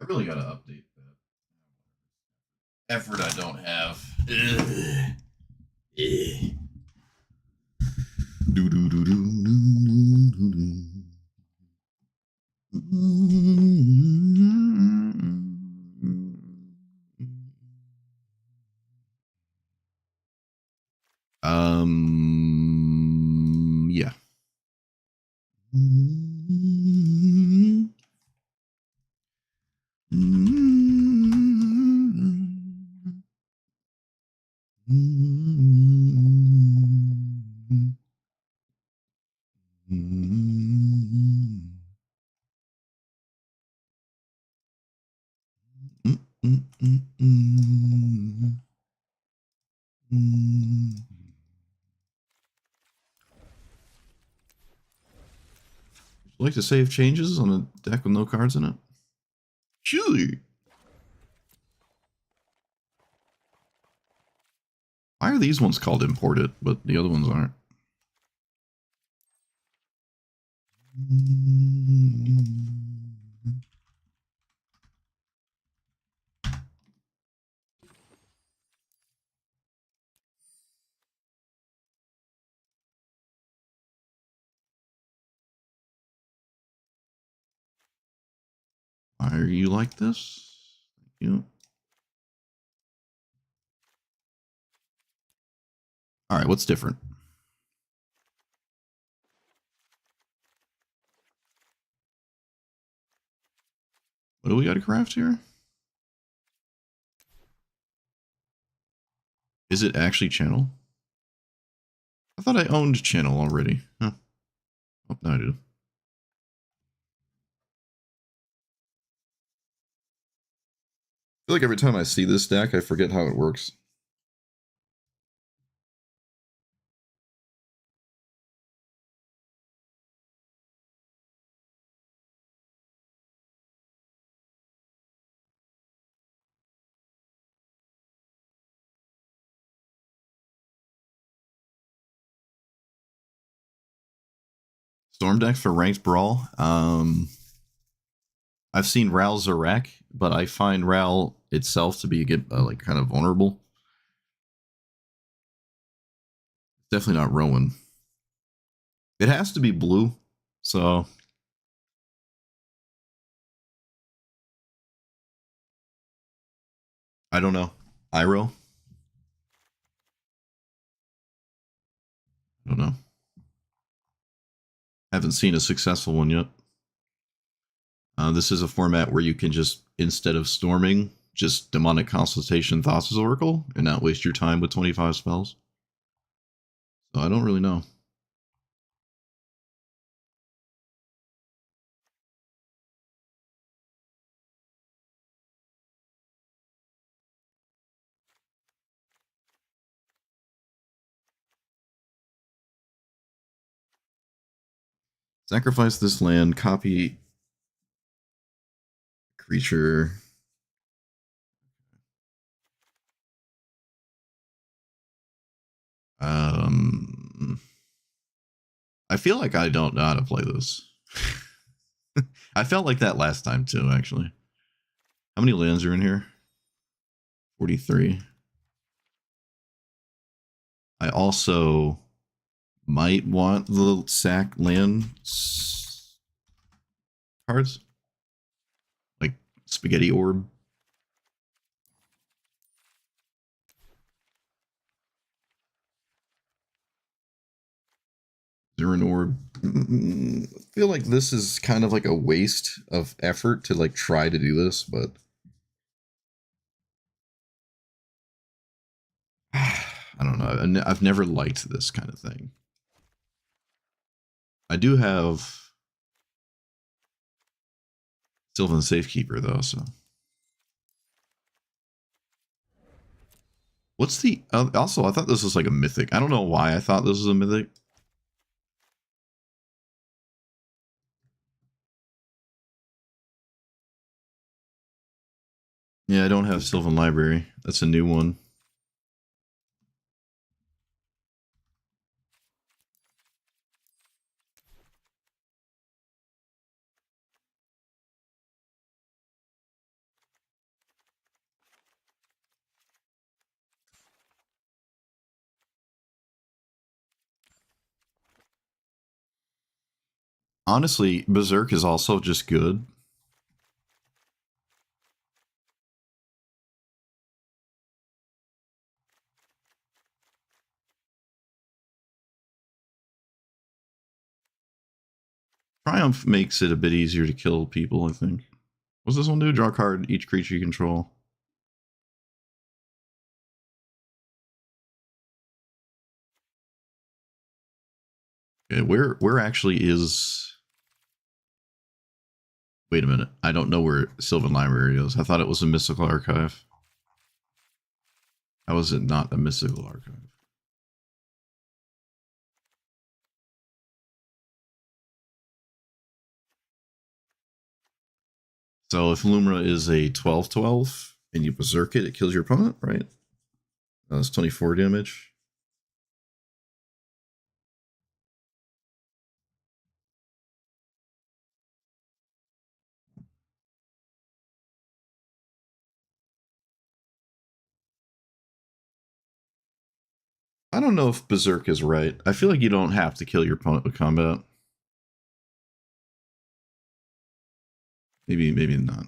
really gotta update that. Effort I don't have. Ugh. Do do do do do do. Yeah. Would you like to save changes on a deck with no cards in it? Sure. Why are these ones called imported, but the other ones aren't? Why are you like this? Thank you. All right, what's different? What do we got to craft here? Is it actually channel? I thought I owned channel already. Huh. Oh, no, I do. I feel like every time I see this deck, I forget how it works. Storm deck for ranked brawl. I've seen Ral Zarak, but I find Ral itself to be like kind of vulnerable. Definitely not Rowan. It has to be blue, so I don't know. Iroh? I don't know. Haven't seen a successful one yet. This is a format where you can just, instead of storming, just demonic consultation Thassa's Oracle and not waste your time with 25 spells. So I don't really know. Sacrifice this land, copy creature. I feel like I don't know how to play this. I felt like that last time too, actually. How many lands are in here? 43. I also might want the sack land cards. Like Spaghetti Orb. Zero Orb. I feel like this is kind of like a waste of effort to like try to do this, but I don't know. I've never liked this kind of thing. I do have Sylvan Safekeeper though, so. What's the also? I thought this was like a mythic. I don't know why I thought this was a mythic. Yeah, I don't have Sylvan Library. That's a new one. Honestly, Berserk is also just good. Triumph makes it a bit easier to kill people, I think. What's this one do? Draw a card, each creature you control. Okay, where actually is... Wait a minute. I don't know where Sylvan Library is. I thought it was a mystical archive. How is it not a mystical archive? So if Lumra is a 12/12 and you berserk it, it kills your opponent, right? That's 24 damage. I don't know if berserk is right. I feel like you don't have to kill your opponent with combat. Maybe not.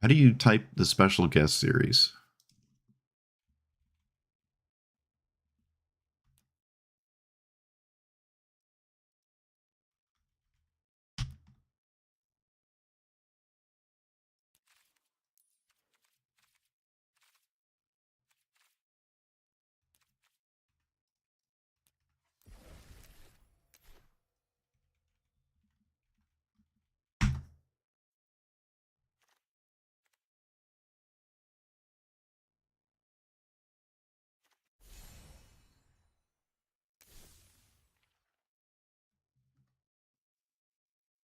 How do you type the special guest series?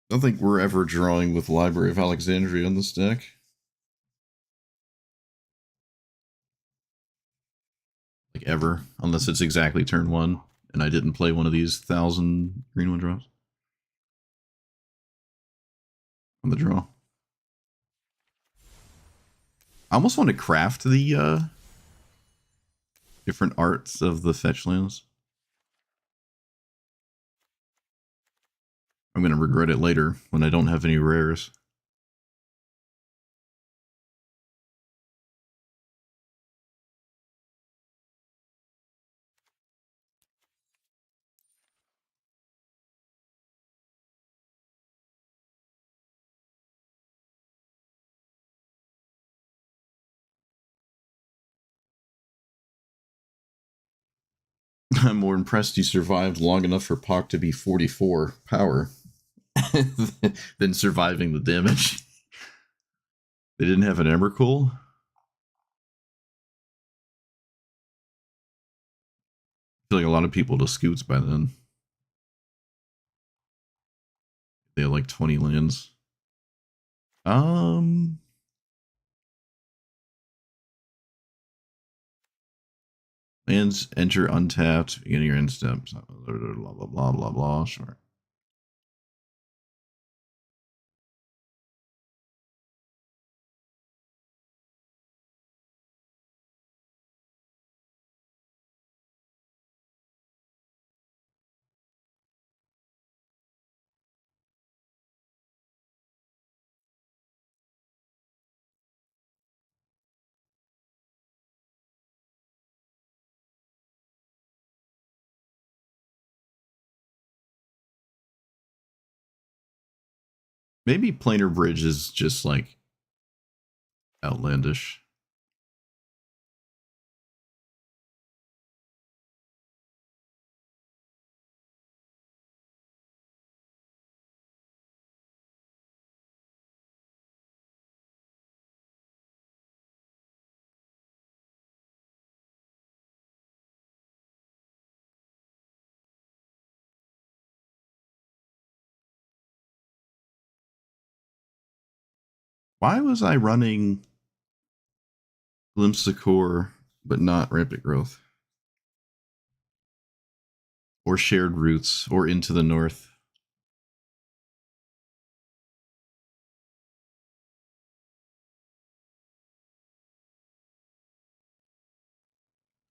I don't think we're ever drawing with Library of Alexandria on this deck. Like ever. Unless it's exactly turn one and I didn't play one of these 1,000 green one drops on the draw. I almost want to craft the different arts of the fetch lands. I'm going to regret it later when I don't have any rares. I'm more impressed you survived long enough for Pock to be 44 power than surviving the damage. They didn't have an Emrakul? I feel like a lot of people to scoots by then. They had like 20 lands. Lands enter untapped, beginning your end step. Blah, blah, blah, blah, blah. Sure. Maybe Planar Bridge is just like outlandish. Why was I running Glimpse the Core but not Rampant Growth? or shared routes, or into the north.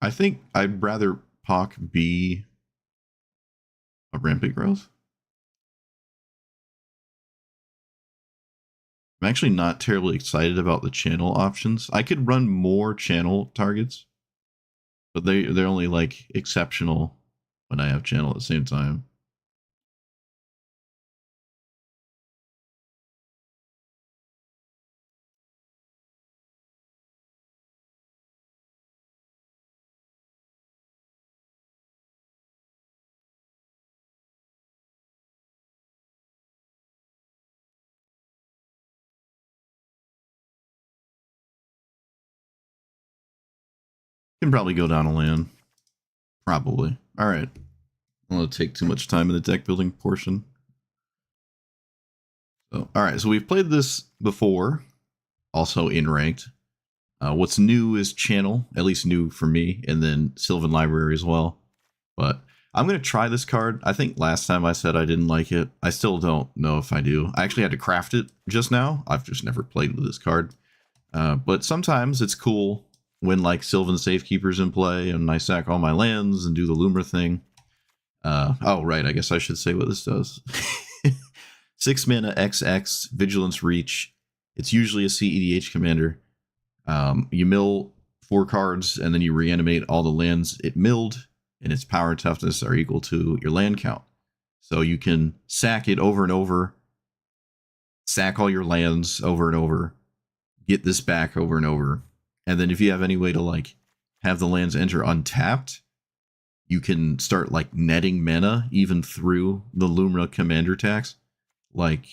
I think I'd rather POC be a rampant growth. I'm actually not terribly excited about the channel options. I could run more channel targets, but they're only like exceptional when I have channel at the same time. Can probably go down a land. Probably. All right. I don't take too much time in the deck building portion. So, all right. So we've played this before, also in ranked. What's new is channel, at least new for me, and then Sylvan Library as well. But I'm going to try this card. I think last time I said I didn't like it. I still don't know if I do. I actually had to craft it just now. I've just never played with this card. But sometimes it's cool when like Sylvan Safekeeper's in play and I sack all my lands and do the Lumra thing. Oh, right. I guess I should say what this does. 6 mana XX, Vigilance Reach. It's usually a CEDH commander. You mill 4 cards and then you reanimate all the lands it milled, and its power and toughness are equal to your land count. So you can sack it over and over, sack all your lands over and over, get this back over and over. And then if you have any way to like have the lands enter untapped, you can start like netting mana even through the Lumra commander tax, like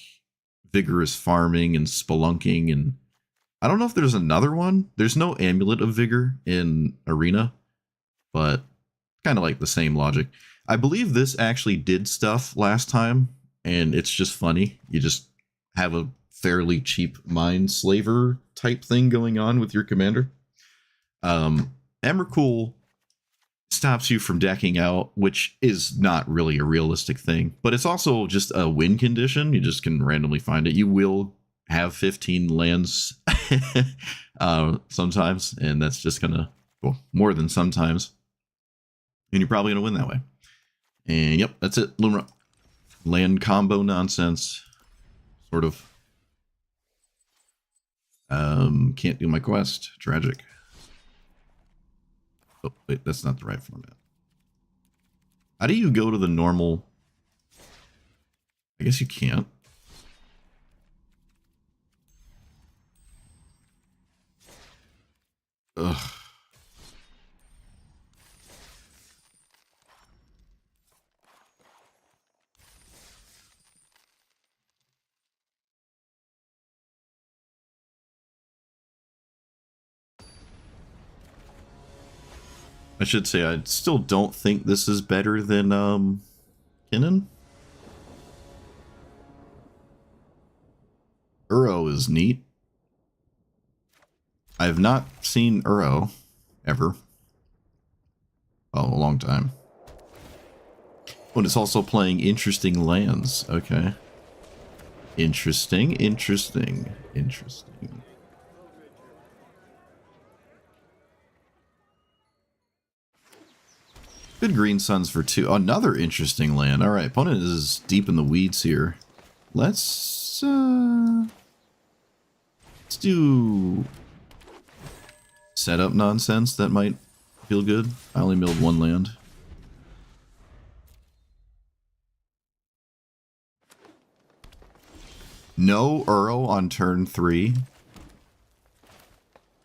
Vigorous Farming and Spelunking. And I don't know if there's another one. There's no Amulet of Vigor in Arena, but kind of like the same logic. I believe this actually did stuff last time, and it's just funny. You just have a fairly cheap Mind Slaver type thing going on with your commander. Emrakul stops you from decking out, which is not really a realistic thing, but it's also just a win condition. You just can randomly find it. You will have 15 lands sometimes, and that's just gonna, well, more than sometimes, and you're probably gonna win that way. And yep, that's it. Lumra land combo nonsense, sort of. Can't do my quest. Tragic. Oh wait, that's not the right format. How do you go to the normal? I guess you can't. Ugh. I should say I still don't think this is better than Kinnan. Uro is neat. I have not seen Uro ever. Well, a long time. But it's also playing interesting lands. Okay. Interesting, interesting, interesting. Good green suns for 2. Another interesting land. Alright, opponent is deep in the weeds here. Let's do setup nonsense. That might feel good. I only milled 1 land. No Uro on turn 3.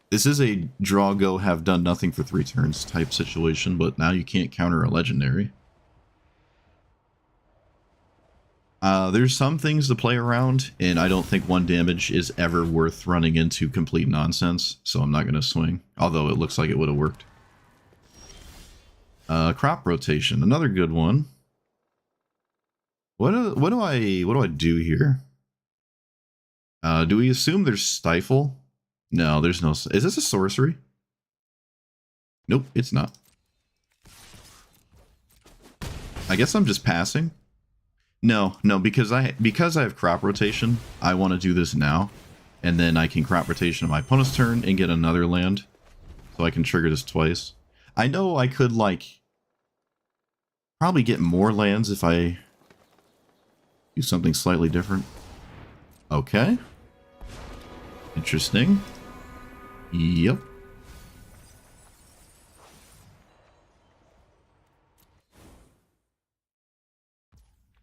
This is a draw, go, have done nothing for 3 turns type situation, but now you can't counter a legendary. There's some things to play around, and I don't think 1 damage is ever worth running into complete nonsense, so I'm not going to swing, although it looks like it would have worked. Crop rotation, another good one. What do I do here? Do we assume there's Stifle? No, there's no... Is this a sorcery? Nope, it's not. I guess I'm just passing. No, because I have crop rotation, I want to do this now. And then I can crop rotation on my opponent's turn and get another land. So I can trigger this twice. I know I could, like, probably get more lands if I do something slightly different. Okay. Interesting. Yep.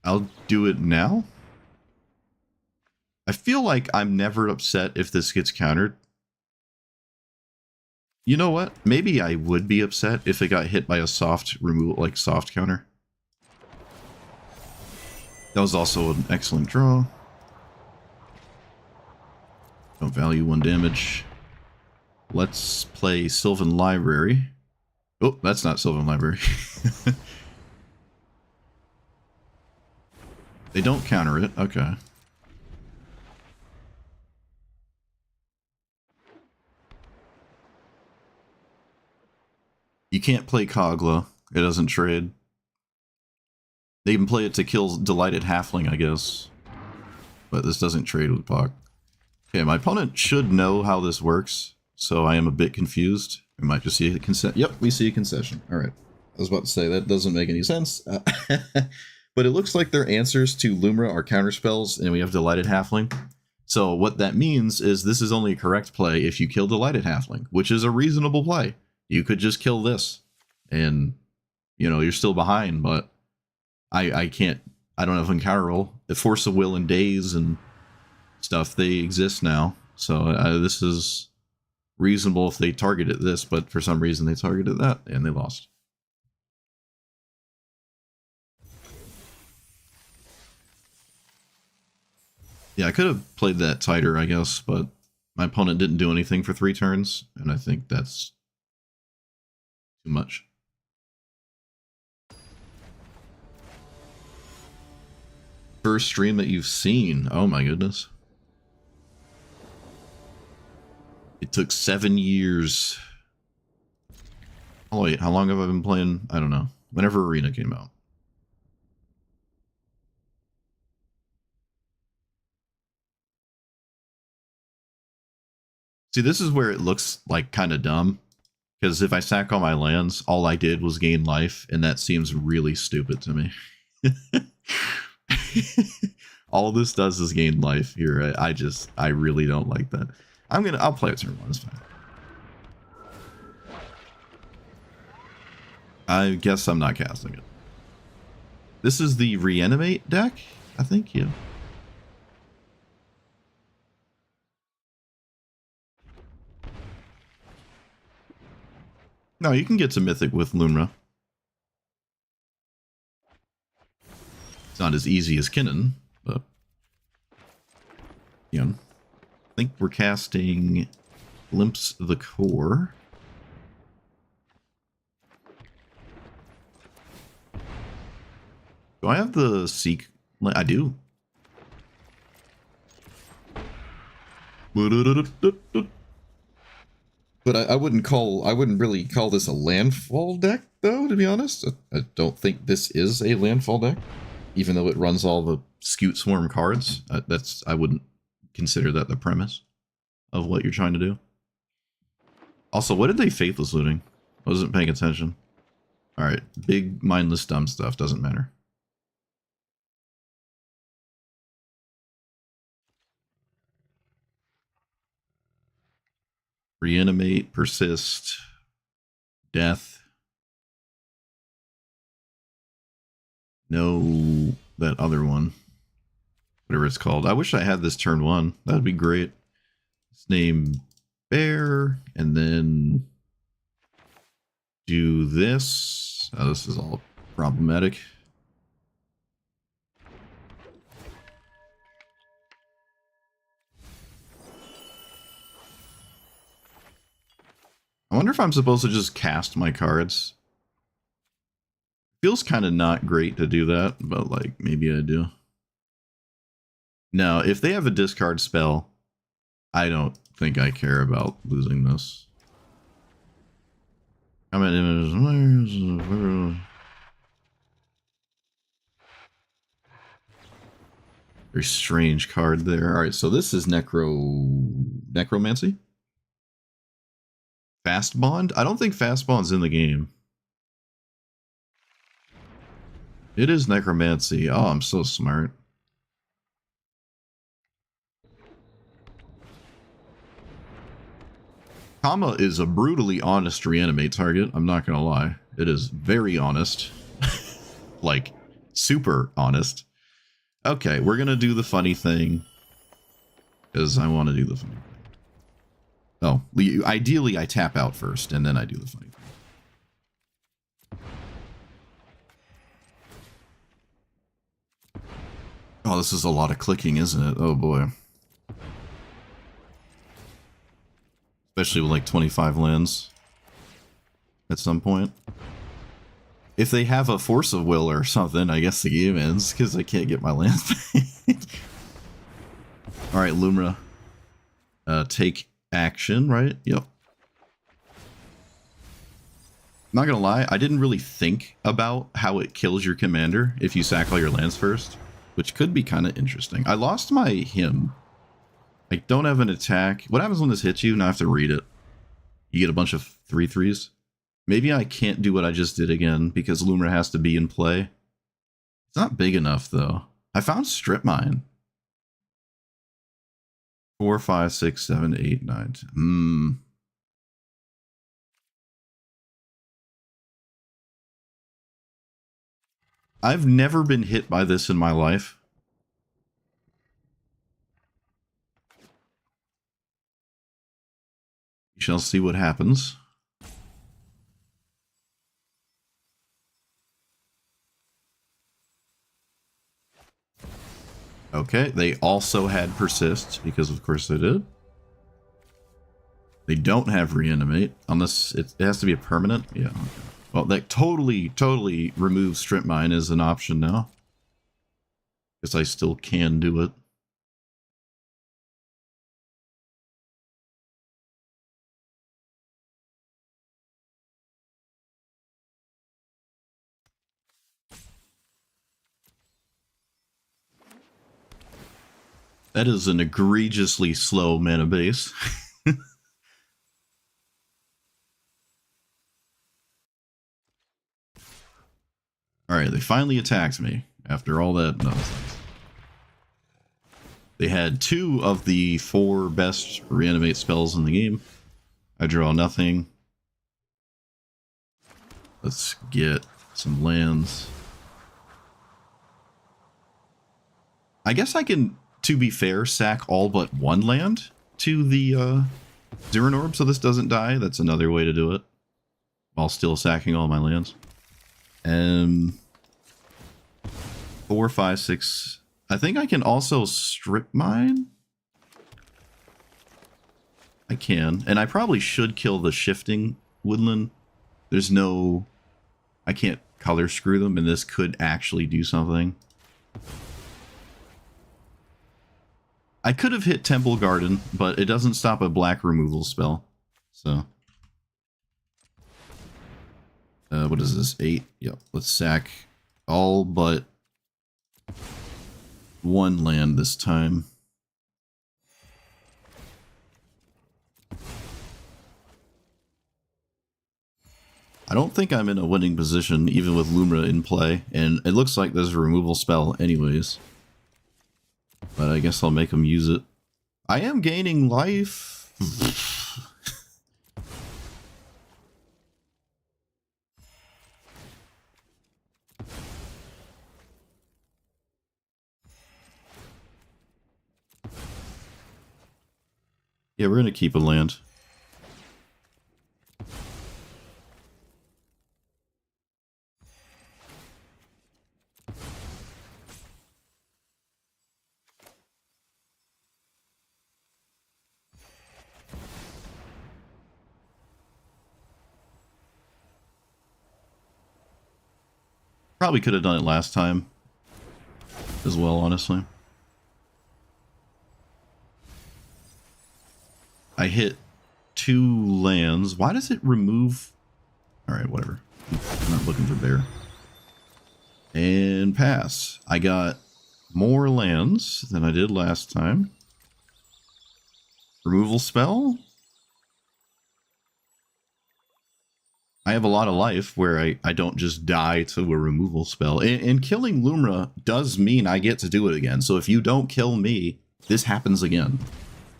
I'll do it now. I feel like I'm never upset if this gets countered. You know what? Maybe I would be upset if it got hit by a soft removal, like soft counter. That was also an excellent draw. Don't value 1 damage. Let's play Sylvan Library. Oh, that's not Sylvan Library. They don't counter it. Okay. You can't play Kogla. It doesn't trade. They even play it to kill Delighted Halfling, I guess. But this doesn't trade with Puck. Okay, my opponent should know how this works, so I am a bit confused. We might just see a concession. Yep, we see a concession. Alright. I was about to say, that doesn't make any sense. But it looks like their answers to Lumra are counterspells, and we have Delighted Halfling. So what that means is this is only a correct play if you kill Delighted Halfling, which is a reasonable play. You could just kill this, and, you know, you're still behind, but I can't, I don't have an counter roll. The Force of Will and Days and stuff, they exist now. So this is reasonable if they targeted this, but for some reason they targeted that, and they lost. Yeah, I could have played that tighter, I guess, but my opponent didn't do anything for 3 turns, and I think that's too much. First stream that you've seen? Oh my goodness. It took 7 years. Oh wait, how long have I been playing? I don't know. Whenever Arena came out. See, this is where it looks like kind of dumb. Because if I sack all my lands, all I did was gain life, and that seems really stupid to me. All this does is gain life here. I really don't like that. I'll play it turn 1, it's fine. I guess I'm not casting it. This is the Reanimate deck, I think, yeah. No, you can get to Mythic with Lumra. It's not as easy as Kinnan, but yeah. I think we're casting Glimpse the Core. Do I have the Seek? I do. But I wouldn't really call this a landfall deck, though, to be honest. I don't think this is a landfall deck, even though it runs all the Scute Swarm cards. I wouldn't consider that the premise of what you're trying to do. Also, what did they Faithless Looting? I wasn't paying attention. Alright, big, mindless, dumb stuff, doesn't matter. Reanimate, Persist, Death. No, that other one. Whatever it's called. I wish I had this turn 1. That'd be great. Let's name Bear, and then do this. Oh, this is all problematic. I wonder if I'm supposed to just cast my cards. Feels kind of not great to do that, but like maybe I do. No, if they have a discard spell, I don't think I care about losing this. Comment image. Very strange card there. Alright, so this is Necromancy? Fast Bond? I don't think Fast Bond's in the game. It is Necromancy. Oh, I'm so smart. Kama is a brutally honest reanimate target, I'm not gonna lie. It is very honest. Like, super honest. Okay, we're gonna do the funny thing. Because I want to do the funny thing. Oh, ideally I tap out first, and then I do the funny thing. Oh, this is a lot of clicking, isn't it? Oh boy. Especially with like 25 lands at some point. If they have a force of will or something, I guess the game ends, because I can't get my lands back. Alright, Lumra. Take action, right? Yep. Not gonna lie, I didn't really think about how it kills your commander if you sack all your lands first, which could be kind of interesting. I lost my hymn. I don't have an attack. What happens when this hits you? Now I have to read it. You get a bunch of 3/3s. Maybe I can't do what I just did again because Lumra has to be in play. It's not big enough though. I found Strip Mine. 4, 5, 6, 7, 8, 9, 10. I've never been hit by this in my life. We shall see what happens. Okay, they also had Persist, because of course they did. They don't have Reanimate, unless it has to be a permanent. Yeah, okay. Well, that totally removes Strip Mine as an option now. Guess I still can do it. That is an egregiously slow mana base. Alright, they finally attacked me after all that nonsense. They had 2 of the 4 best reanimate spells in the game. I draw nothing. Let's get some lands. I guess I can, to be fair, sack all but 1 land to the Zirin Orb so this doesn't die. That's another way to do it. While still sacking all my lands. 4, 5, 6. I think I can also Strip Mine. I can. And I probably should kill the Shifting Woodland. There's no... I can't color screw them, and this could actually do something. I could have hit Temple Garden, but it doesn't stop a black removal spell. So... what is this? 8? Yep. Let's sack all but 1 land this time. I don't think I'm in a winning position, even with Lumra in play, and it looks like there's a removal spell anyways. But I guess I'll make him use it. I am gaining life. Yeah, we're going to keep a land. Probably could have done it last time as well, honestly. I hit 2 lands. Why does it remove... Alright, whatever. I'm not looking for bear. And pass. I got more lands than I did last time. Removal spell. I have a lot of life where I don't just die to a removal spell. And killing Lumra does mean I get to do it again. So if you don't kill me, this happens again.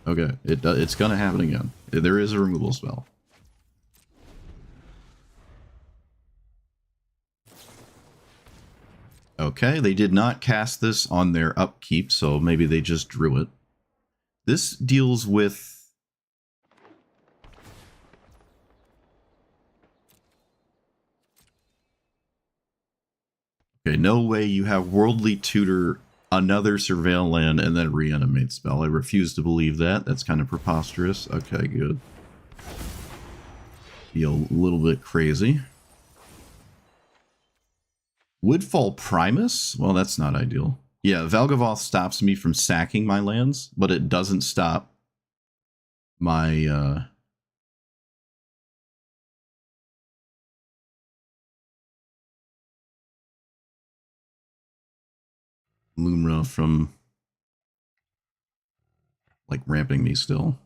Okay, it's gonna happen again. There is a removal spell. Okay, they did not cast this on their upkeep, so maybe they just drew it. This deals with... Okay, no way you have Worldly Tutor another Surveil land and then Reanimate spell. I refuse to believe that. That's kind of preposterous. Okay, good. Be a little bit crazy. Woodfall Primus? Well, that's not ideal. Yeah, Valgavoth stops me from sacking my lands, but it doesn't stop my... Lumra from like ramping me still.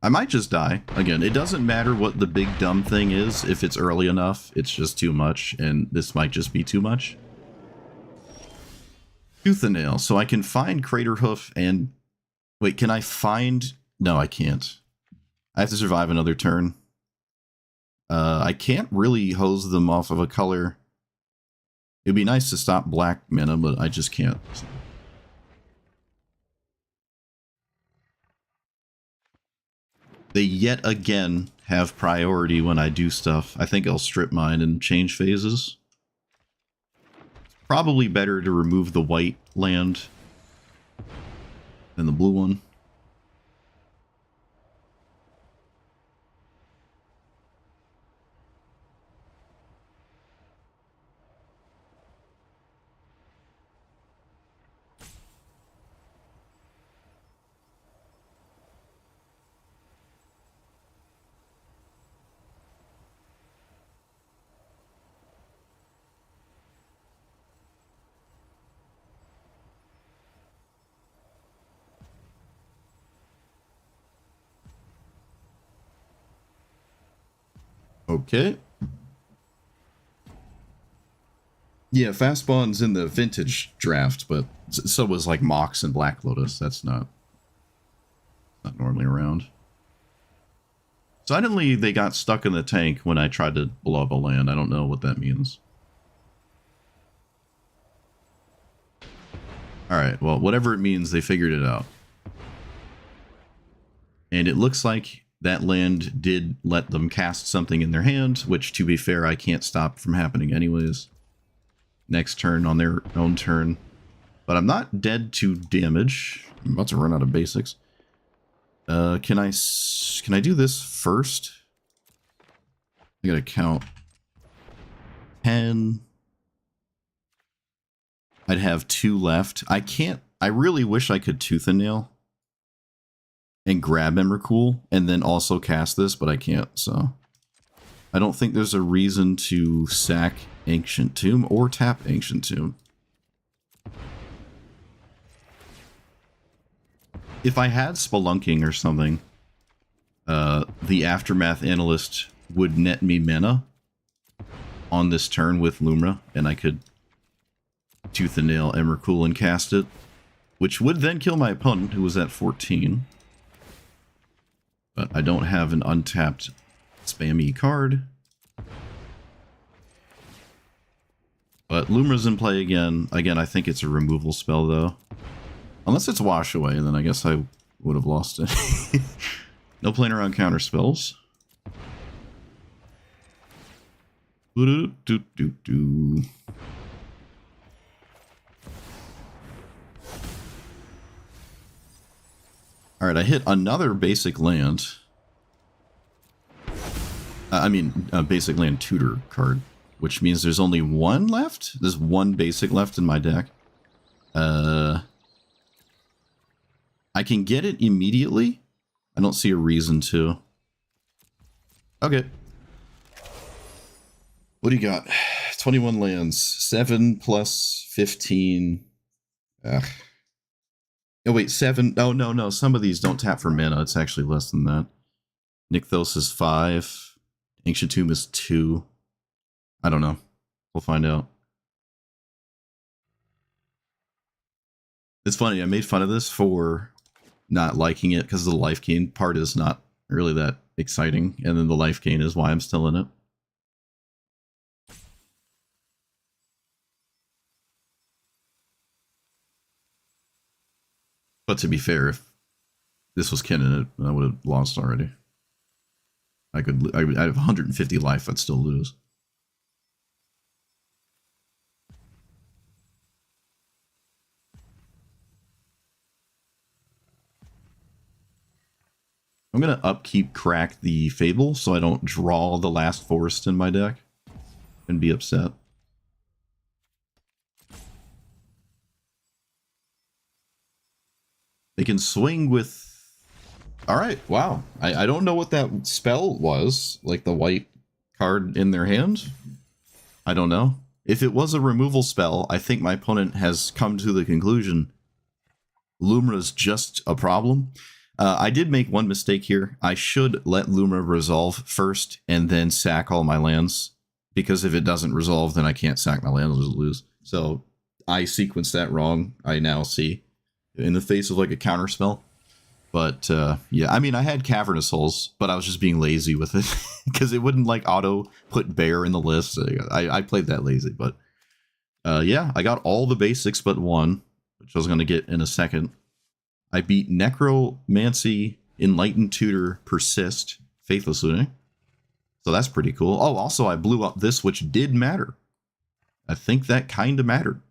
I might just die. Again, it doesn't matter what the big dumb thing is. If it's early enough, it's just too much, and this might just be too much. Tooth and Nail. So I can find Craterhoof and... Wait, can I find... No, I can't. I have to survive another turn. I can't really hose them off of a color. It'd be nice to stop black mana, but I just can't. They yet again have priority when I do stuff. I think I'll strip mine and change phases. Probably better to remove the white land than the blue one. Okay. Yeah, Fast Spawn's in the vintage draft, but so was like Mox and Black Lotus. That's not normally around. Suddenly they got stuck in the tank when I tried to blow up a land. I don't know what that means. Alright, well, whatever it means, they figured it out. And it looks like that land did let them cast something in their hand, which, to be fair, I can't stop from happening anyways. Next turn on their own turn. But I'm not dead to damage. I'm about to run out of basics. Can I do this first? I gotta count. 10. I'd have 2 left. I can't... I really wish I could Tooth and Nail and grab Emrakul and then also cast this, but I can't, so... I don't think there's a reason to sack Ancient Tomb or tap Ancient Tomb. If I had Spelunking or something, the Aftermath Analyst would net me mana on this turn with Lumra, and I could Tooth and Nail Emrakul and cast it, which would then kill my opponent, who was at 14. But I don't have an untapped spammy card. But Lumra's in play again. Again, I think it's a removal spell, though. Unless it's Wash Away, then I guess I would have lost it. No playing around counter spells. Alright, I hit another basic land. Basic land tutor card, which means there's only one left? There's one basic left in my deck. I can get it immediately. I don't see a reason to. Okay. What do you got? 21 lands. 7 plus 15. Ugh. Oh, wait, 7. Oh, no. Some of these don't tap for mana. It's actually less than that. Nykthos is 5. Ancient Tomb is 2. I don't know. We'll find out. It's funny, I made fun of this for not liking it because the life gain part is not really that exciting, and then the life gain is why I'm still in it. But to be fair, if this was Ken in it, I would have lost already. I have 150 life, I'd still lose. I'm going to upkeep crack the Fable so I don't draw the last forest in my deck and be upset. They can swing with... Alright, wow. I don't know what that spell was, like the white card in their hand. I don't know. If it was a removal spell, I think my opponent has come to the conclusion Lumra's just a problem. I did make one mistake here. I should let Lumra resolve first and then sack all my lands. Because if it doesn't resolve, then I can't sack my lands, I'll just lose. So I sequenced that wrong, I now see. In the face of like a counter spell. But yeah, I mean, I had Cavernous Souls, but I was just being lazy with it. Because it wouldn't like auto put Bear in the list. I played that lazy, but yeah, I got all the basics but one, which I was going to get in a second. I beat Necromancy, Enlightened Tutor, Persist, Faithless Looting. So that's pretty cool. Oh, also I blew up this, which did matter. I think that kind of mattered.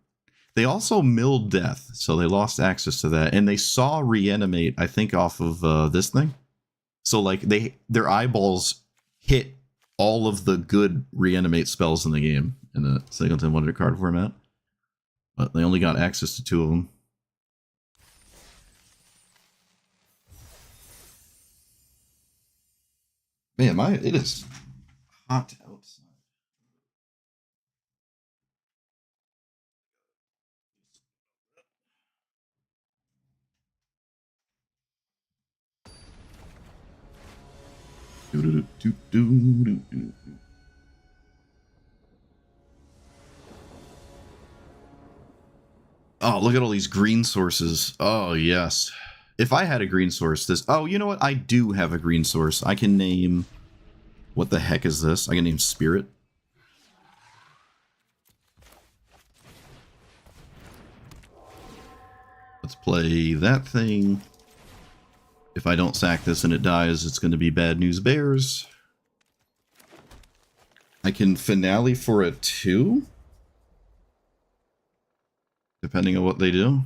They also milled Death, so they lost access to that. And they saw Reanimate, I think, off of this thing. So like their eyeballs hit all of the good Reanimate spells in the game in the Singleton Wonder card format. But they only got access to 2 of them. Man, it is hot outside. Oh, look at all these green sources. Oh, yes. If I had a green source, this... Oh, you know what? I do have a green source. I can name... What the heck is this? I can name Spirit. Let's play that thing. If I don't sack this and it dies, it's going to be Bad News Bears. I can Finale for a 2? Depending on what they do.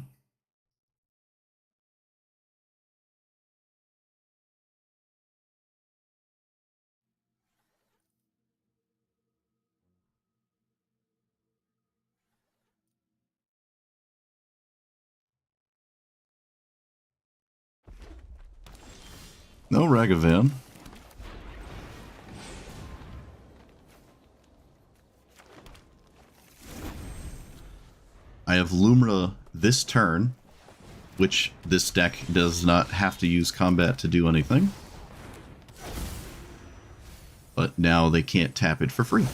No Ragavan. I have Lumra this turn, which this deck does not have to use combat to do anything. But now they can't tap it for free.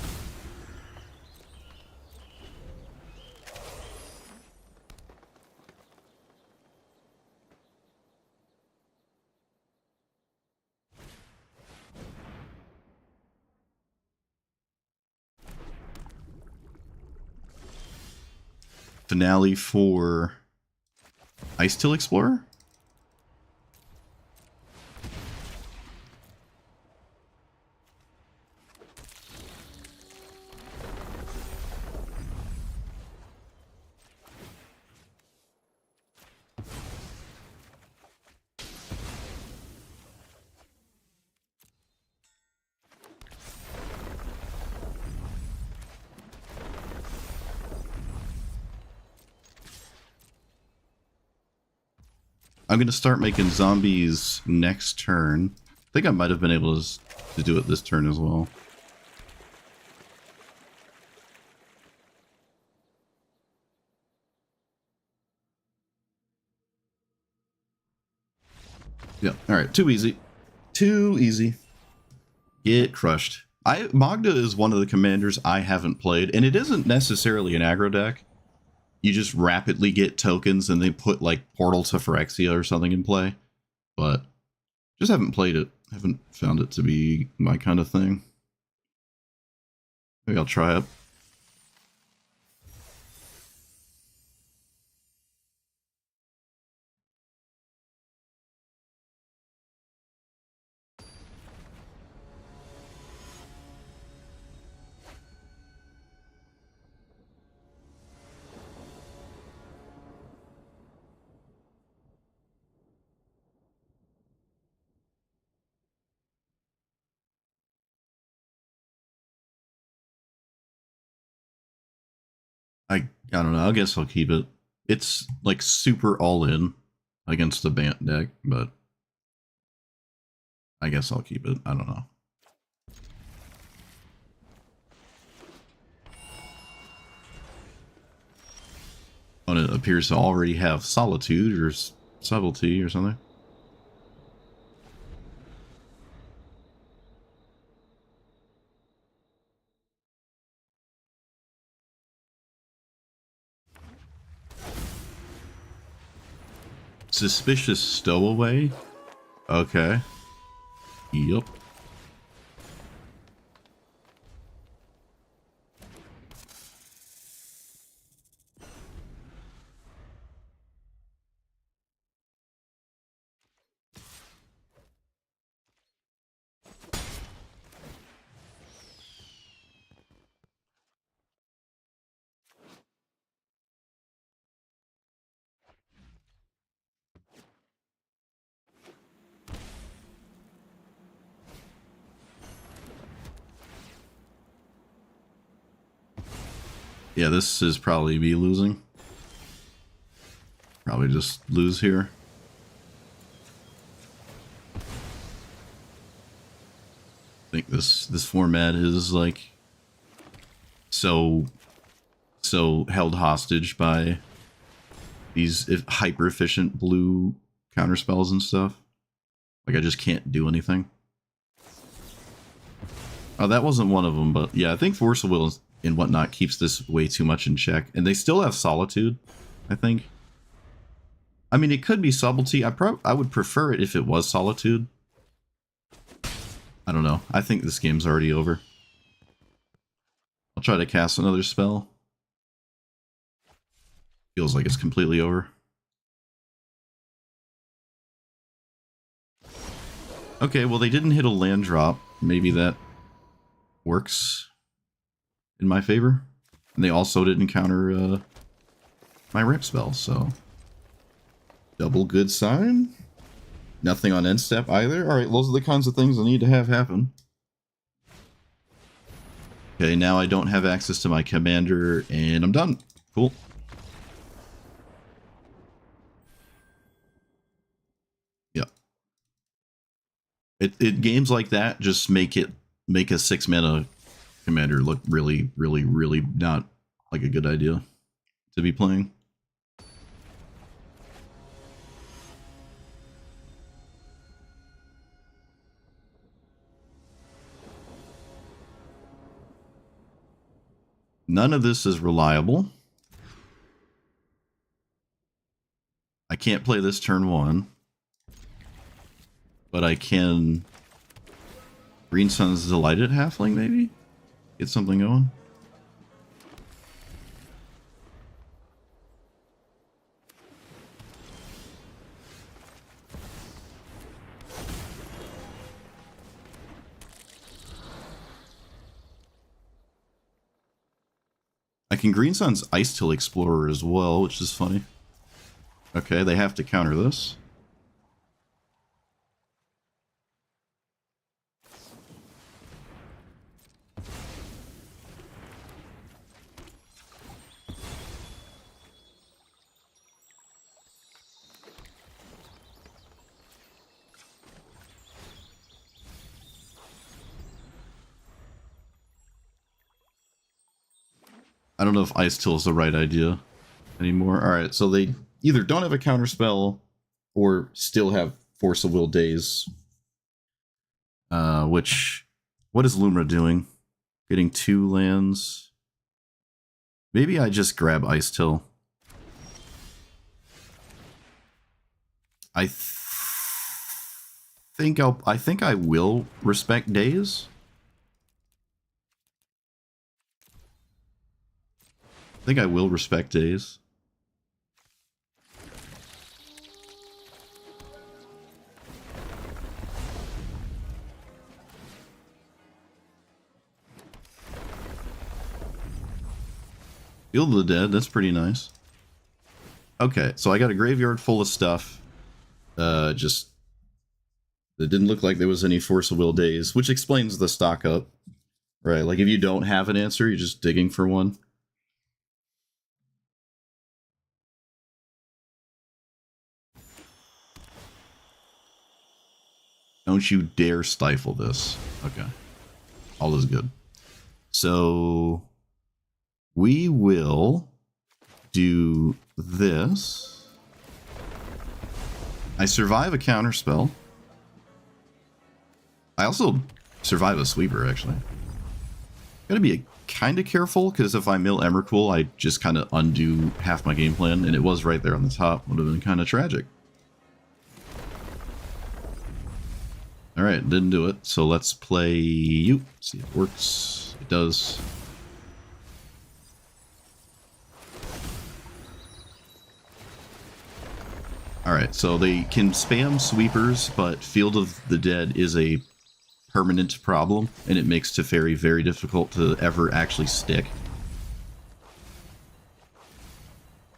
Finale for Ice Till Explorer? I'm going to start making zombies next turn. I think I might have been able to to do it this turn as well. Yeah, alright, too easy. Too easy. Get crushed. Magda is one of the commanders I haven't played, and it isn't necessarily an aggro deck. You just rapidly get tokens and they put like Portal to Phyrexia or something in play. But just haven't played it. Haven't found it to be my kind of thing. Maybe I'll try it. I don't know. I guess I'll keep it. It's like super all in against the Bant deck, but I guess I'll keep it. I don't know. And it appears to already have Solitude or Subtlety or something. Suspicious Stowaway? Okay. Yep. Yeah, this is probably me losing. Probably just lose here. I think this format is like so held hostage by these hyper efficient blue counterspells and stuff. Like I just can't do anything. Oh, that wasn't one of them, but yeah, I think Force of Will and whatnot keeps this way too much in check. And they still have Solitude, I think. I mean, it could be Subtlety. I would prefer it if it was Solitude. I don't know. I think this game's already over. I'll try to cast another spell. Feels like it's completely over. Okay, well they didn't hit a land drop. Maybe that works in my favor. And they also didn't counter my ramp spell, so double good sign. Nothing on end step either. Alright, those are the kinds of things I need to have happen. Okay, now I don't have access to my commander, and I'm done. Cool. Yeah. It games like that just make a 6-mana commander look really, really, really not like a good idea to be playing. None of this is reliable. I can't play this turn 1. But I can Green Sun's Delighted Halfling, maybe? Get something going. I can Green Sun's Ice-Till Explorer as well, which is funny. Okay, they have to counter this. I don't know if Ice Till is the right idea anymore. Alright, so they either don't have a counterspell or still have Force of Will Daze. What is Lumra doing? Getting 2 lands. Maybe I just grab Ice Till. I think I will respect Daze. I think I will respect Daze. Field of the Dead, that's pretty nice. Okay, so I got a graveyard full of stuff. Just... It didn't look like there was any Force of Will Daze, which explains the stock up. Right, like if you don't have an answer, you're just digging for one. Don't you dare stifle this. Okay. All is good. So we will do this. I survive a counterspell. I also survive a sweeper, actually. Gotta be kind of careful, because if I mill Emrakul, I just kind of undo half my game plan, and it was right there on the top. Would have been kind of tragic. Alright, didn't do it, so let's play you. See if it works. It does. Alright, so they can spam sweepers, but Field of the Dead is a permanent problem, and it makes Teferi very difficult to ever actually stick.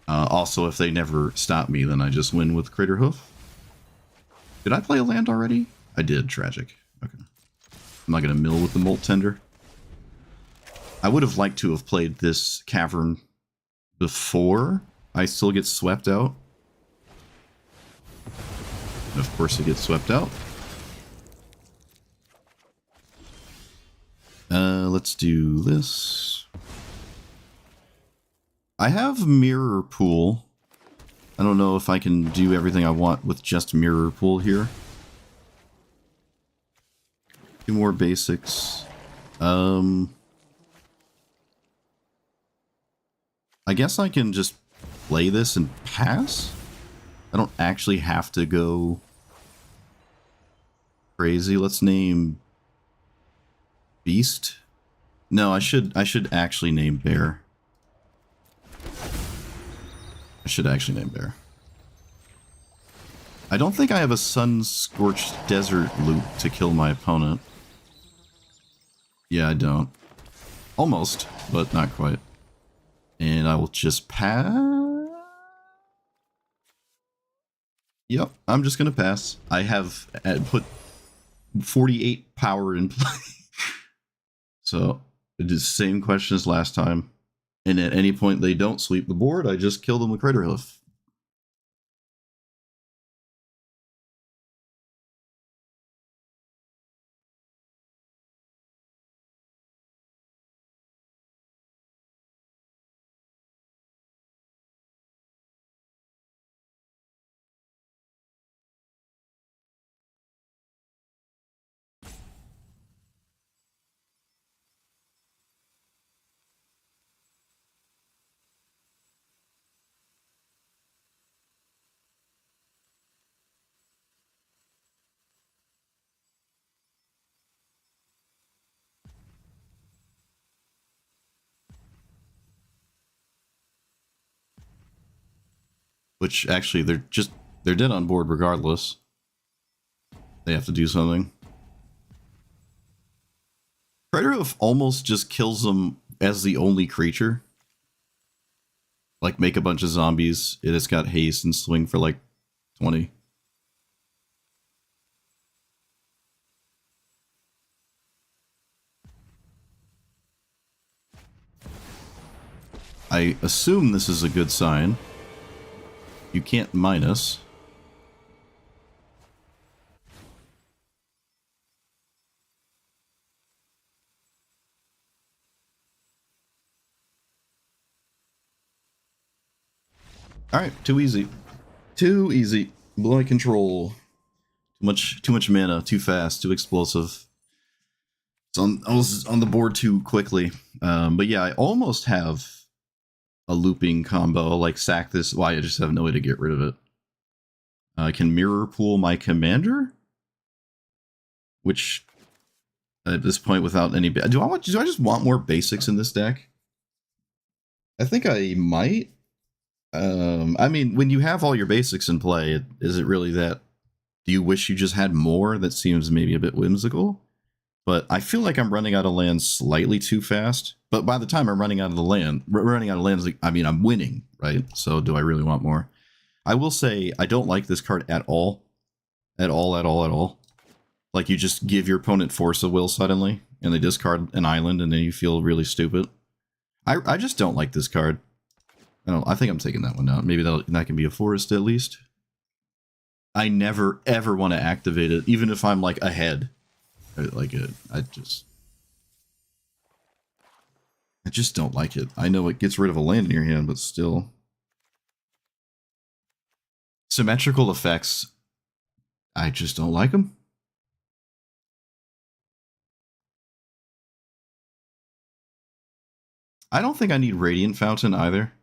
Also, if they never stop me, then I just win with Crater Hoof. Did I play a land already? I did. Tragic. Okay. I'm not going to mill with the Molt Tender. I would have liked to have played this Cavern before I still get swept out. And of course it gets swept out. Let's do this. I have Mirror Pool. I don't know if I can do everything I want with just Mirror Pool here. 2 more basics. I guess I can just play this and pass? I don't actually have to go crazy. Let's name Beast. No, I should actually name Bear. I should actually name Bear. I don't think I have a Sun-Scorched Desert loop to kill my opponent. Yeah, I don't. Almost, but not quite. And I will just pass. Yep, I'm just gonna pass. I have put 48 power in play. So, it is the same question as last time. And at any point they don't sweep the board, I just kill them with Crater Hoof. Which, actually, they're dead on board regardless. They have to do something. Crater Hoof almost just kills them as the only creature. Like, make a bunch of zombies. It has got haste and swing for like 20. I assume this is a good sign. You can't minus. Alright, too easy. Too easy. Blowing control. Too much mana, too fast, too explosive. I was on the board too quickly. But yeah, I almost have a looping combo, like sack this. Why, I just have no way to get rid of it. I can mirror pool my commander, which at this point, without any, do I just want more basics in this deck? I think I might. I mean, when you have all your basics in play, is it really that? Do you wish you just had more? That seems maybe a bit whimsical. But I feel like I'm running out of lands slightly too fast. But by the time I'm running out of lands, I mean, I'm winning, right? So do I really want more? I will say I don't like this card at all. At all. Like, you just give your opponent Force of Will suddenly, and they discard an island, and then you feel really stupid. I just don't like this card. I think I'm taking that one out. Maybe that can be a forest at least. I never, ever want to activate it, even if I'm, like, ahead. Like it, I just don't like it. I know it gets rid of a land in your hand, but still. Symmetrical effects, I just don't like them. I don't think I need Radiant Fountain either.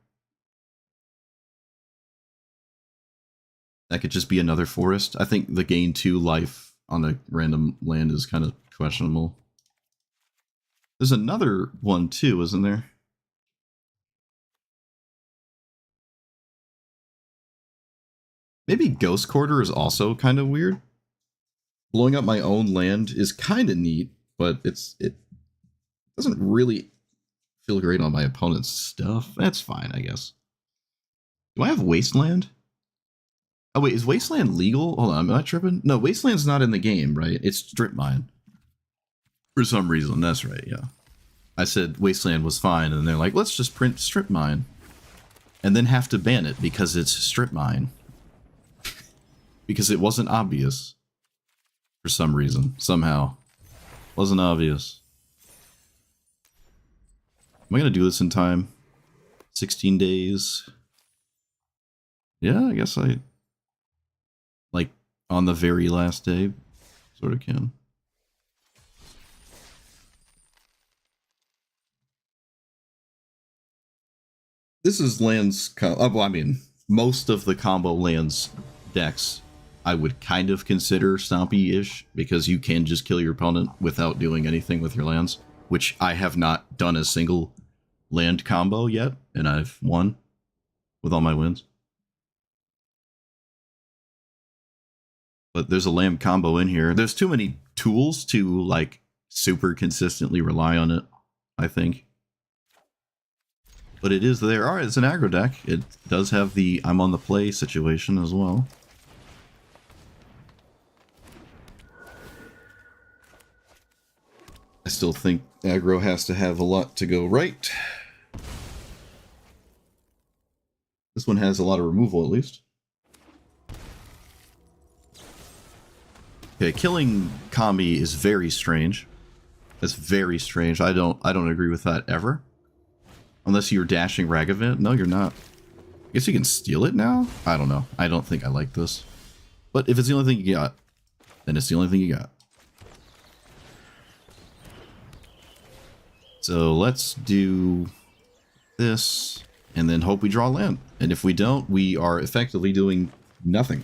That could just be another forest. I think the gain 2 life on a random land is kind of questionable. There's another one too, isn't there? Maybe Ghost Quarter is also kind of weird. Blowing up my own land is kind of neat, but it doesn't really feel great on my opponent's stuff. That's fine, I guess. Do I have Wasteland? Oh wait, is Wasteland legal? Hold on, am I tripping? No, Wasteland's not in the game, right? It's Strip Mine. For some reason, that's right, yeah. I said Wasteland was fine, and they're like, let's just print Strip Mine. And then have to ban it because it's Strip Mine. Because it wasn't obvious. For some reason, somehow. Wasn't obvious. Am I gonna do this in time? 16 days. Yeah, I guess I... like, on the very last day, sort of can. This is lands... well, I mean, most of the combo lands decks I would kind of consider Stompy-ish, because you can just kill your opponent without doing anything with your lands, which I have not done a single land combo yet, and I've won with all my wins. But there's a land combo in here. There's too many tools to, like, super consistently rely on it, I think. But it is there. Alright, it's an aggro deck. It does have the I'm on the play situation as well. I still think aggro has to have a lot to go right. This one has a lot of removal, at least. Okay, killing Kami is very strange. That's very strange. I don't agree with that ever. Unless you're dashing Ragavant. No, you're not. I guess you can steal it now? I don't know. I don't think I like this. But if it's the only thing you got, then it's the only thing you got. So let's do this, and then hope we draw land. And if we don't, we are effectively doing nothing.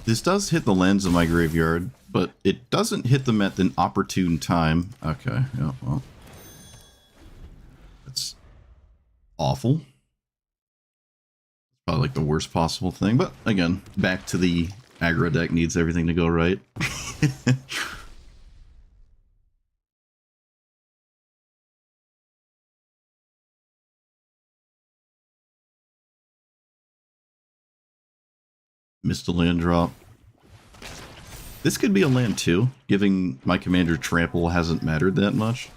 This does hit the lands of my graveyard, but it doesn't hit them at an opportune time. Okay, yeah, well. That's awful. Probably like the worst possible thing, but again, back to the aggro deck needs everything to go right. Missed a land drop. This could be a land too. Giving my commander trample hasn't mattered that much.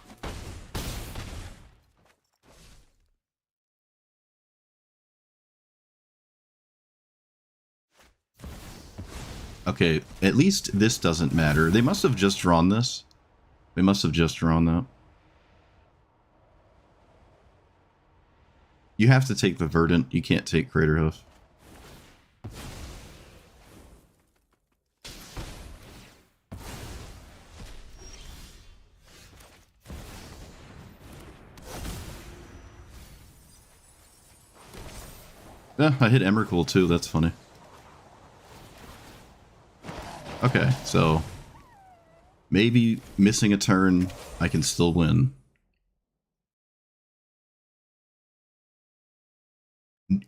Okay, at least this doesn't matter. They must have just drawn this. They must have just drawn that. You have to take the Verdant. You can't take Craterhoof. Yeah, I hit Emrakul too. That's funny. Okay, so maybe missing a turn, I can still win.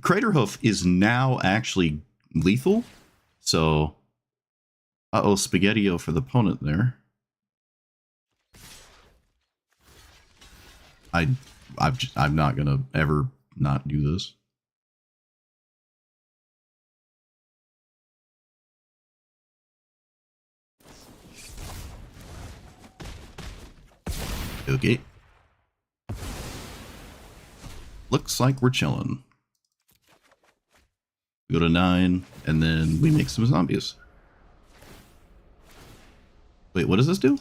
Craterhoof is now actually lethal, so uh-oh, Spaghetti-O for the opponent there. I'm not gonna ever not do this. Okay. Looks like we're chilling. Go to 9, and then we make some zombies. Wait, what does this do?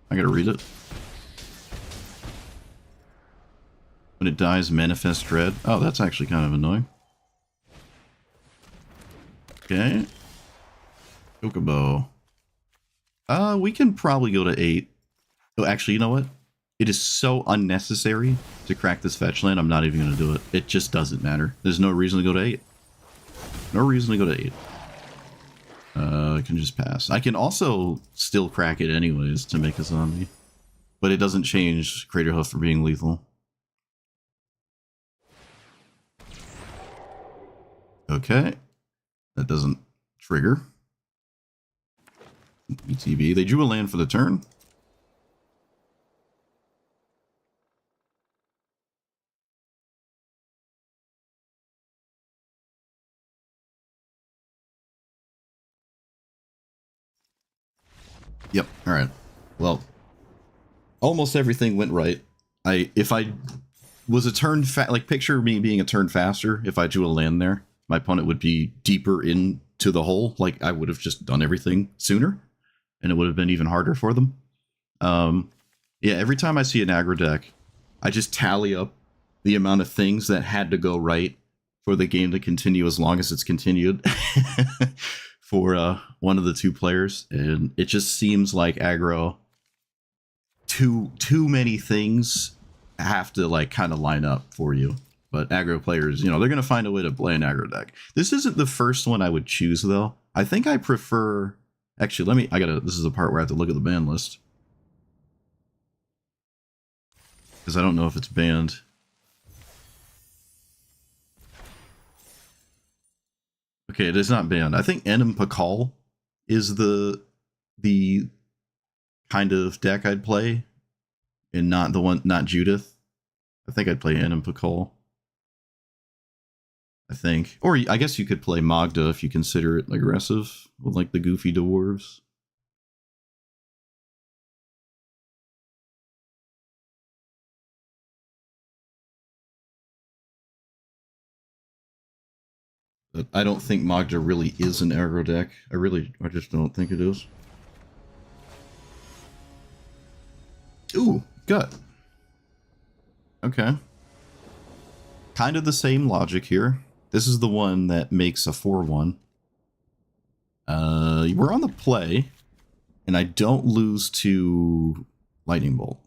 I gotta read it. When it dies, manifest dread. Oh, that's actually kind of annoying. Okay. Chocobo. We can probably go to 8. Oh, actually, you know what? It is so unnecessary to crack this fetch land, I'm not even going to do it. It just doesn't matter. There's no reason to go to 8. No reason to go to 8. I can just pass. I can also still crack it anyways to make a zombie. But it doesn't change Craterhoof for being lethal. Okay. That doesn't trigger. ETB. They drew a land for the turn. Yep. All right. Well, almost everything went right. If I was a turn like picture me being a turn faster, if I drew a land there, my opponent would be deeper into the hole. Like I would have just done everything sooner, and it would have been even harder for them. Yeah. Every time I see an aggro deck, I just tally up the amount of things that had to go right for the game to continue as long as it's continued. For one of the two players, and it just seems like aggro too many things have to like kind of line up for you. But aggro players, you know, they're gonna find a way to play an aggro deck. This isn't the first one I would choose though. I think I prefer, actually this is the part where I have to look at the ban list, because I don't know if it's banned. Okay, it is not banned. I think Enem Pakal is the kind of deck I'd play, and not Judith. I think I'd play Enem Pakal. I think. Or I guess you could play Magda if you consider it aggressive, with like the goofy dwarves. But I don't think Magda really is an aggro deck. I just don't think it is. Ooh, gut. Okay. Kind of the same logic here. This is the one that makes a 4/1. We're on the play, and I don't lose to Lightning Bolt.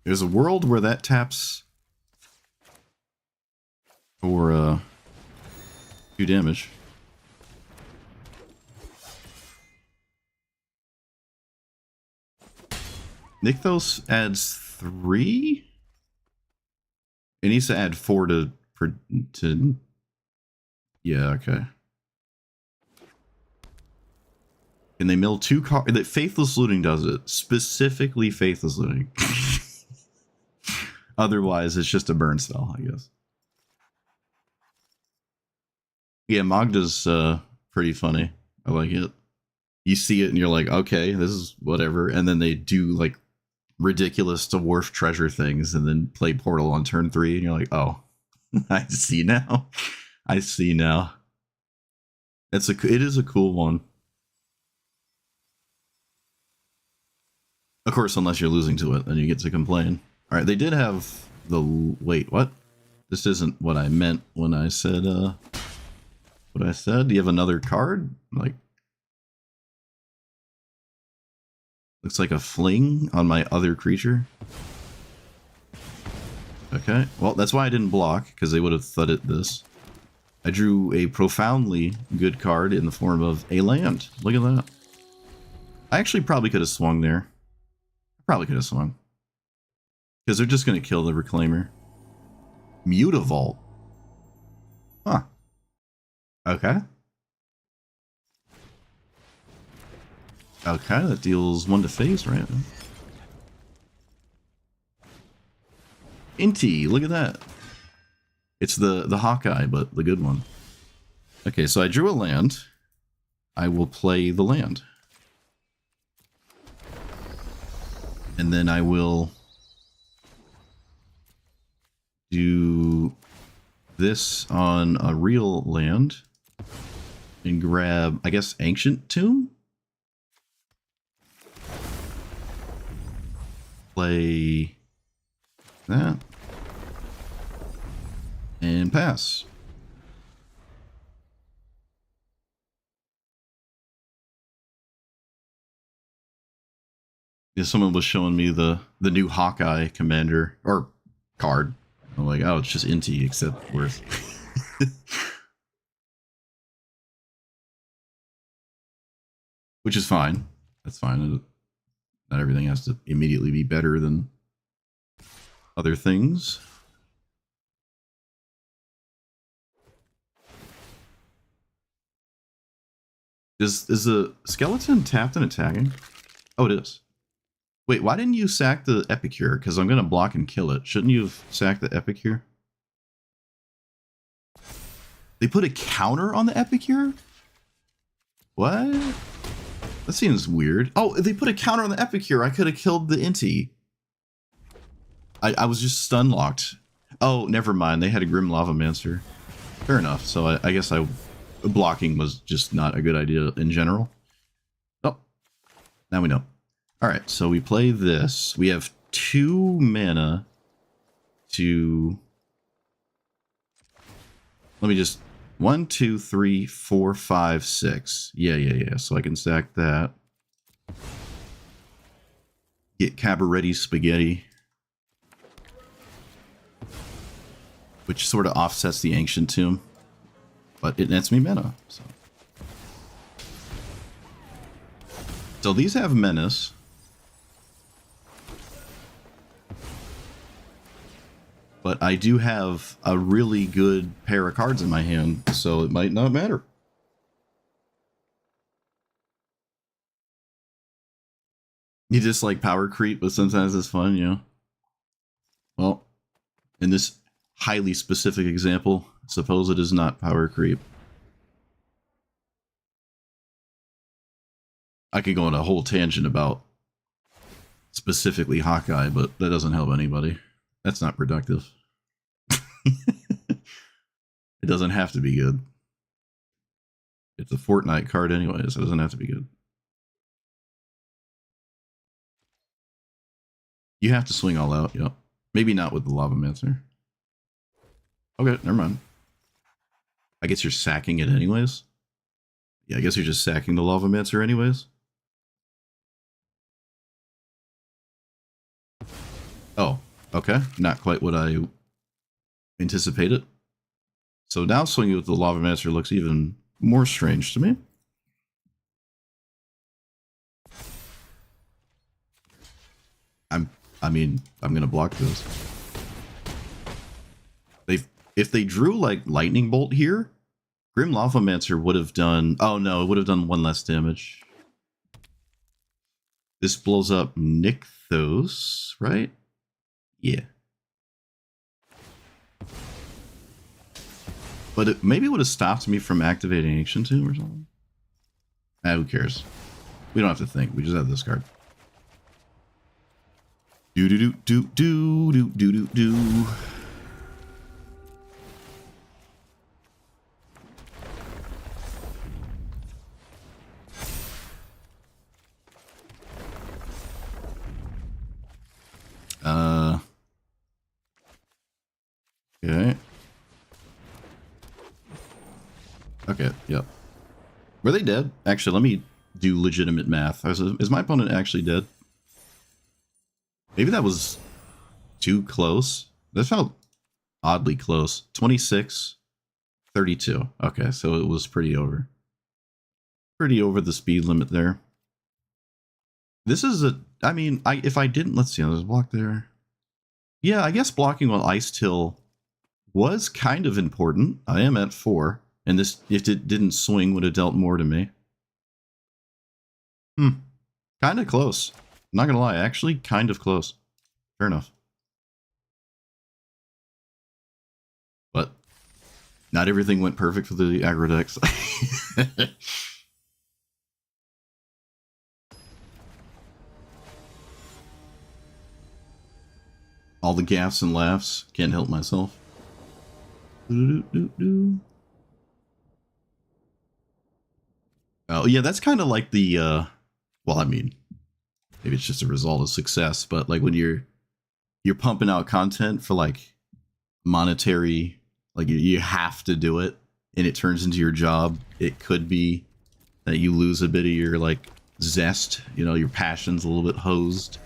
There's a world where that taps for 2 damage. Nykthos adds 3? It needs to add 4 to Yeah, okay. And they mill 2 cards. That Faithless Looting does it. Specifically Faithless Looting. Otherwise, it's just a burn spell, I guess. Yeah, Magda's pretty funny. I like it. You see it and you're like, okay, this is whatever. And then they do like ridiculous dwarf treasure things and then play Portal on turn 3 and you're like, oh, I see now. I see now. It is a cool one. Of course, unless you're losing to it, then you get to complain. All right, they did have the... Wait, what? This isn't what I meant when I said, what I said? Do you have another card? Like... Looks like a fling on my other creature. Okay, well, that's why I didn't block, because they would have thudded this. I drew a profoundly good card in the form of a land. Look at that. I actually probably could have swung there. Probably could have swung. Because they're just going to kill the Reclaimer. Mutavault. Huh. Okay. Okay, that deals 1 to face, right? Inti, look at that. It's the Hawkeye, but the good one. Okay, so I drew a land. I will play the land. And then I will do this on a real land and grab, I guess, Ancient Tomb? Play that. And pass. Yeah, someone was showing me the new Hawkeye commander or card. I'm like, oh, it's just Inti except worse. Which is fine. That's fine. Not everything has to immediately be better than other things. Is the skeleton tapped and attacking? Oh, it is. Wait, why didn't you sack the Epicure? Because I'm going to block and kill it. Shouldn't you have sacked the Epicure? They put a counter on the Epicure? What? That seems weird. Oh, if they put a counter on the Epicure, I could have killed the Inti. I was just stun locked. Oh, never mind. They had a Grim Lavamancer. Fair enough. So I guess blocking was just not a good idea in general. Oh, now we know. Alright, so we play this. We have 2 mana to... Let me just... 1, 2, 3, 4, 5, 6. Yeah. So I can sack that. Get Cabaretti Spaghetti. Which sort of offsets the Ancient Tomb. But it nets me mana, so these have Menace. But I do have a really good pair of cards in my hand, so it might not matter. You just like power creep, but sometimes it's fun, you know? Well, in this highly specific example, suppose it is not power creep. I could go on a whole tangent about specifically Hawkeye, but that doesn't help anybody. That's not productive. It doesn't have to be good. It's a Fortnite card anyway, so it doesn't have to be good. You have to swing all out, yep. Maybe not with the Lavamancer. Okay, never mind. I guess you're sacking it anyways? Yeah, I guess you're just sacking the Lavamancer anyways? Oh, okay. Not quite what I anticipated. So now swinging with the Lavamancer looks even more strange to me. I'm going to block this. If they drew like Lightning Bolt here, Grim Lavamancer would have done... Oh no, it would have done 1 less damage. This blows up Nykthos, right? Yeah. But it maybe would have stopped me from activating Ancient Tomb or something. Who cares? We don't have to think. We just have this card. Do do do do do do do do do. Okay. Okay, yep. Were they dead? Actually, let me do legitimate math. Is my opponent actually dead? Maybe that was too close. That felt oddly close. 26, 32. Okay, so it was pretty over. Pretty over the speed limit there. This is a... I mean, if I didn't... Let's see, there's a block there. Yeah, I guess blocking while Ice Till was kind of important. I am at 4. And this, if it didn't swing, would have dealt more to me. Kind of close. I'm not gonna lie, actually kind of close. Fair enough. But not everything went perfect for the aggro decks. All the gaffs and laughs. Can't help myself. Oh, yeah, that's kind of like the, well, I mean, maybe it's just a result of success, but like when you're pumping out content for like monetary, like you have to do it and it turns into your job, it could be that you lose a bit of your like zest, you know, your passion's a little bit hosed.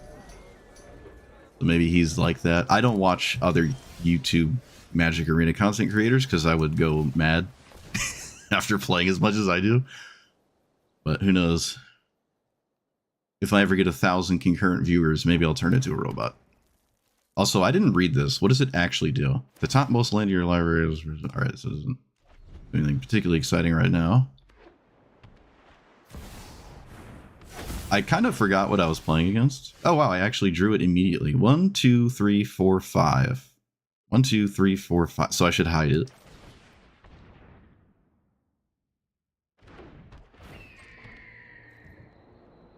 So maybe he's like that. I don't watch other YouTube Magic Arena content creators because I would go mad after playing as much as I do. But who knows? If I ever get 1,000 concurrent viewers, maybe I'll turn into a robot. Also, I didn't read this. What does it actually do? The topmost land of your library is... Alright, so it doesn't do anything particularly exciting right now. I kind of forgot what I was playing against. Oh wow, I actually drew it immediately. 1, 2, 3, 4, 5. 1, 2, 3, 4, 5. So I should hide it.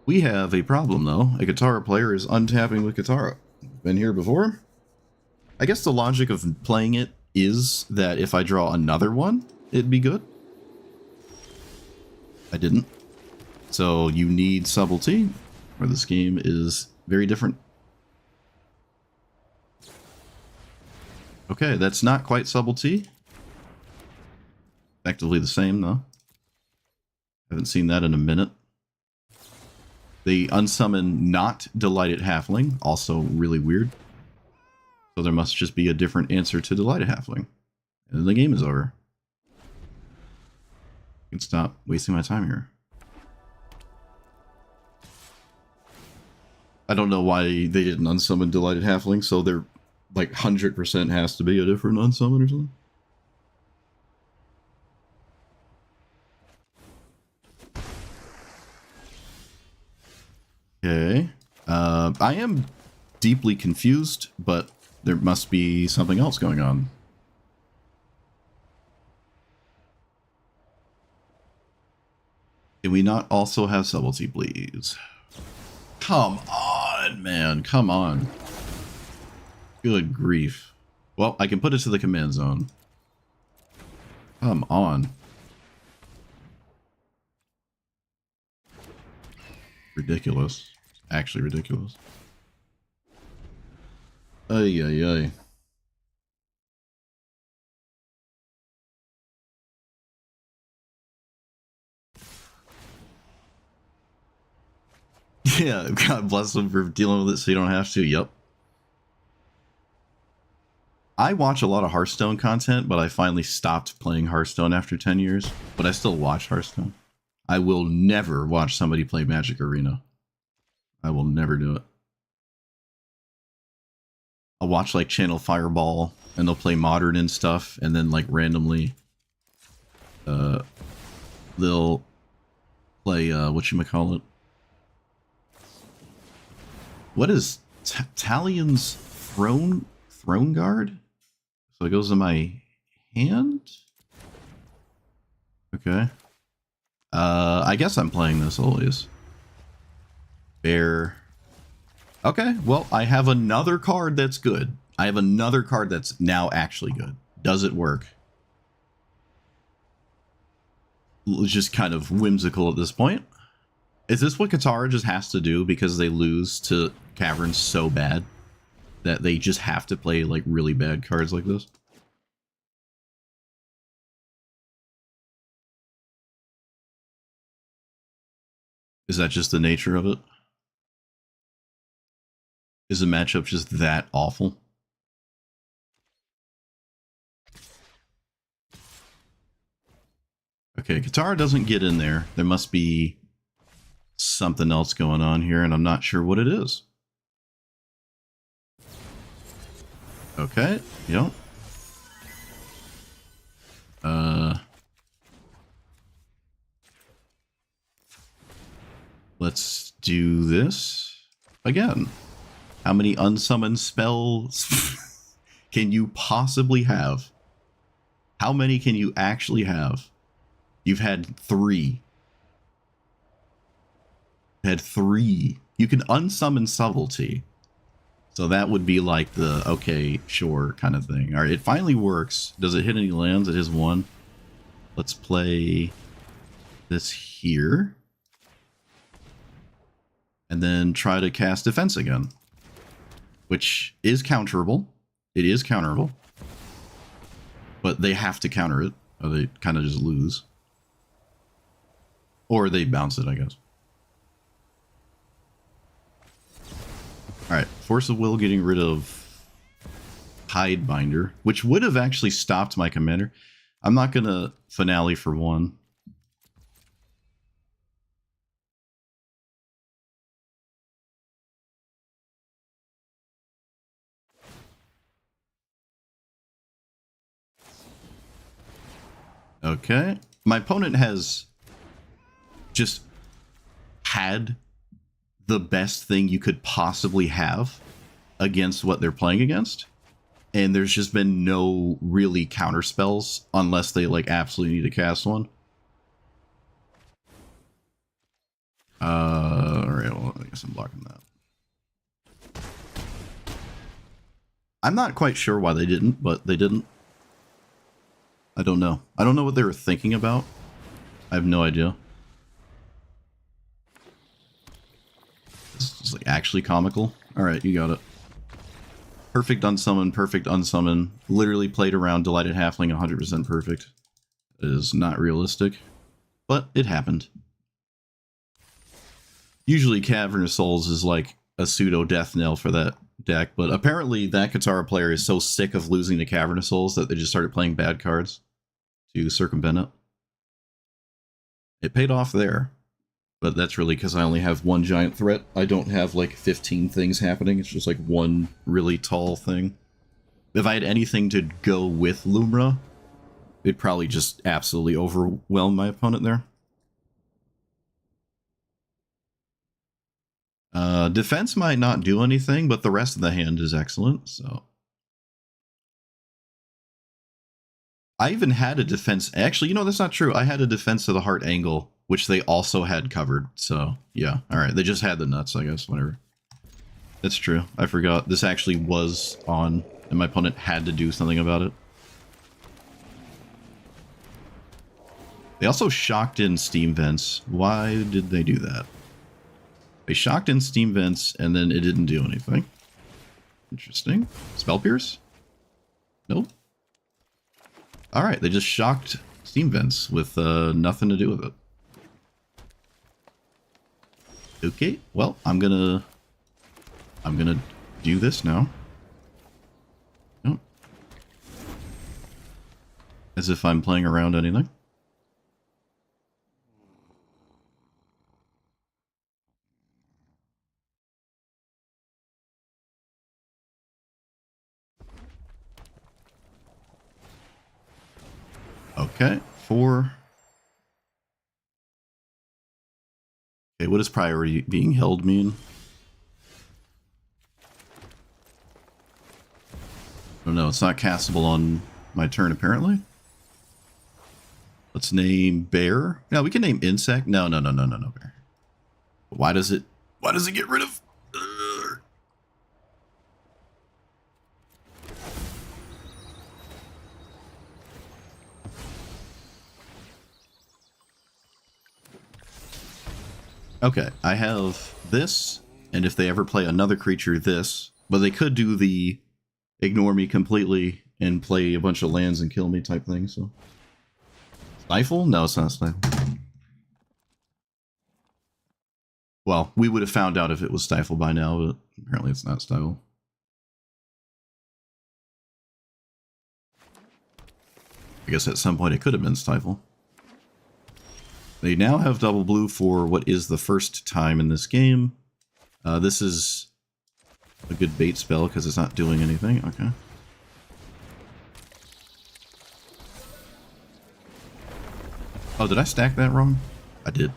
We have a problem, though. A Katara player is untapping with Katara. Been here before? I guess the logic of playing it is that if I draw another one, it'd be good. I didn't. So you need subtlety, or this game is very different. Okay, that's not quite subtlety. Effectively the same, though. Haven't seen that in a minute. They unsummon not Delighted Halfling, also really weird. So there must just be a different answer to Delighted Halfling. And then the game is over. I can stop wasting my time here. I don't know why they didn't unsummon Delighted Halfling, so they're like 100% has to be a different unsummon or something. Okay. I am deeply confused, but there must be something else going on. Can we not also have subtlety, please? Come on, man. Come on. Good grief. Well, I can put it to the command zone. Come on. Ridiculous. Actually ridiculous. Ay, ay, ay. Yeah, God bless them for dealing with it so you don't have to. Yep. I watch a lot of Hearthstone content, but I finally stopped playing Hearthstone after 10 years. But I still watch Hearthstone. I will never watch somebody play Magic Arena. I will never do it. I'll watch like Channel Fireball and they'll play modern and stuff, and then like randomly, they'll play whatchamacallit. What is Talion's Throne Guard? So it goes in my hand? Okay. I guess I'm playing this always. Bear. Okay, well, I have another card that's good. I have another card that's now actually good. Does it work? It's just kind of whimsical at this point. Is this what Katara just has to do because they lose to Caverns so bad that they just have to play like really bad cards like this? Is that just the nature of it? Is the matchup just that awful? Okay, Katara doesn't get in there. There must be something else going on here, and I'm not sure what it is. Okay, yep. Let's do this again. How many unsummoned spells can you possibly have? How many can you actually have? You've had 3. Had 3. You can unsummon Subtlety. So that would be like the, okay, sure kind of thing. All right, it finally works. Does it hit any lands? It is 1. Let's play this here. And then try to cast Defense again. Which is counterable. It is counterable. But they have to counter it, or they kind of just lose. Or they bounce it, I guess. Alright, Force of Will getting rid of Hidebinder, which would have actually stopped my commander. I'm not going to finale for 1. Okay. My opponent has just had the best thing you could possibly have against what they're playing against. And there's just been no really counter spells unless they like absolutely need to cast one. Alright, well, I guess I'm blocking that. I'm not quite sure why they didn't, but they didn't. I don't know. I don't know what they were thinking about. I have no idea. This is like actually comical. Alright, you got it. Perfect unsummon, perfect unsummon. Literally played around Delighted Halfling 100% perfect. It is not realistic, but it happened. Usually Cavern of Souls is like a pseudo death knell for that deck, but apparently that Katara player is so sick of losing to Cavern of Souls that they just started playing bad cards to circumvent it. It paid off there, but that's really because I only have 1 giant threat. I don't have like 15 things happening. It's just like 1 really tall thing. If I had anything to go with Lumra, it'd probably just absolutely overwhelm my opponent there. Defense might not do anything, but the rest of the hand is excellent, so. I even had a defense. Actually, you know, that's not true. I had a defense of the heart angle, which they also had covered. So, yeah. All right. They just had the nuts, I guess. Whatever. That's true. I forgot. This actually was on, and my opponent had to do something about it. They also shocked in Steam Vents. Why did they do that? They shocked in Steam Vents, and then it didn't do anything. Interesting. Spell Pierce? Nope. Alright, they just shocked Steam Vents with nothing to do with it. Okay, well, I'm gonna do this now. Oh. As if I'm playing around anything. Okay, 4. Okay, what does priority being held mean? Oh no, it's not castable on my turn apparently. Let's name bear. No, we can name insect. No, bear. Why does it get rid of? Okay, I have this, and if they ever play another creature, this. But they could do the ignore me completely and play a bunch of lands and kill me type thing, so. Stifle? No, it's not Stifle. Well, we would have found out if it was Stifle by now, but apparently it's not Stifle. I guess at some point it could have been Stifle. They now have double blue for what is the first time in this game. This is a good bait spell because it's not doing anything. Okay. Oh, did I stack that wrong? I did.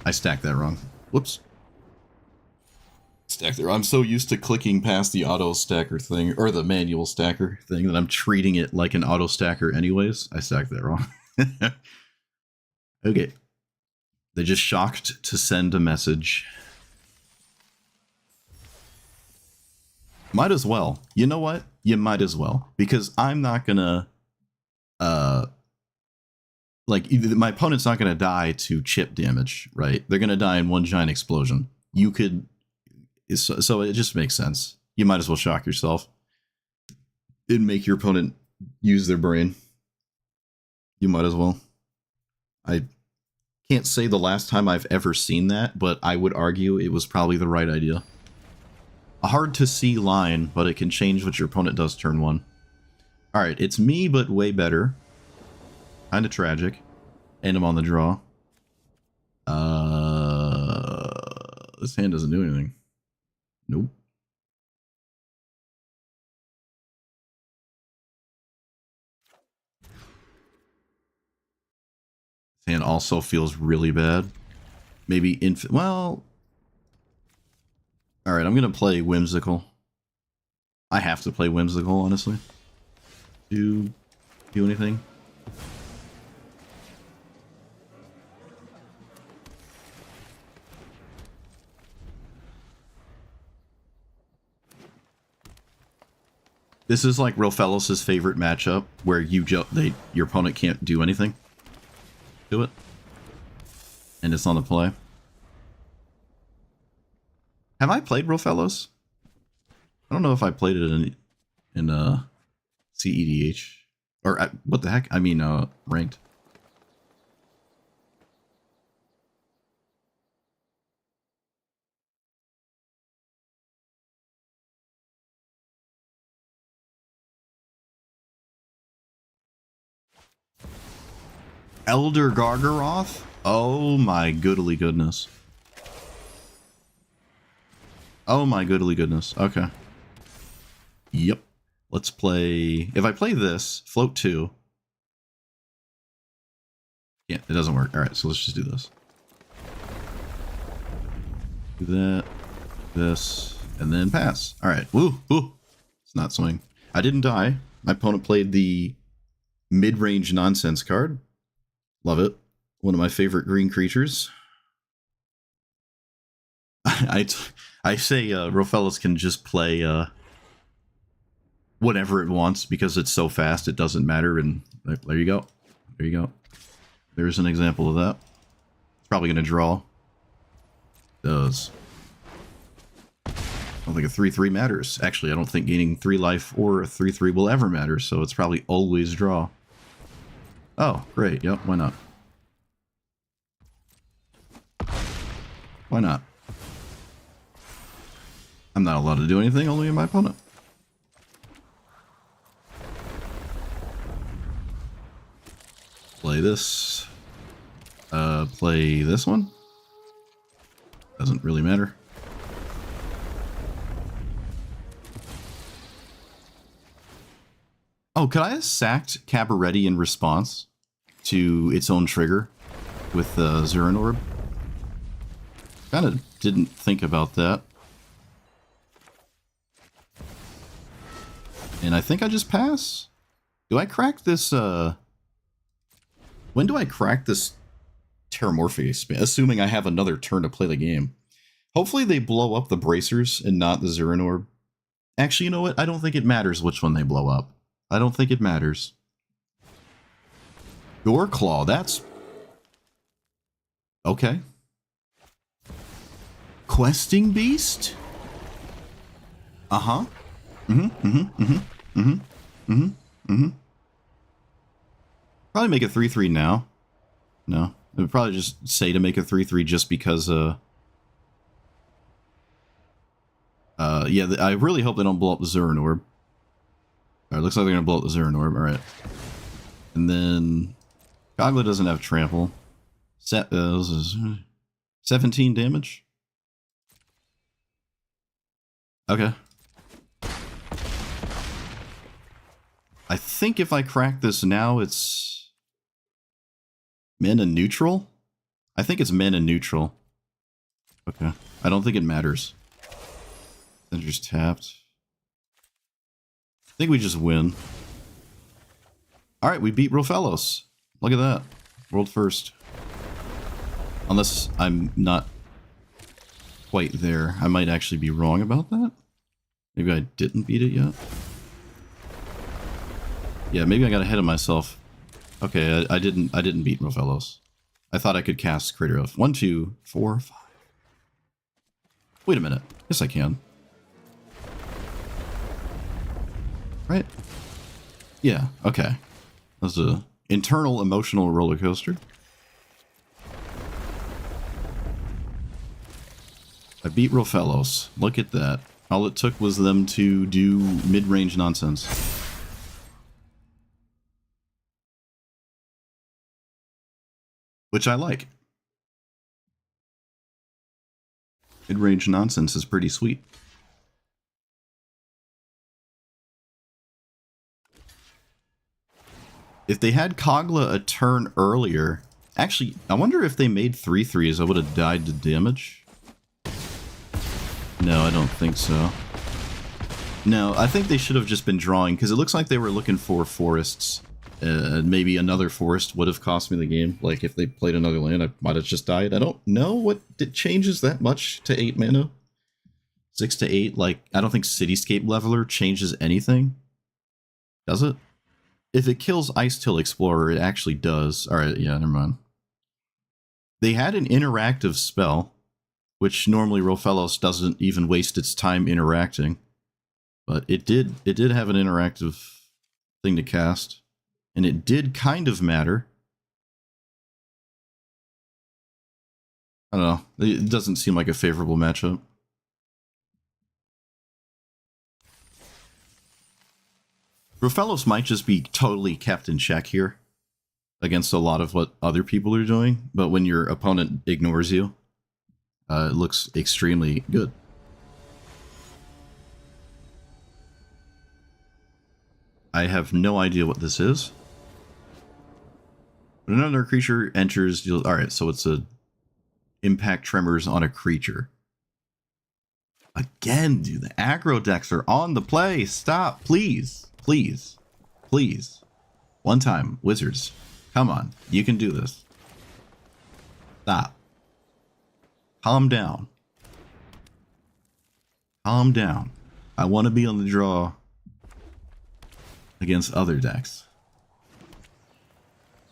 I stacked that wrong. Whoops. Stacked there. I'm so used to clicking past the auto stacker thing, or the manual stacker thing, that I'm treating it like an auto stacker anyways. I stacked that wrong. Okay. They just shocked to send a message. Might as well. You know what? You might as well. Because I'm not gonna... like, my opponent's not gonna die to chip damage, right? They're gonna die in one giant explosion. You could... So it just makes sense. You might as well shock yourself. And make your opponent use their brain. You might as well. I can't say the last time I've ever seen that, but I would argue it was probably the right idea. A hard to see line, but it can change what your opponent does turn 1. Alright, it's me, but way better. Kinda tragic. And I'm on the draw. This hand doesn't do anything. Nope. This hand also feels really bad. Maybe well... Alright, I'm gonna play Whimsical. I have to play Whimsical, honestly. Do anything? This is like Rofellos' favorite matchup, where your opponent can't do anything to it, and it's on the play. Have I played Rofellos? I don't know if I played it in CEDH or what the heck? I mean, ranked. Elder Gargaroth? Oh my goodly goodness. Oh my goodly goodness. Okay. Yep. Let's play... If I play this, float 2. Yeah, it doesn't work. Alright, so let's just do this. Do that. This. And then pass. Alright. Woo! Woo! It's not swing. I didn't die. My opponent played the mid-range nonsense card. Love it. One of my favorite green creatures. I say Rofellos can just play whatever it wants because it's so fast it doesn't matter, and there you go. There you go. There's an example of that. It's probably going to draw. Does. I don't think a 3/3 matters. Actually, I don't think gaining 3 life or a 3/3 will ever matter, so it's probably always draw. Oh, great. Yep, why not? Why not? I'm not allowed to do anything, only my opponent. Play this. Play this one. Doesn't really matter. Oh, could I have sacked Cabaretti in response to its own trigger with the Zurin Orb. Kind of didn't think about that. And I think I just pass. Do I crack this, when do I crack this Terramorphic spin? Assuming I have another turn to play the game. Hopefully they blow up the bracers and not the Zurin Orb. Actually, you know what? I don't think it matters which one they blow up. I don't think it matters. Door Claw, that's... okay. Questing Beast? Uh-huh. Probably make it 3-3 now. No. It would probably just say to make it 3-3 just because, yeah, I really hope they don't blow up the Zurin Orb. Alright, looks like they're gonna blow up the Zurin Orb, alright. And then... Kogla doesn't have trample. 17 damage? Okay. I think if I crack this now, it's... mana neutral? I think it's mana neutral. Okay. I don't think it matters. Then just tapped. I think we just win. Alright, we beat Rofellos. Look at that. World first. Unless I'm not quite there. I might actually be wrong about that. Maybe I didn't beat it yet. Yeah, maybe I got ahead of myself. Okay, I didn't beat Rofellos. I thought I could cast Crater of 1, 2, 4, 5. Wait a minute. Yes, I can. Right? Yeah, okay. That was a internal emotional roller coaster. I beat Rofellos. Look at that. All it took was them to do mid-range nonsense. Which I like. Mid-range nonsense is pretty sweet. If they had Kogla a turn earlier... Actually, I wonder if they made 3/3s, I would have died to damage. No, I don't think so. No, I think they should have just been drawing, because it looks like they were looking for forests. Maybe another forest would have cost me the game. Like, if they played another land, I might have just died. I don't know what it changes that much to 8 mana. 6 to 8, like, I don't think Cityscape Leveler changes anything. Does it? If it kills Ice Till Explorer, it actually does. Alright, yeah, never mind. They had an interactive spell, which normally Rofellos doesn't even waste its time interacting. But it did have an interactive thing to cast. And it did kind of matter. I don't know. It doesn't seem like a favorable matchup. Rofellos might just be totally kept in check here against a lot of what other people are doing. But when your opponent ignores you, it looks extremely good. I have no idea what this is. When another creature enters, you'll... Alright, so it's a impact tremors on a creature. Again, dude, the aggro decks are on the play. Stop, please. Please. Please. One time, Wizards. Come on, you can do this. Stop. Calm down. Calm down. I want to be on the draw against other decks.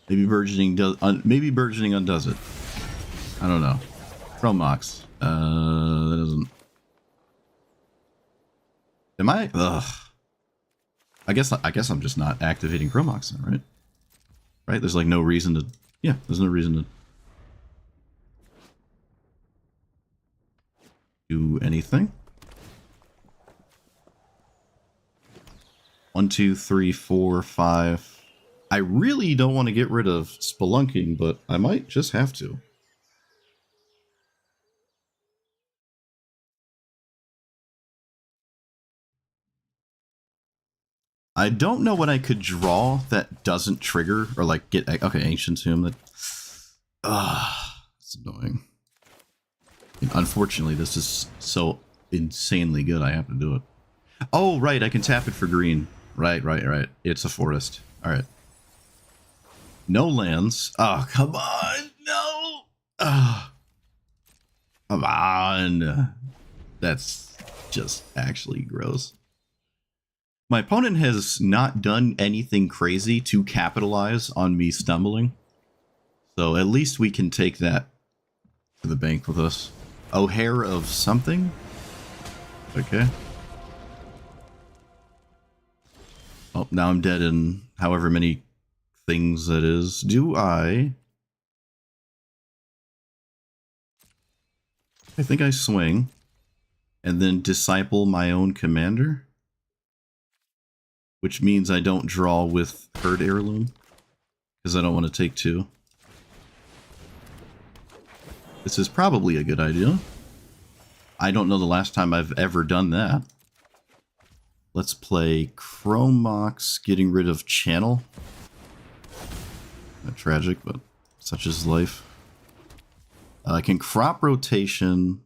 Maybe Burgeoning does. Maybe Burgeoning undoes it. I don't know. Chromox. That doesn't. Am I? Ugh. I guess I'm just not activating Chromox then, right? Right? There's like no reason to. Yeah, there's no reason to do anything. 1, 2, 3, 4, 5. I really don't want to get rid of Spelunking, but I might just have to. I don't know what I could draw that doesn't trigger or like get okay, Ancient Tomb. That it's annoying. And unfortunately, this is so insanely good. I have to do it. Oh right, I can tap it for green. Right. It's a forest. All right. No lands. Oh come on, no. Come on. That's just actually gross. My opponent has not done anything crazy to capitalize on me stumbling. So at least we can take that to the bank with us. O'Hare of something? Okay. Oh, now I'm dead in however many things that is. Do I think I swing and then disciple my own commander? Which means I don't draw with Herd Heirloom, because I don't want to take 2. This is probably a good idea. I don't know the last time I've ever done that. Let's play Chromox, getting rid of Channel. Not tragic, but such is life. I can crop rotation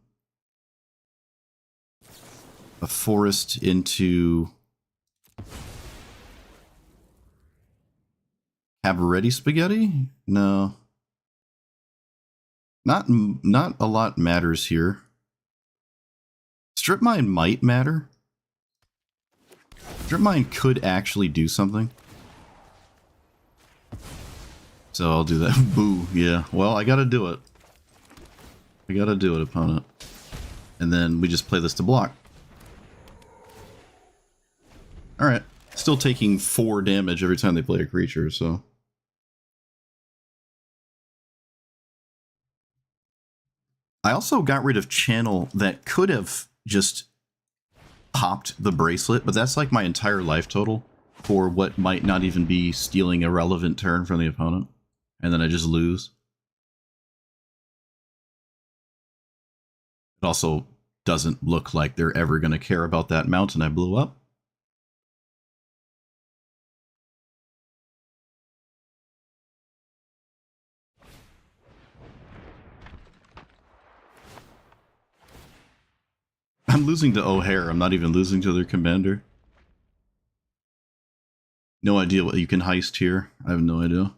a forest into Cabaretti Spaghetti? No. Not a lot matters here. Strip Mine might matter. Strip Mine could actually do something. So I'll do that. Boo, yeah. Well, I gotta do it. I gotta do it, opponent. And then we just play this to block. Alright. Still taking 4 damage every time they play a creature, so... I also got rid of Channel that could have just popped the bracelet, but that's like my entire life total for what might not even be stealing a relevant turn from the opponent. And then I just lose. It also doesn't look like they're ever going to care about that mountain I blew up. I'm losing to O'Hare. I'm not even losing to their commander. No idea what you can heist here. I have no idea.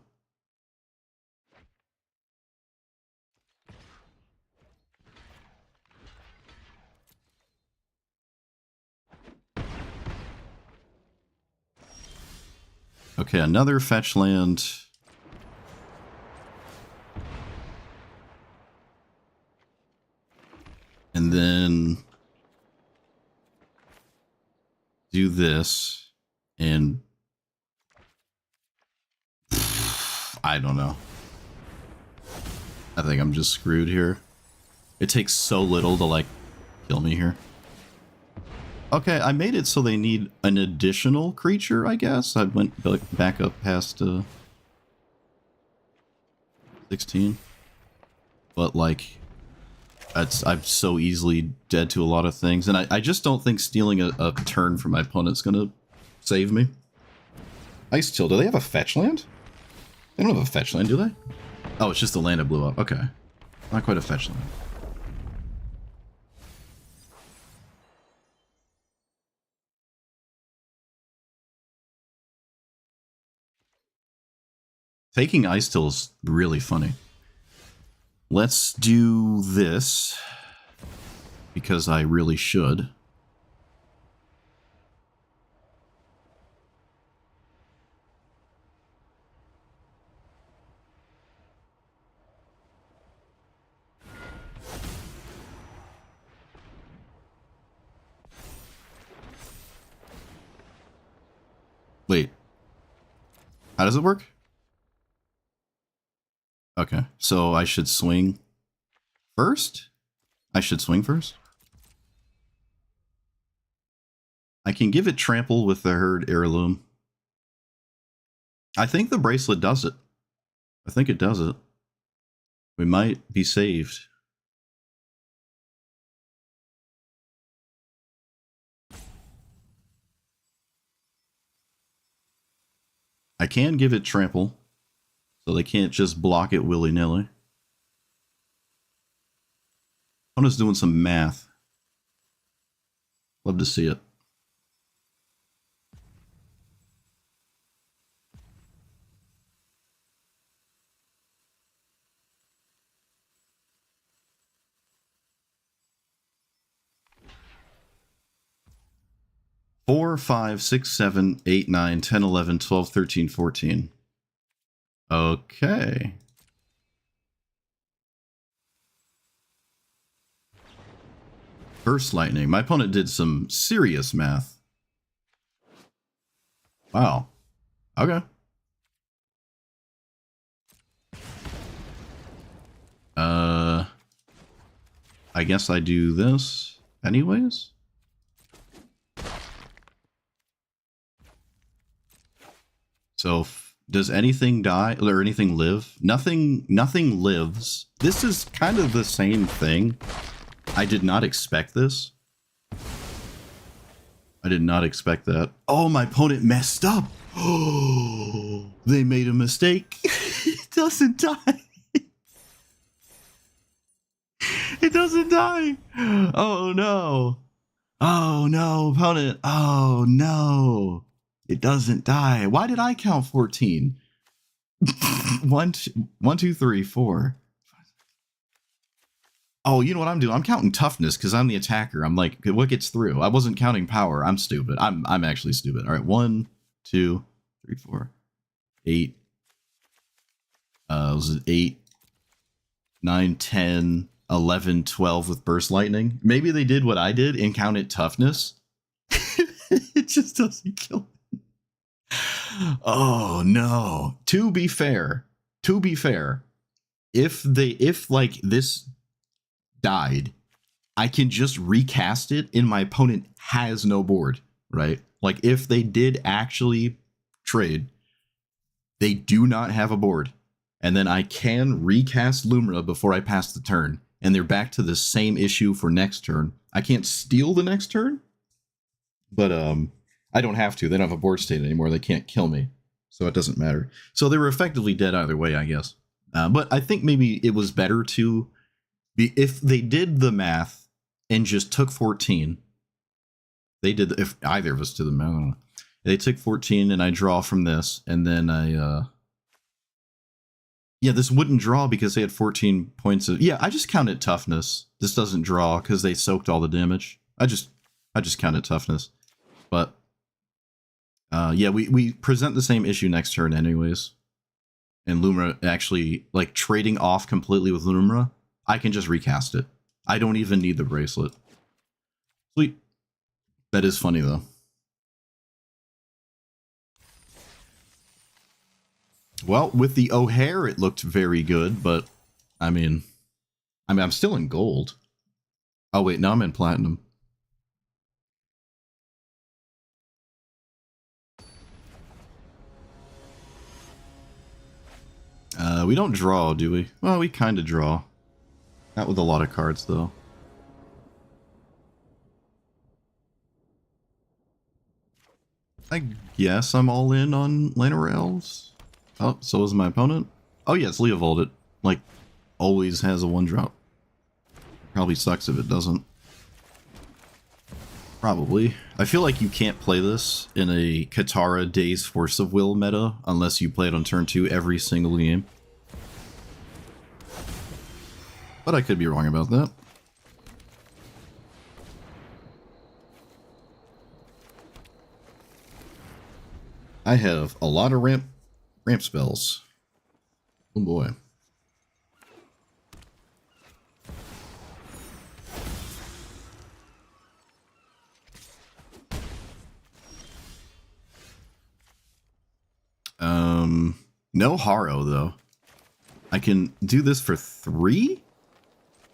Okay, another fetch land. And then do this, and I don't know. I think I'm just screwed here. It takes so little to, like, kill me here. Okay, I made it so they need an additional creature, I guess. I went back up past 16. But, like, I'm so easily dead to a lot of things. And I just don't think stealing a turn from my opponent's going to save me. Ice Chill, do they have a fetch land? They don't have a fetch land, do they? Oh, it's just the land I blew up. Okay. Not quite a fetch land. Taking Ice Chill is really funny. Let's do this, because I really should. Wait. How does it work? Okay, so I should swing first? I should swing first? I can give it trample with the Herd Heirloom. I think the bracelet does it. I think it does it. We might be saved. I can give it trample, so they can't just block it willy-nilly. I'm just doing some math. Love to see it. Four, 5, 6, 7, 8, 9, 10, 11, 12, 13, 14. Okay. Burst lightning. My opponent did some serious math. Wow. Okay. I guess I do this anyways. So does anything die or anything live? Nothing lives. This is kind of the same thing. I did not expect this. I did not expect that. Oh, my opponent messed up. Oh, they made a mistake. It doesn't die. It doesn't die. Oh, no. Oh, no, opponent. Oh, no. It doesn't die. Why did I count 14? 1, 2, 3, 4. Oh, you know what I'm doing? I'm counting toughness because I'm the attacker. I'm like, what gets through? I wasn't counting power. I'm stupid. I'm actually stupid. All right, 1, 2, 3, 4, 8. Was it 8, 9, 10, 11, 12 with burst lightning? Maybe they did what I did and counted toughness. It just doesn't kill me. Oh no. To be fair, if like this died, I can just recast it and my opponent has no board, right? Like if they did actually trade, they do not have a board. And then I can recast Lumra before I pass the turn. And they're back to the same issue for next turn. I can't steal the next turn, but I don't have to. They don't have a board state anymore. They can't kill me. So it doesn't matter. So they were effectively dead either way, I guess. But I think maybe it was better to be, if they did the math and just took 14. They did, if either of us did the math, I don't know. They took 14 and I draw from this. And then yeah, this wouldn't draw because they had 14 points of, yeah, I just counted toughness. This doesn't draw because they soaked all the damage. I just counted toughness. But yeah, we present the same issue next turn anyways. And Lumra actually, like, trading off completely with Lumra, I can just recast it. I don't even need the bracelet. Sweet. That is funny, though. Well, with the O'Hare, it looked very good, but, I mean, I'm still in gold. Oh, wait, now I'm in platinum. We don't draw, do we? Well, we kind of draw. Not with a lot of cards, though. I guess I'm all in on Llanowar Elves. Oh, so is my opponent. Oh, yeah, it's Leovold. It, like, always has a 1-drop. Probably sucks if it doesn't. Probably. I feel like you can't play this in a Katara Days Force of Will meta unless you play it on turn 2 every single game. But I could be wrong about that. I have a lot of ramp spells. Oh boy. No Haro though. I can do this for 3?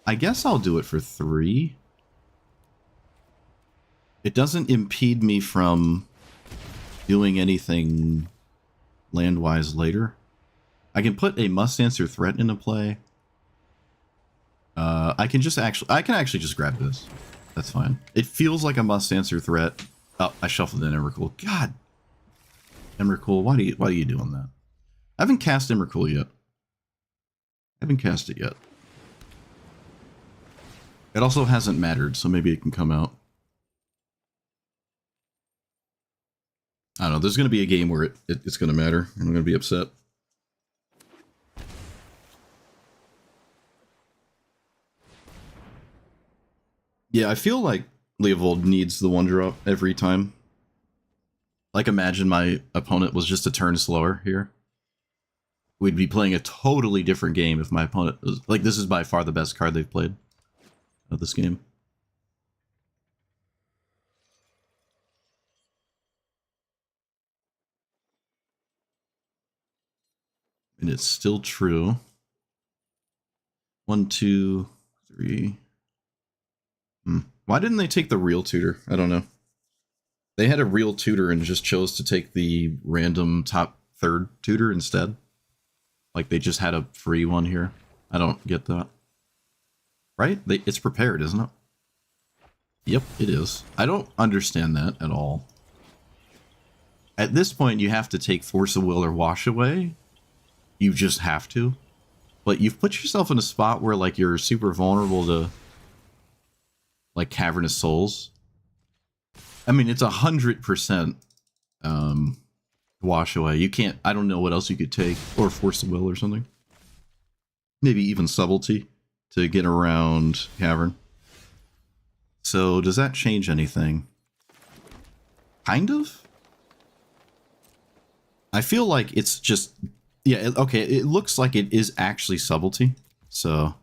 I guess I'll do it for 3. It doesn't impede me from doing anything land-wise later. I can put a must-answer threat into play. I can actually just grab this. That's fine. It feels like a must-answer threat. Oh, I shuffled in Evercool. God. Emrakul, why are you doing that? I haven't cast Emrakul yet. I haven't cast it yet. It also hasn't mattered, so maybe it can come out. I don't know. There's going to be a game where it's going to matter, and I'm going to be upset. Yeah, I feel like Leovold needs the 1-drop every time. Like, imagine my opponent was just a turn slower here. We'd be playing a totally different game if my opponent was... Like, this is by far the best card they've played of this game. And it's still true. 1, 2, 3... Why didn't they take the real tutor? I don't know. They had a real tutor and just chose to take the random top 3rd tutor instead. Like they just had a free one here. I don't get that. Right? It's prepared, isn't it? Yep, it is. I don't understand that at all. At this point, you have to take Force of Will or Wash Away. You just have to. But you've put yourself in a spot where like you're super vulnerable to like Cavernous Souls. I mean, it's 100% Wash Away. You can't, I don't know what else you could take, or Force of Will or something. Maybe even Subtlety to get around Cavern. So does that change anything? Kind of? I feel like it's just, yeah, okay, it looks like it is actually Subtlety. So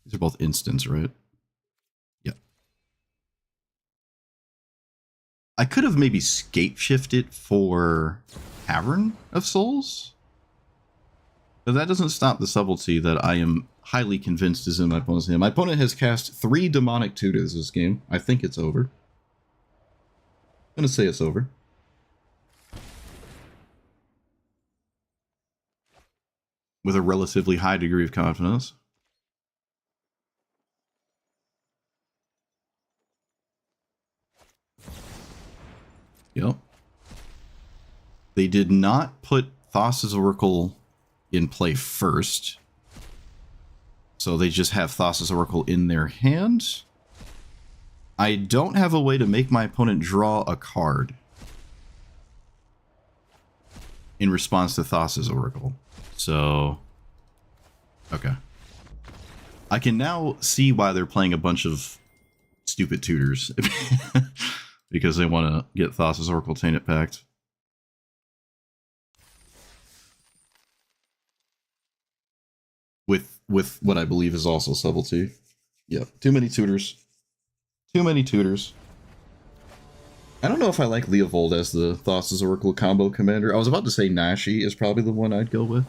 these are both instants, right? I could have maybe scape shifted for Cavern of Souls. But that doesn't stop the subtlety that I am highly convinced is in my opponent's hand. My opponent has cast 3 demonic tutors this game. I think it's over. I'm going to say it's over. With a relatively high degree of confidence. Yep. They did not put Thassa's Oracle in play first. So they just have Thassa's Oracle in their hand. I don't have a way to make my opponent draw a card in response to Thassa's Oracle. So, okay. I can now see why they're playing a bunch of stupid tutors. Because they want to get Thassa's Oracle Tainted Pact. With what I believe is also Subtlety. Yep, too many tutors. Too many tutors. I don't know if I like Leovold as the Thassa's Oracle combo commander. I was about to say Nashi is probably the one I'd go with.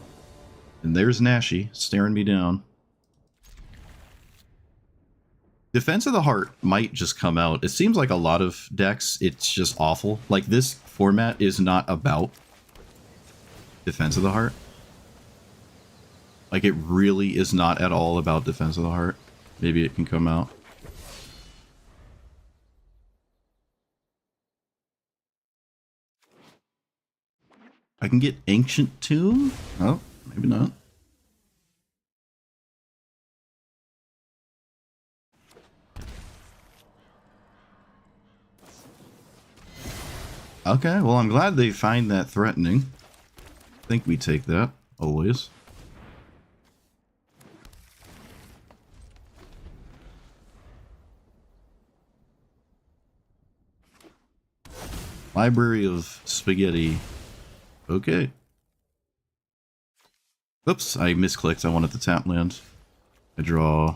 And there's Nashi, staring me down. Defense of the Heart might just come out. It seems like a lot of decks, it's just awful. Like, this format is not about Defense of the Heart. Like, it really is not at all about Defense of the Heart. Maybe it can come out. I can get Ancient Tomb? Oh, maybe not. Okay, well, I'm glad they find that threatening. I think we take that, always. Library of Spaghetti. Okay. Oops, I misclicked. I wanted to tap land. I draw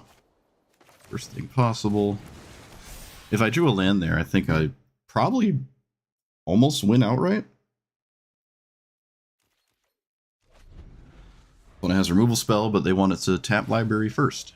first thing possible. If I drew a land there, I think I probably almost win outright. One has removal spell, but they want it to tap library first.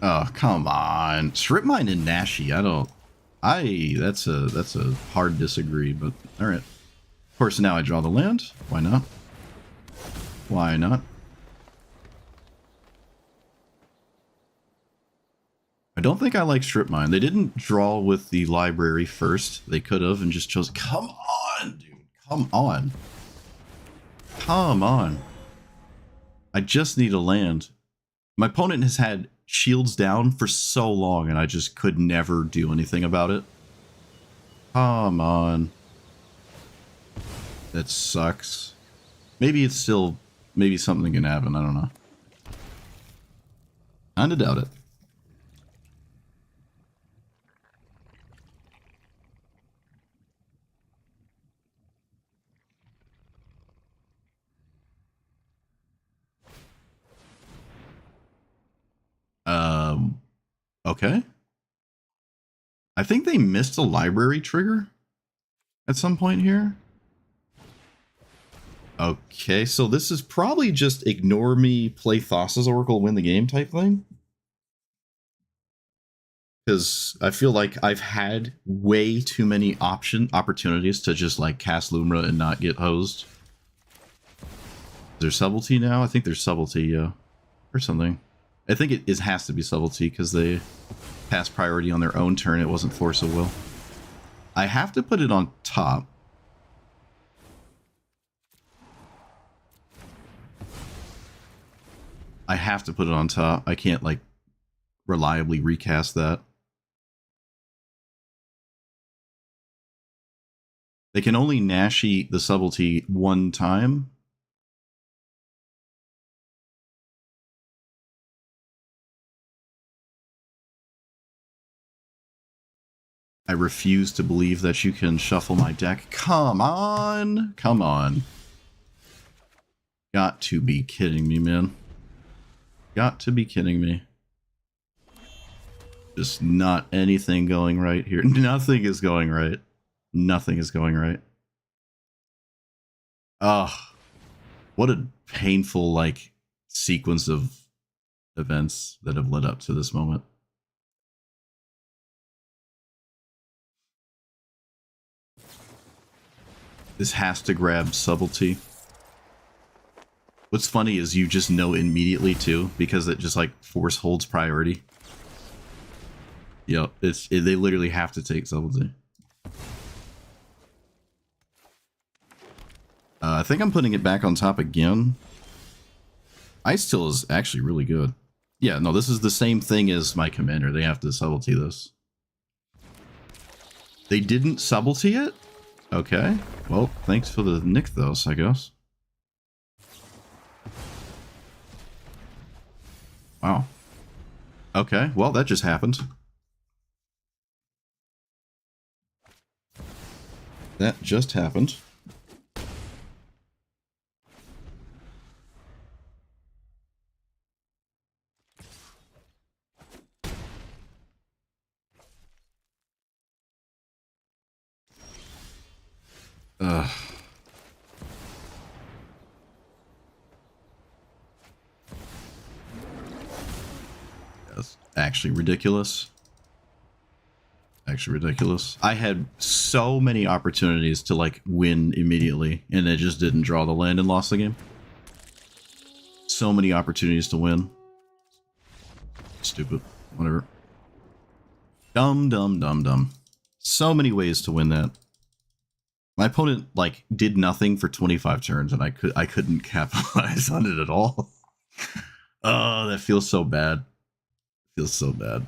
Oh, come on. Strip Mine and Nashi, that's a hard disagree, but alright. Of course, now I draw the land. Why not? Why not? don't think I like Strip Mine. They didn't draw with the library first. They could have and just chose. Come on, dude. Come on. Come on. I just need a land. My opponent has had shields down for so long, and I just could never do anything about it. Come on. That sucks. Maybe it's still... Maybe something can happen. I don't know. Kinda doubt it. Okay. I think they missed a library trigger at some point here. Okay, so this is probably just ignore me, play Thassa's Oracle, win the game type thing. Because I feel like I've had way too many opportunities to just like cast Lumra and not get hosed. Is there subtlety now? I think there's subtlety, yeah. Or something. I think it has to be subtlety because they passed priority on their own turn. It wasn't force of will. I have to put it on top. I have to put it on top. I can't like reliably recast that. They can only Nashi the subtlety one time. I refuse to believe that you can shuffle my deck. Come on! Come on. Got to be kidding me, man. Got to be kidding me. Just not anything going right here. Nothing is going right. Nothing is going right. Ugh. What a painful, like, sequence of events that have led up to this moment. This has to grab subtlety. What's funny is you just know immediately too, because it just like force holds priority. Yep, they literally have to take subtlety. I think I'm putting it back on top again. Ice Till is actually really good. Yeah, no, this is the same thing as my commander. They have to subtlety this. They didn't subtlety it? Okay. Well, thanks for the Nykthos, I guess. Wow. Okay, well, that just happened. That just happened. That's actually ridiculous. Actually ridiculous. I had so many opportunities to like win immediately, and it just didn't draw the land and lost the game. So many opportunities to win. Stupid. Whatever. Dumb, dumb, dumb, dumb. So many ways to win that. My opponent like did nothing for 25 turns, and I couldn't capitalize on it at all. Oh, that feels so bad. Feels so bad.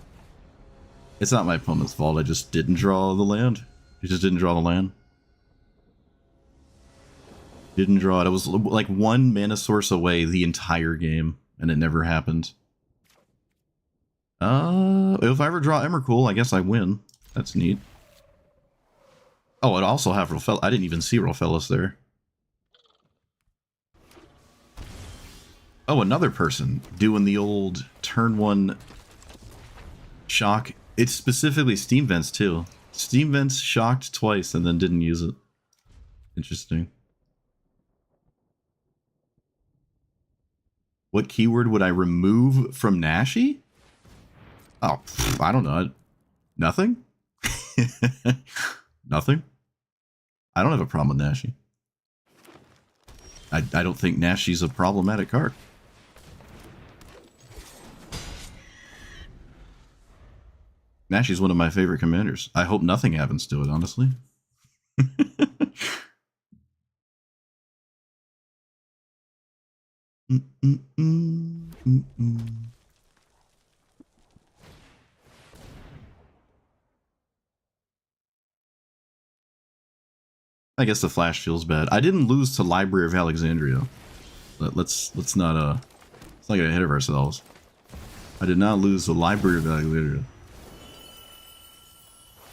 It's not my opponent's fault. I just didn't draw the land. He just didn't draw the land. Didn't draw it. It was like one mana source away the entire game, and it never happened. If I ever draw Emrakul, I guess I win. That's neat. Oh, I'd also have Rofellas. I didn't even see Rofellas there. Oh, another person doing the old turn one shock. It's specifically Steam Vents too. Steam Vents shocked twice and then didn't use it. Interesting. What keyword would I remove from Nashi? Oh, I don't know. Nothing? Nothing? I don't have a problem with Nashi. I don't think Nashi's a problematic card. Nashi's one of my favorite commanders. I hope nothing happens to it, honestly. I guess the flash feels bad. I didn't lose to Library of Alexandria. Let's not get ahead of ourselves. I did not lose the Library of Alexandria.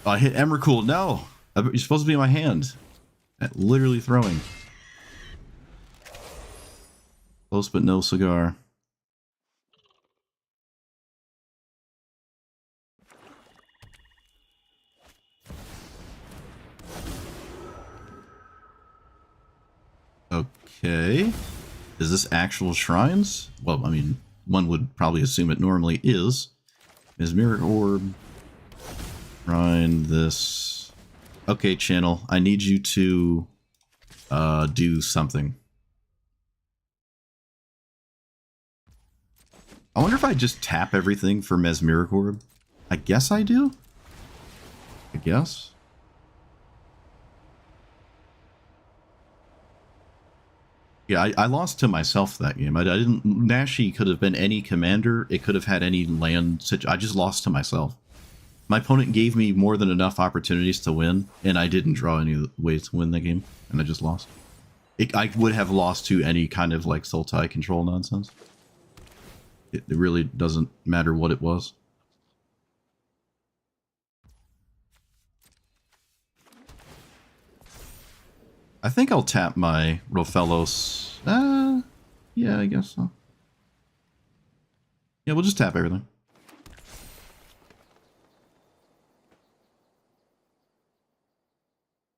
Oh, I hit Emrakul. No, you're supposed to be in my hand. Literally throwing. Close but no cigar. Okay. Is this actual shrines? Well, I mean, one would probably assume it normally is. Is Mirror Orb. Shrine this. Okay, channel. I need you to do something. I wonder if I just tap everything for Mesmeric Orb. I guess I do? I guess. Yeah, I lost to myself that game. I didn't... Nashi could have been any commander. It could have had any land... I just lost to myself. My opponent gave me more than enough opportunities to win, and I didn't draw any ways to win the game, and I just lost. I would have lost to any kind of, like, Sultai control nonsense. It really doesn't matter what it was. I think I'll tap my Rofellos. Yeah, I guess so. Yeah, we'll just tap everything.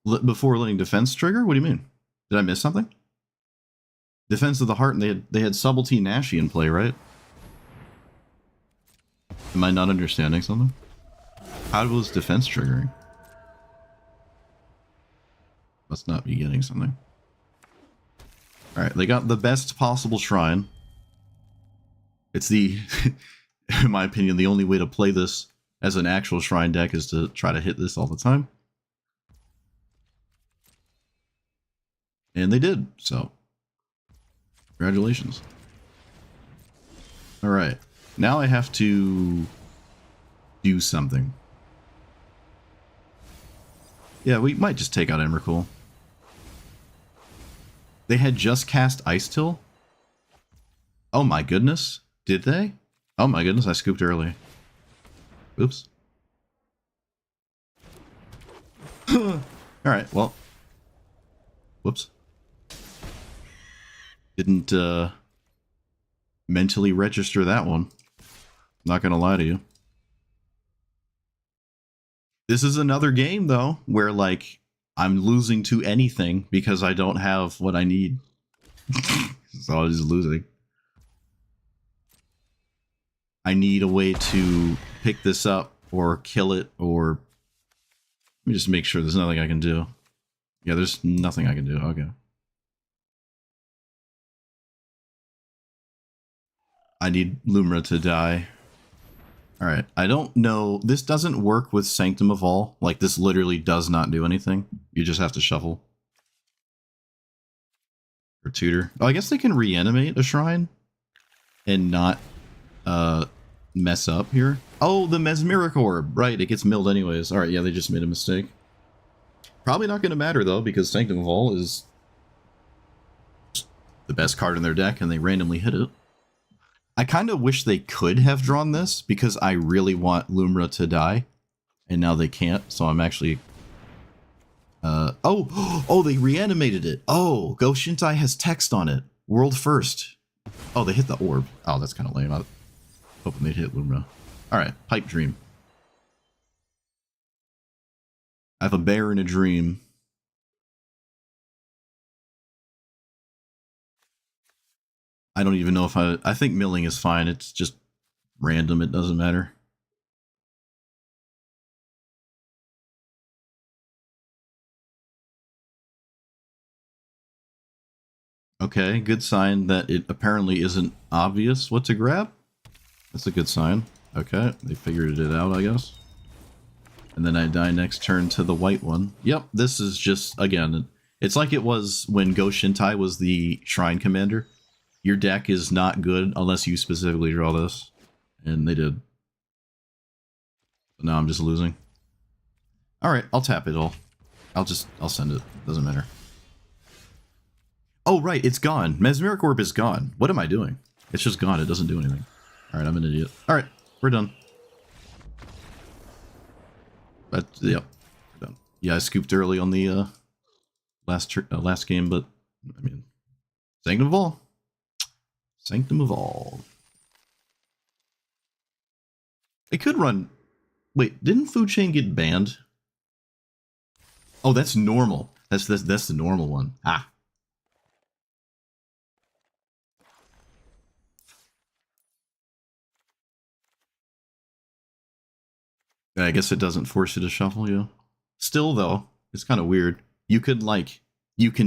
Before letting defense trigger? What do you mean? Did I miss something? Defense of the Heart, and they had Subtlety Nashi in play, right? Am I not understanding something? How was defense triggering? Must not be getting something. Alright, they got the best possible shrine. It's the, in my opinion, the only way to play this as an actual shrine deck is to try to hit this all the time. And they did, so congratulations. Alright, now I have to do something. Yeah, we might just take out Emrakul. They had just cast Ice Till? Oh my goodness. Did they? Oh my goodness, I scooped early. Oops. Alright, well. Whoops. Didn't mentally register that one. Not gonna lie to you. This is another game, though, where, like, I'm losing to anything because I don't have what I need. So I'm just losing. I need a way to pick this up or kill it, or... Let me just make sure there's nothing I can do. Yeah, there's nothing I can do. Okay. I need Lumra to die. Alright, I don't know. This doesn't work with Sanctum of All. Like, this literally does not do anything. You just have to shuffle. Or tutor. Oh, I guess they can reanimate a shrine and not mess up here. Oh, the Mesmeric Orb. Right, it gets milled anyways. Alright, yeah, they just made a mistake. Probably not going to matter, though, because Sanctum of All is the best card in their deck, and they randomly hit it. I kind of wish they could have drawn this, because I really want Lumra to die, and now they can't, so I'm actually... Oh, they reanimated it! Oh, Go Shintai has text on it. World first. Oh, they hit the orb. Oh, that's kind of lame. I was hoping they'd hit Lumra. Alright, Pipe Dream. I have a bear in a dream. I don't even know if I think milling is fine. It's just random. It doesn't matter. Okay, good sign that it apparently isn't obvious what to grab. That's a good sign. Okay, they figured it out, I guess. And then I die next turn to the white one. Yep, this is just, again, it's like it was when Go Shintai was the Shrine Commander. Your deck is not good unless you specifically draw this. And they did. But now I'm just losing. Alright, I'll tap it all. I'll send it. Doesn't matter. Oh, right, it's gone. Mesmeric Orb is gone. What am I doing? It's just gone. It doesn't do anything. Alright, I'm an idiot. Alright, we're done. But, yep, we're done. Yeah, I scooped early on the last game, but, I mean, Sanctum of All. Sanctum of All. It could run... Wait, didn't Food Chain get banned? Oh, that's normal. That's the normal one. Ah. I guess it doesn't force you to shuffle you. Still, though, it's kind of weird. You can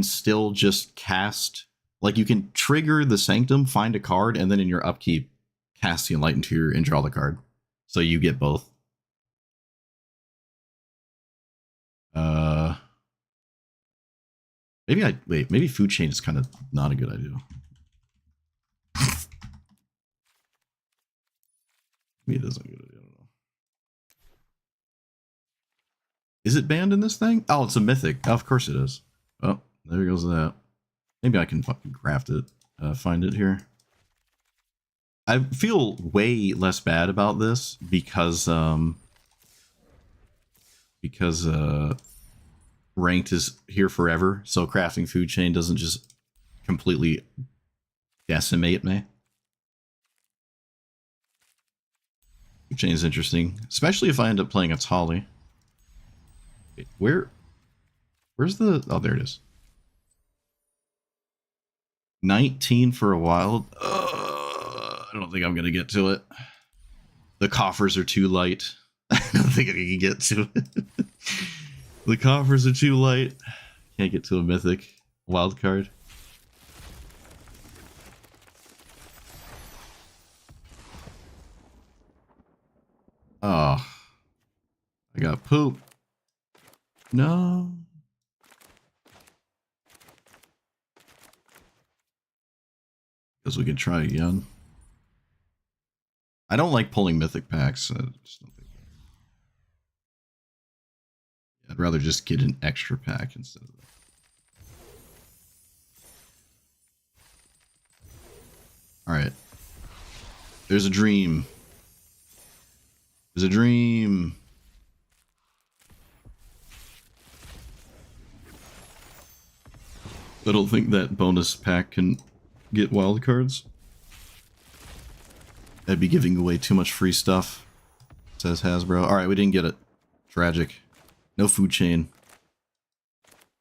still just cast, like, you can trigger the Sanctum, find a card, and then in your upkeep, cast the Enlightened Tutor and draw the card. So you get both. Maybe Food Chain is kind of not a good idea. Maybe it isn't a good idea. I don't know. Is it banned in this thing? Oh, it's a mythic. Oh, of course it is. Oh, there goes that. Maybe I can fucking craft it. Find it here. I feel way less bad about this because ranked is here forever, so crafting Food Chain doesn't just completely decimate me. Food Chain is interesting, especially if I end up playing a Tali. Wait, where's the... Oh, there it is. 19 for a wild. I don't think I'm going to get to it. The coffers are too light. I don't think I can get to it. The coffers are too light. Can't get to a mythic wild card. Oh. I got poop. No. Guess we can try again. I don't like pulling mythic packs. I just don't think I'd rather just get an extra pack instead of that. Alright. There's a dream. There's a dream. I don't think that bonus pack can get wild cards. I'd be giving away too much free stuff, says Hasbro. Alright, we didn't get it. Tragic. No Food Chain.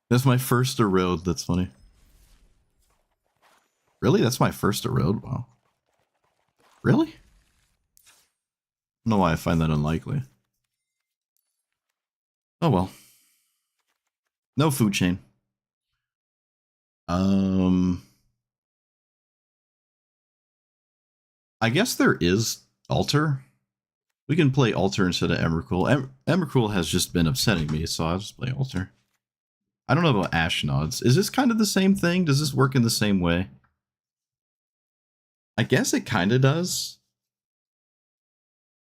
That's my first erode, that's funny. Really? That's my first erode? Wow. Really? I don't know why I find that unlikely. Oh well. No Food Chain. I guess there is Altar. We can play Altar instead of Emrakul. Emrakul has just been upsetting me, so I'll just play Altar. I don't know about Ashnods. Is this kind of the same thing? Does this work in the same way? I guess it kind of does.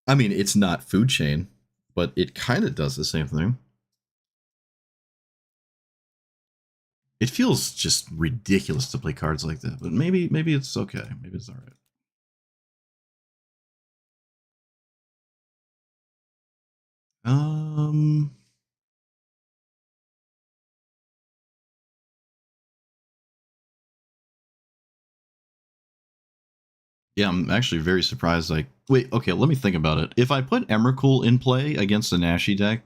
I mean, it's not Food Chain, but it kind of does the same thing. It feels just ridiculous to play cards like that, but maybe it's okay. Maybe it's alright. Yeah, I'm actually very surprised. Like, wait, okay, let me think about it. If I put Emrakul in play against the Nashi deck,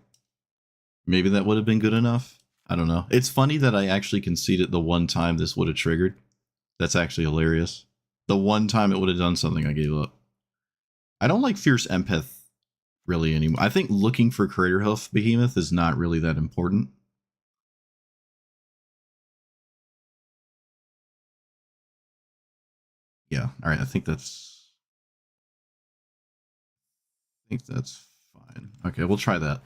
maybe that would have been good enough. I don't know. It's funny that I actually conceded the one time this would have triggered. That's actually hilarious. The one time it would have done something, I gave up. I don't like Fierce Empath really anymore. I think looking for Craterhoof Behemoth is not really that important. Yeah, alright, I think that's fine. Okay, we'll try that.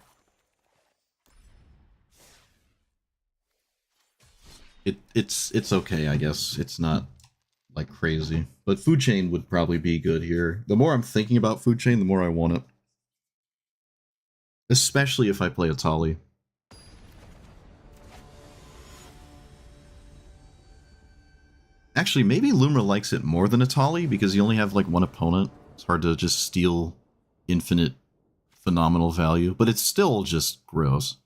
It's okay, I guess. It's not like crazy. But food chain would probably be good here. The more I'm thinking about food chain, the more I want it. Especially if I play Atali. Actually, maybe Lumra likes it more than Atali because you only have like one opponent. It's hard to just steal infinite phenomenal value, but it's still just gross.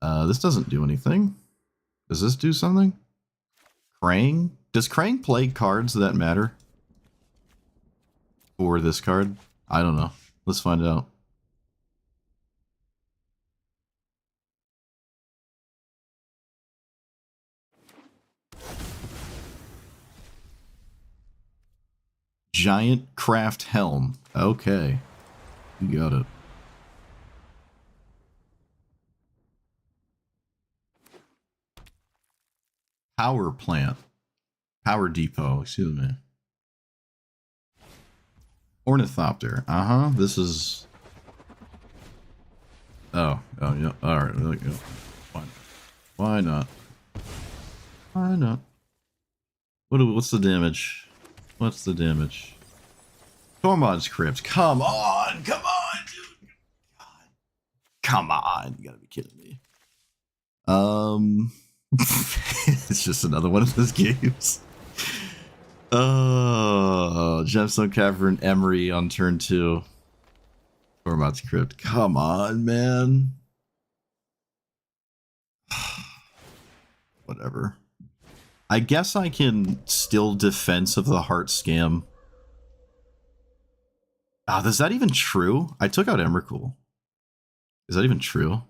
This doesn't do anything. Does this do something? Krang? Does Krang play cards that matter? For this card? I don't know. Let's find out. Giant Craft Helm. Okay. You got it. Power plant. Power depot, excuse me. Ornithopter. Uh-huh. This is... Oh, yeah. Alright, there we go. Fine. Why not? Why not? What's the damage? What's the damage? Tormod's Crypt. Come on! Come on, dude! God. Come on! You gotta be kidding me. It's just another one of those games. Oh, Gemstone Cavern Emery on turn 2. Tormod's Crypt. Come on, man. Whatever. I guess I can still Defense of the Heart scam. Ah, is that even true? I took out Emrakul. Is that even true?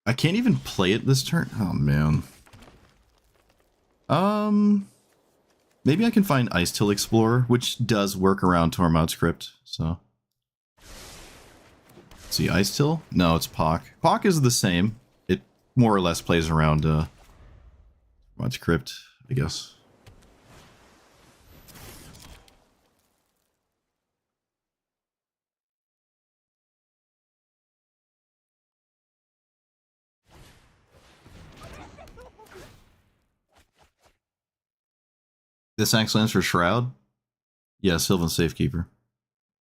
I can't even play it this turn? Oh, man. Maybe I can find Ice Till Explorer, which does work around Tormod's Crypt, so... See, Ice Till? No, it's Pock. Pock is the same. It more or less plays around, Tormod's Crypt, I guess. This axe lands for Shroud? Yeah, Sylvan Safekeeper.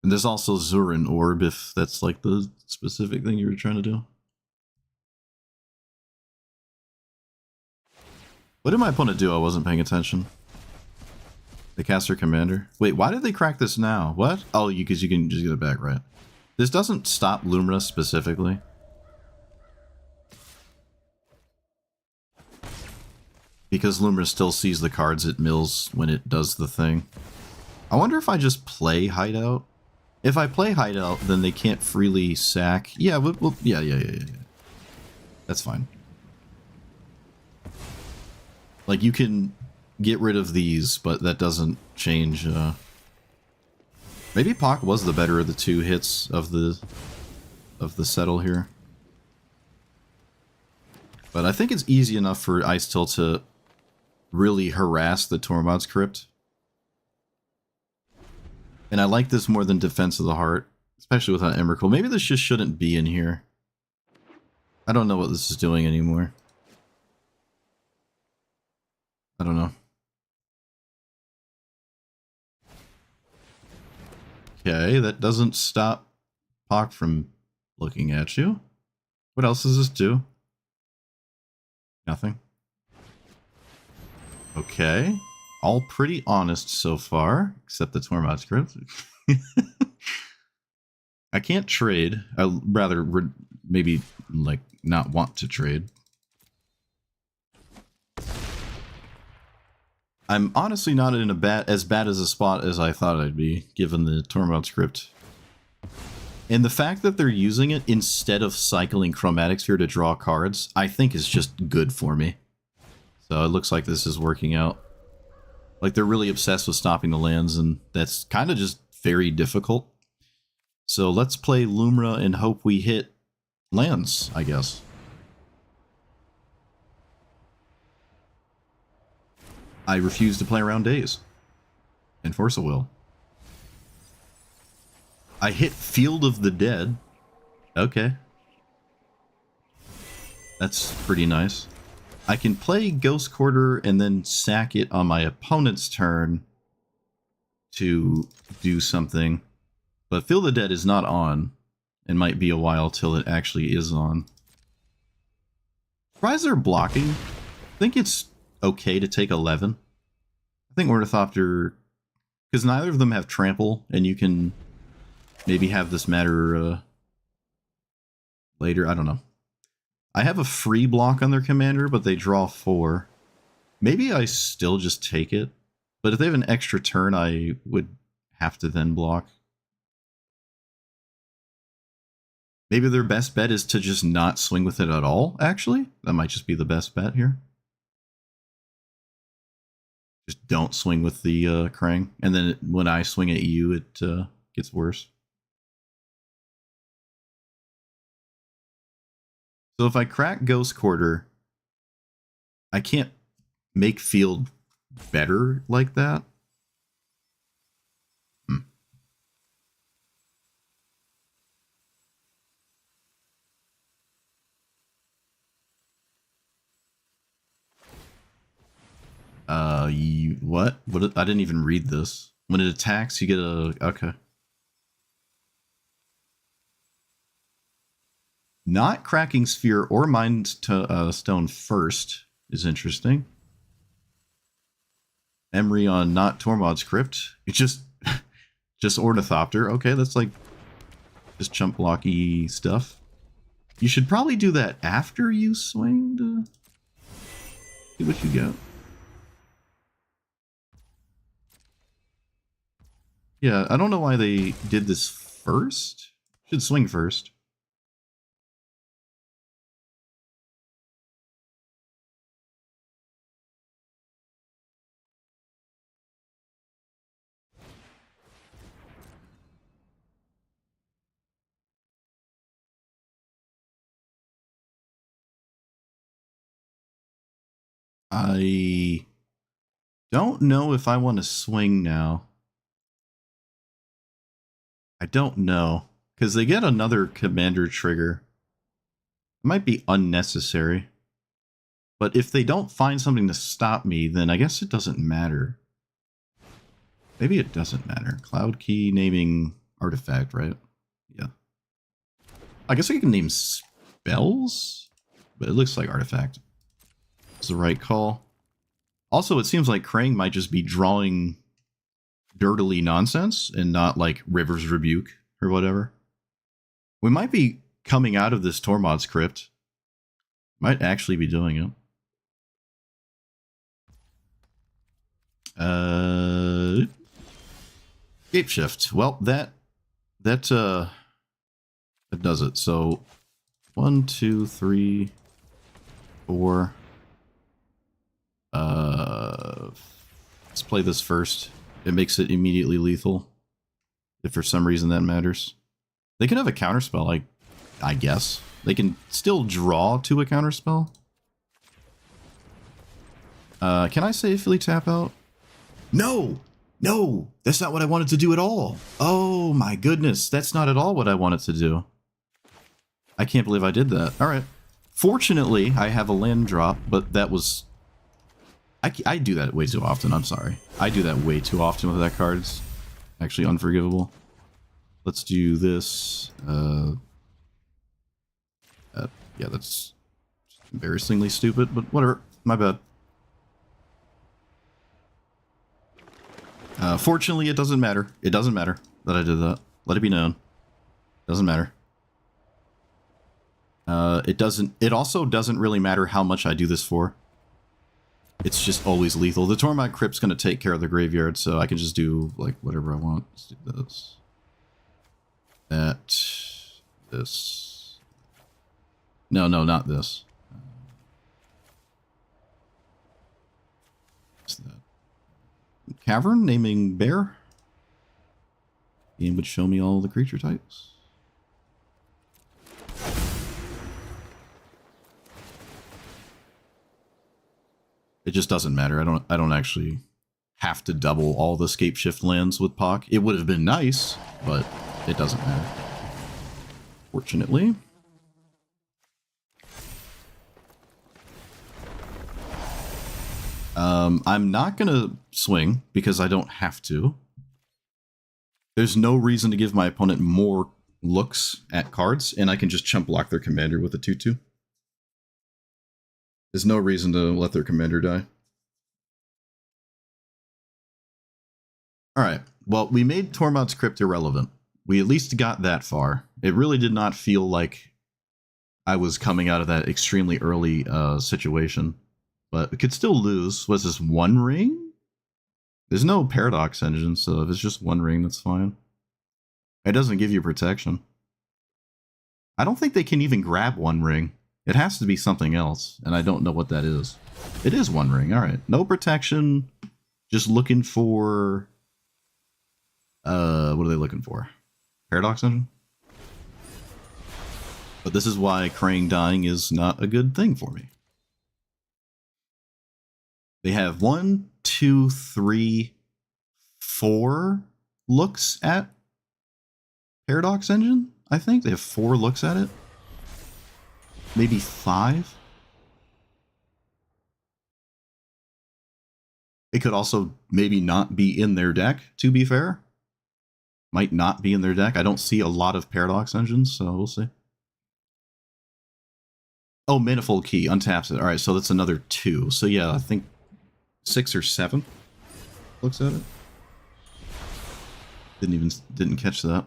And there's also Zurin Orb, if that's like the specific thing you were trying to do. What did my opponent do? I wasn't paying attention. The Caster Commander. Wait, why did they crack this now? What? Oh, because you can just get it back, right? This doesn't stop Lumra specifically. Because Lumra still sees the cards it mills when it does the thing. I wonder if I just play Hideout. If I play Hideout, then they can't freely sack. Yeah, yeah. That's fine. Like, you can get rid of these, but that doesn't change. Maybe Pock was the better of the two hits of the settle here. But I think it's easy enough for Ice Till to really harass the Tormod's Crypt. And I like this more than Defense of the Heart, especially without Emrakul. Maybe this just shouldn't be in here. I don't know what this is doing anymore. I don't know. Okay, that doesn't stop Pock from looking at you. What else does this do? Nothing. Okay. All pretty honest so far, except the Tormod's Crypt. I can't trade. I'd rather maybe like not want to trade. I'm honestly not in as bad as a spot as I thought I'd be, given the Tormod's Crypt. And the fact that they're using it instead of cycling Chromatic Sphere to draw cards, I think is just good for me. So it looks like this is working out. Like, they're really obsessed with stopping the lands, and that's kind of just very difficult. So let's play Lumra and hope we hit lands, I guess. I refuse to play around days. Enforce a will. I hit Field of the Dead. Okay. That's pretty nice. I can play Ghost Quarter and then sack it on my opponent's turn to do something. But Field of the Dead is not on. It might be a while till it actually is on. Surprised they're blocking. I think it's okay to take 11. I think Ornithopter... Because neither of them have Trample, and you can maybe have this matter later. I don't know. I have a free block on their commander, but they draw 4. Maybe I still just take it. But if they have an extra turn, I would have to then block. Maybe their best bet is to just not swing with it at all, actually. That might just be the best bet here. Just don't swing with the Krang. And then when I swing at you, it gets worse. So if I crack Ghost Quarter, I can't make Field better like that. What? I didn't even read this. When it attacks, you get a... Okay. Not cracking Sphere or Mind Stone first is interesting. Emery on not Tormod's Crypt. It's just... just Ornithopter. Okay, that's like... just chump blocky stuff. You should probably do that after you swing to... see what you get. Yeah, I don't know why they did this first. Should swing first. I don't know if I want to swing now. I don't know. Because they get another commander trigger. It might be unnecessary. But if they don't find something to stop me, then I guess it doesn't matter. Maybe it doesn't matter. Cloud key naming artifact, right? Yeah. I guess I can name spells? But it looks like artifact. It's the right call. Also, it seems like Krang might just be drawing dirtily nonsense and not like River's Rebuke or whatever. We might be coming out of this Tormod's Crypt. Might actually be doing it. Scape Shift. Well, that does it. So 1, 2, 3, 4. Let's play this first. It makes it immediately lethal. If for some reason that matters. They can have a counterspell, I guess. They can still draw to a counterspell. Can I safely tap out? No! No! That's not what I wanted to do at all! Oh my goodness, that's not at all what I wanted to do. I can't believe I did that. Alright. Fortunately, I have a land drop, but that was... I do that way too often, I'm sorry. I do that way too often with that card. It's actually unforgivable. Let's do this. Yeah, that's embarrassingly stupid, but whatever. My bad. Fortunately, it doesn't matter. It doesn't matter that I did that. Let it be known. Doesn't matter. It also doesn't really matter how much I do this for. It's just always lethal. The Tormod Crypt's going to take care of the graveyard, so I can just do, like, whatever I want. Let's do this. That. This. No, not this. What's that? Cavern, naming bear. Game would show me all the creature types. It just doesn't matter. I don't actually have to double all the Scape Shift lands with POC. It would have been nice, but it doesn't matter. Fortunately. I'm not gonna swing because I don't have to. There's no reason to give my opponent more looks at cards, and I can just chump block their commander with a 2/2. There's no reason to let their commander die. Alright, well, we made Tormod's Crypt irrelevant. We at least got that far. It really did not feel like I was coming out of that extremely early situation. But we could still lose. Was this one ring? There's no Paradox Engine, so if it's just one ring, that's fine. It doesn't give you protection. I don't think they can even grab one ring. It has to be something else, and I don't know what that is. It is one ring, alright. No protection. Just looking for... what are they looking for? Paradox Engine? But this is why Krang dying is not a good thing for me. They have 1, 2, 3, 4 looks at Paradox Engine, I think. They have 4 looks at it. Maybe 5. It could also maybe not be in their deck, to be fair. Might not be in their deck. I don't see a lot of Paradox Engines, so we'll see. Oh, Manifold Key, untaps it. Alright, so that's another 2. So yeah, I think 6 or 7 looks at it. Didn't catch that.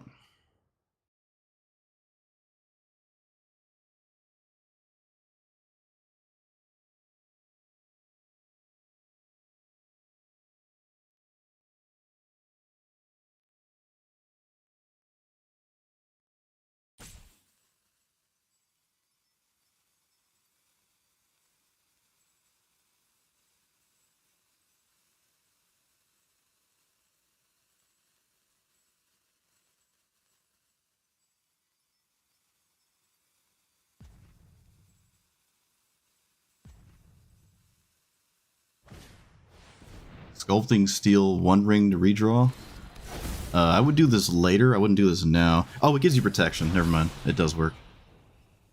Sculpting Steel, 1 ring to redraw. I would do this later. I wouldn't do this now. Oh, it gives you protection. Never mind. It does work.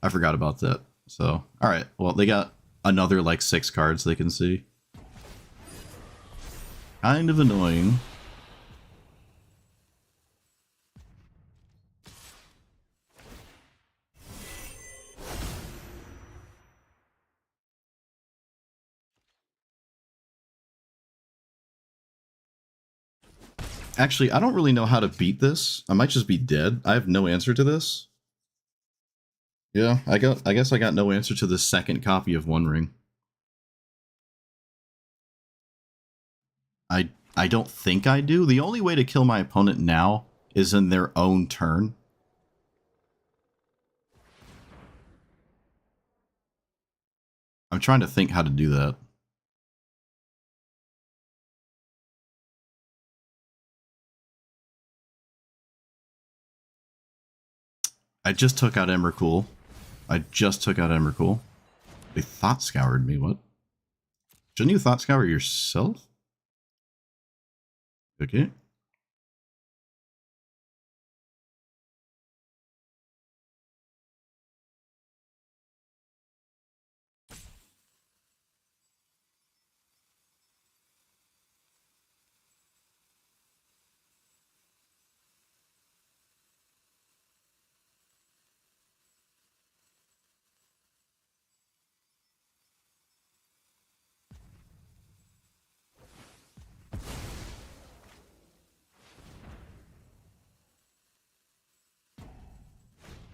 I forgot about that. So, alright. Well, they got another, like, 6 cards they can see. Kind of annoying. Actually, I don't really know how to beat this. I might just be dead. I have no answer to this. Yeah, I guess I got no answer to the second copy of One Ring. I don't think I do. The only way to kill my opponent now is in their own turn. I'm trying to think how to do that. I just took out Emrakul. They thought scoured me, what? Shouldn't you thought scour yourself? Okay.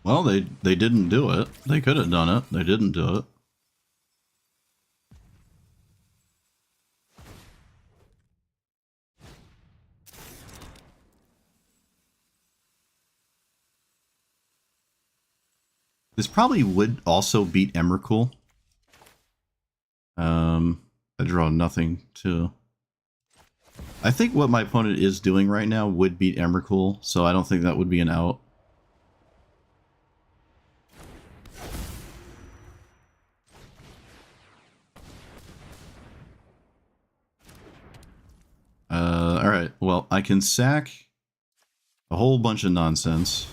Well, they didn't do it. They could have done it. They didn't do it. This probably would also beat Emrakul. I draw nothing to... I think what my opponent is doing right now would beat Emrakul, so I don't think that would be an out. Alright, well, I can sack a whole bunch of nonsense.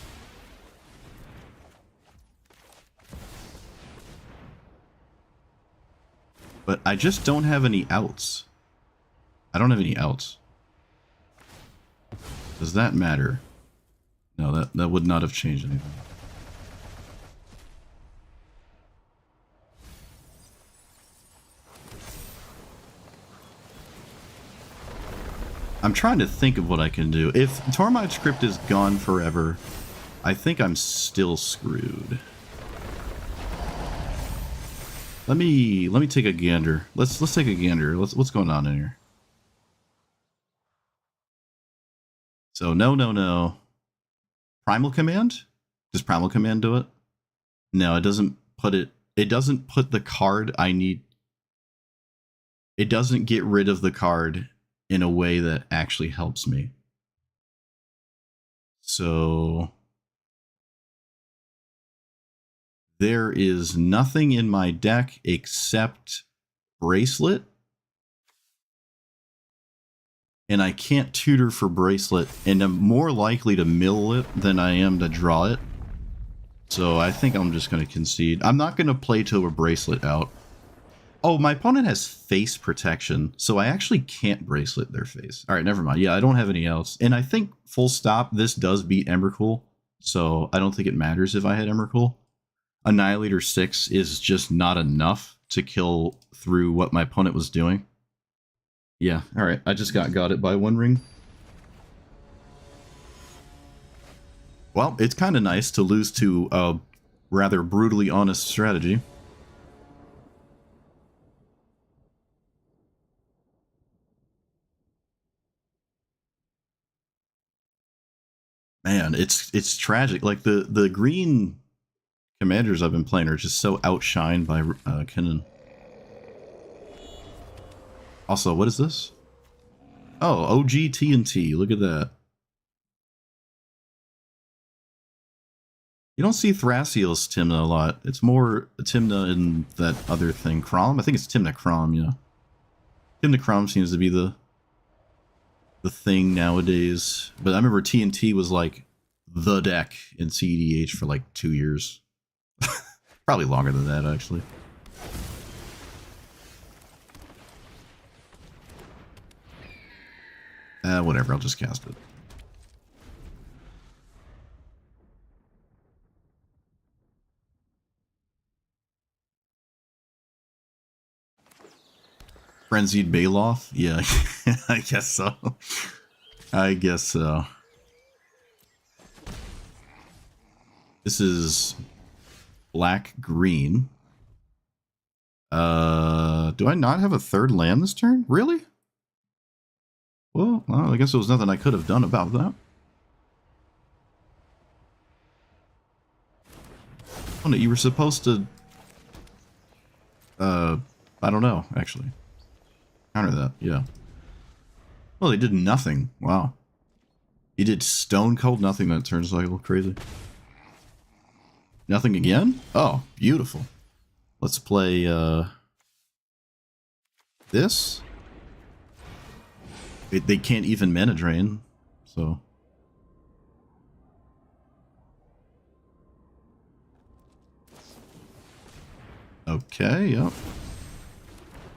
But I just don't have any outs. I don't have any outs. Does that matter? No, that would not have changed anything. I'm trying to think of what I can do. If Tormod's script is gone forever, I think I'm still screwed. Let me take a gander. Let's take a gander. What's going on in here? So no. Primal Command? Does Primal Command do it? No, it doesn't put it. It doesn't put the card I need. It doesn't get rid of the card in a way that actually helps me. So there is nothing in my deck except Bracelet. And I can't tutor for Bracelet, and I'm more likely to mill it than I am to draw it. So I think I'm just going to concede. I'm not going to Plato a Bracelet out. Oh, my opponent has face protection, so I actually can't Bracelet their face. Alright, never mind. Yeah, I don't have any else. And I think, full stop, this does beat Emrakul, so I don't think it matters if I had Emrakul. Annihilator 6 is just not enough to kill through what my opponent was doing. Yeah, alright, I just got it by one ring. Well, it's kind of nice to lose to a rather brutally honest strategy. Man, it's tragic. Like, the green commanders I've been playing are just so outshined by Kinnan. Also, what is this? Oh, OG TNT. Look at that. You don't see Thrasios Timna a lot. It's more Timna in that other thing. Crom? I think it's Timna Crom, yeah. Timna Crom seems to be the thing nowadays. But I remember TNT was like the deck in CEDH for like 2 years. Probably longer than that, actually. Whatever, I'll just cast it. Frenzied Baloth? Yeah, I guess so. I guess so. This is black-green. Do I not have a third land this turn? Really? Well, I guess there was nothing I could have done about that. Oh, no, you were supposed to... I don't know, actually. Counter that, yeah. Well, they did nothing. Wow. You did stone cold nothing that turn cycle. Crazy. Nothing again? Oh, beautiful. Let's play, this. They can't even mana drain, so... Okay, yep. I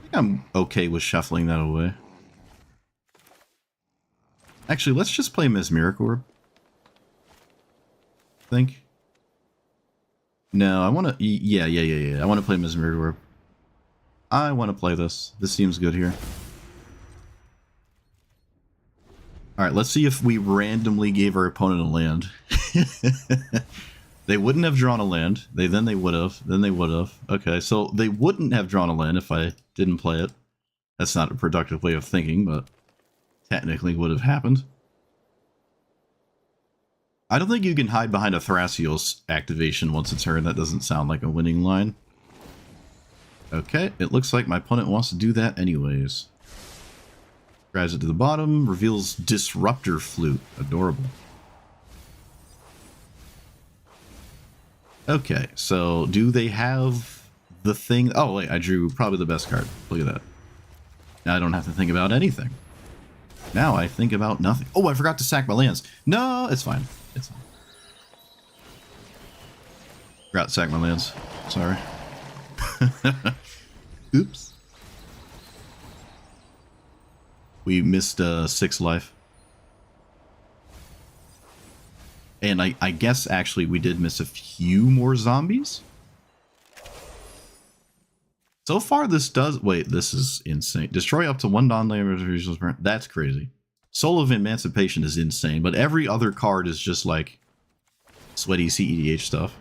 think I'm okay with shuffling that away. Actually, let's just play Mesmeric Orb. I think. No, I want to... Yeah. I want to play Mesmeric Orb. I want to play this. This seems good here. Alright, let's see if we randomly gave our opponent a land. They wouldn't have drawn a land. Then they would have. Then they would have. Okay, so they wouldn't have drawn a land if I didn't play it. That's not a productive way of thinking, but technically would have happened. I don't think you can hide behind a Thrasios activation once a turn. That doesn't sound like a winning line. Okay, it looks like my opponent wants to do that anyways. Grabs it to the bottom, reveals Disruptor Flute. Adorable. Okay, so do they have the thing? Oh, wait, I drew probably the best card. Look at that. Now I don't have to think about anything. Now I think about nothing. Oh, I forgot to sack my lands. No, it's fine. It's fine. Forgot to sack my lands. Sorry. Oops. We missed 6 life. And I guess actually we did miss a few more zombies. So far this does... Wait, this is insane. Destroy up to 1 non-land. That's crazy. Soul of Emancipation is insane, but every other card is just like sweaty CEDH stuff.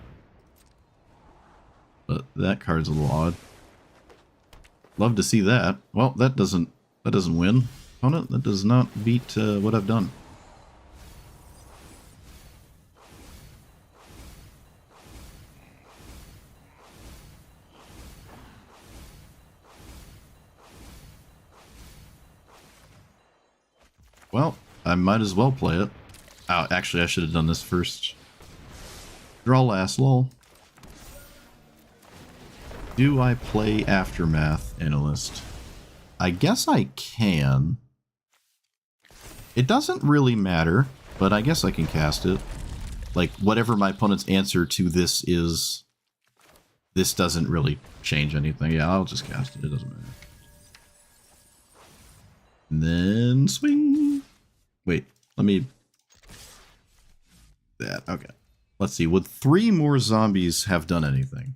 But that card's a little odd. Love to see that. Well, that doesn't win. Opponent, that does not beat what I've done. Well, I might as well play it. Oh, actually, I should have done this first. Draw last, lol. Do I play Aftermath Analyst? I guess I can. It doesn't really matter, but I guess I can cast it. Like, whatever my opponent's answer to this is, this doesn't really change anything. Yeah, I'll just cast it. It doesn't matter. And then swing. Wait, let me... That, okay. Let's see, would 3 more zombies have done anything?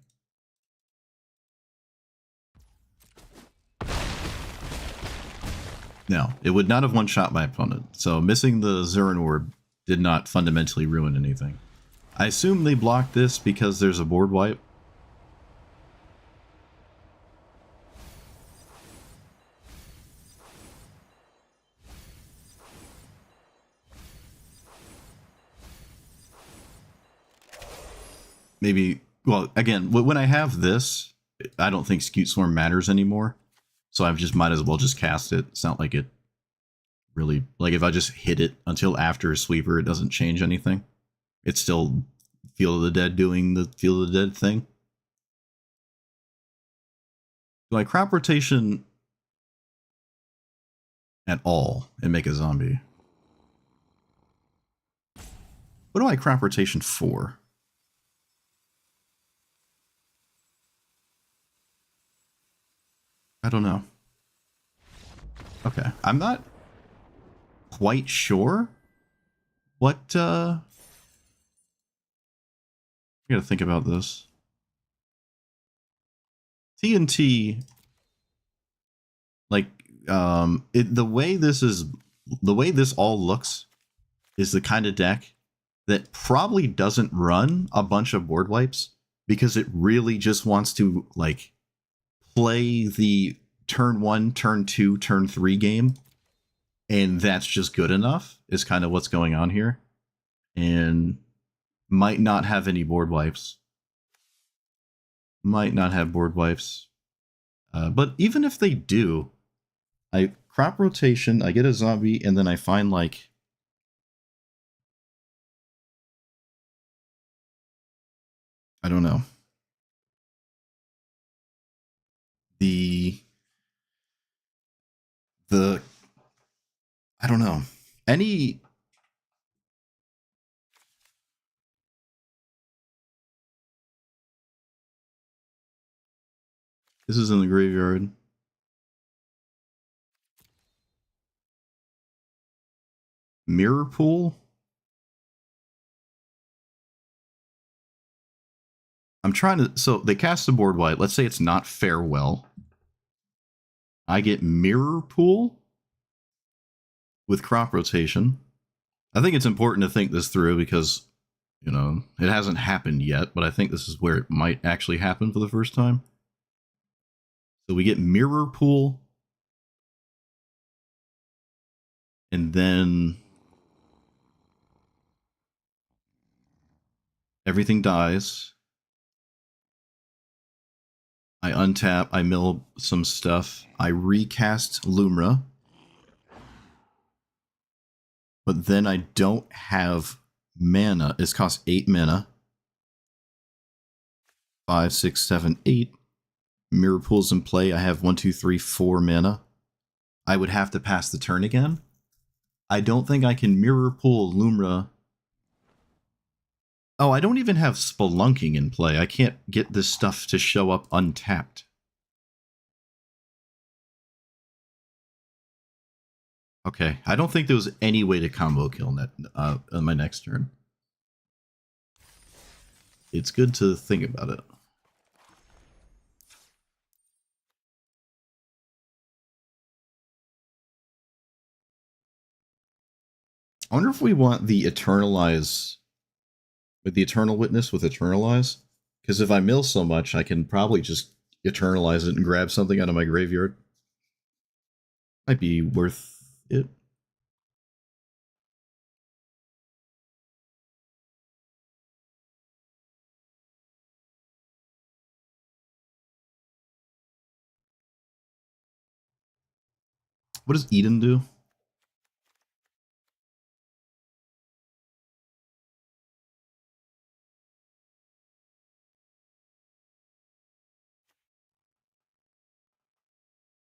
No, it would not have one-shot my opponent, so missing the Zurin Orb did not fundamentally ruin anything. I assume they blocked this because there's a board wipe. Maybe, well, again, when I have this, I don't think Scute Swarm matters anymore. So I just might as well just cast it. It's not like it really, like if I just hit it until after a sweeper, it doesn't change anything. It's still Field of the Dead doing the Field of the Dead thing. Do I crop rotation at all and make a zombie? What do I crop rotation for? I don't know. Okay, I'm not quite sure what, I gotta think about this. TNT, like, the way this all looks is the kind of deck that probably doesn't run a bunch of board wipes because it really just wants to, like, play the turn 1, turn 2, turn 3 game, and that's just good enough, is kind of what's going on here. And might not have any board wipes. Might not have board wipes. But even if they do, I crop rotation, I get a zombie, and then I find, like, I don't know. I don't know. Any... This is in the graveyard. Mirror Pool? I'm trying to... So, they cast a board wipe. Let's say it's not Farewell. I get Mirror Pool with crop rotation. I think it's important to think this through because, you know, it hasn't happened yet, but I think this is where it might actually happen for the first time. So we get Mirror Pool. And then everything dies. I untap, I mill some stuff. I recast Lumra. But then I don't have mana. It's cost 8 mana. 5, 6, 7, 8. Mirror Pool's in play. I have 1, 2, 3, 4 mana. I would have to pass the turn again. I don't think I can mirror pull Lumra. Oh, I don't even have Spelunking in play. I can't get this stuff to show up untapped. Okay, I don't think there was any way to combo kill net on my next turn. It's good to think about it. I wonder if we want the Eternalize with the Eternal Witness with Eternalize. Because if I mill so much, I can probably just Eternalize it and grab something out of my graveyard. Might be worth it. What does Eden do?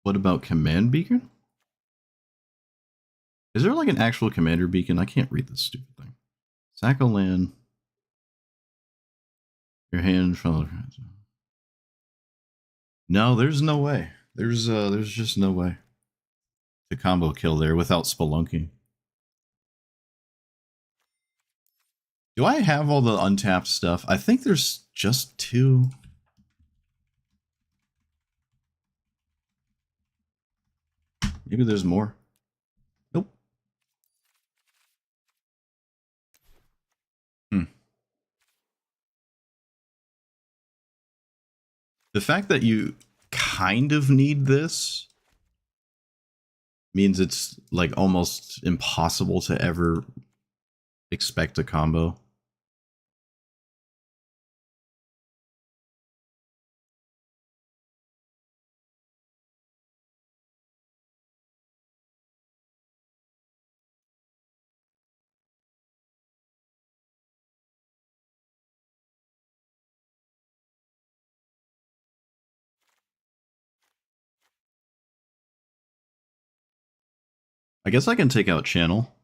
What about Command Beacon? Is there like an actual Commander Beacon? I can't read this stupid thing. Sack a land. Your hand from. No, there's no way. There's just no way to combo kill there without Spelunking. Do I have all the untapped stuff? I think there's just 2. Maybe there's more. Nope. The fact that you kind of need this means it's like almost impossible to ever expect a combo. I guess I can take out Channel,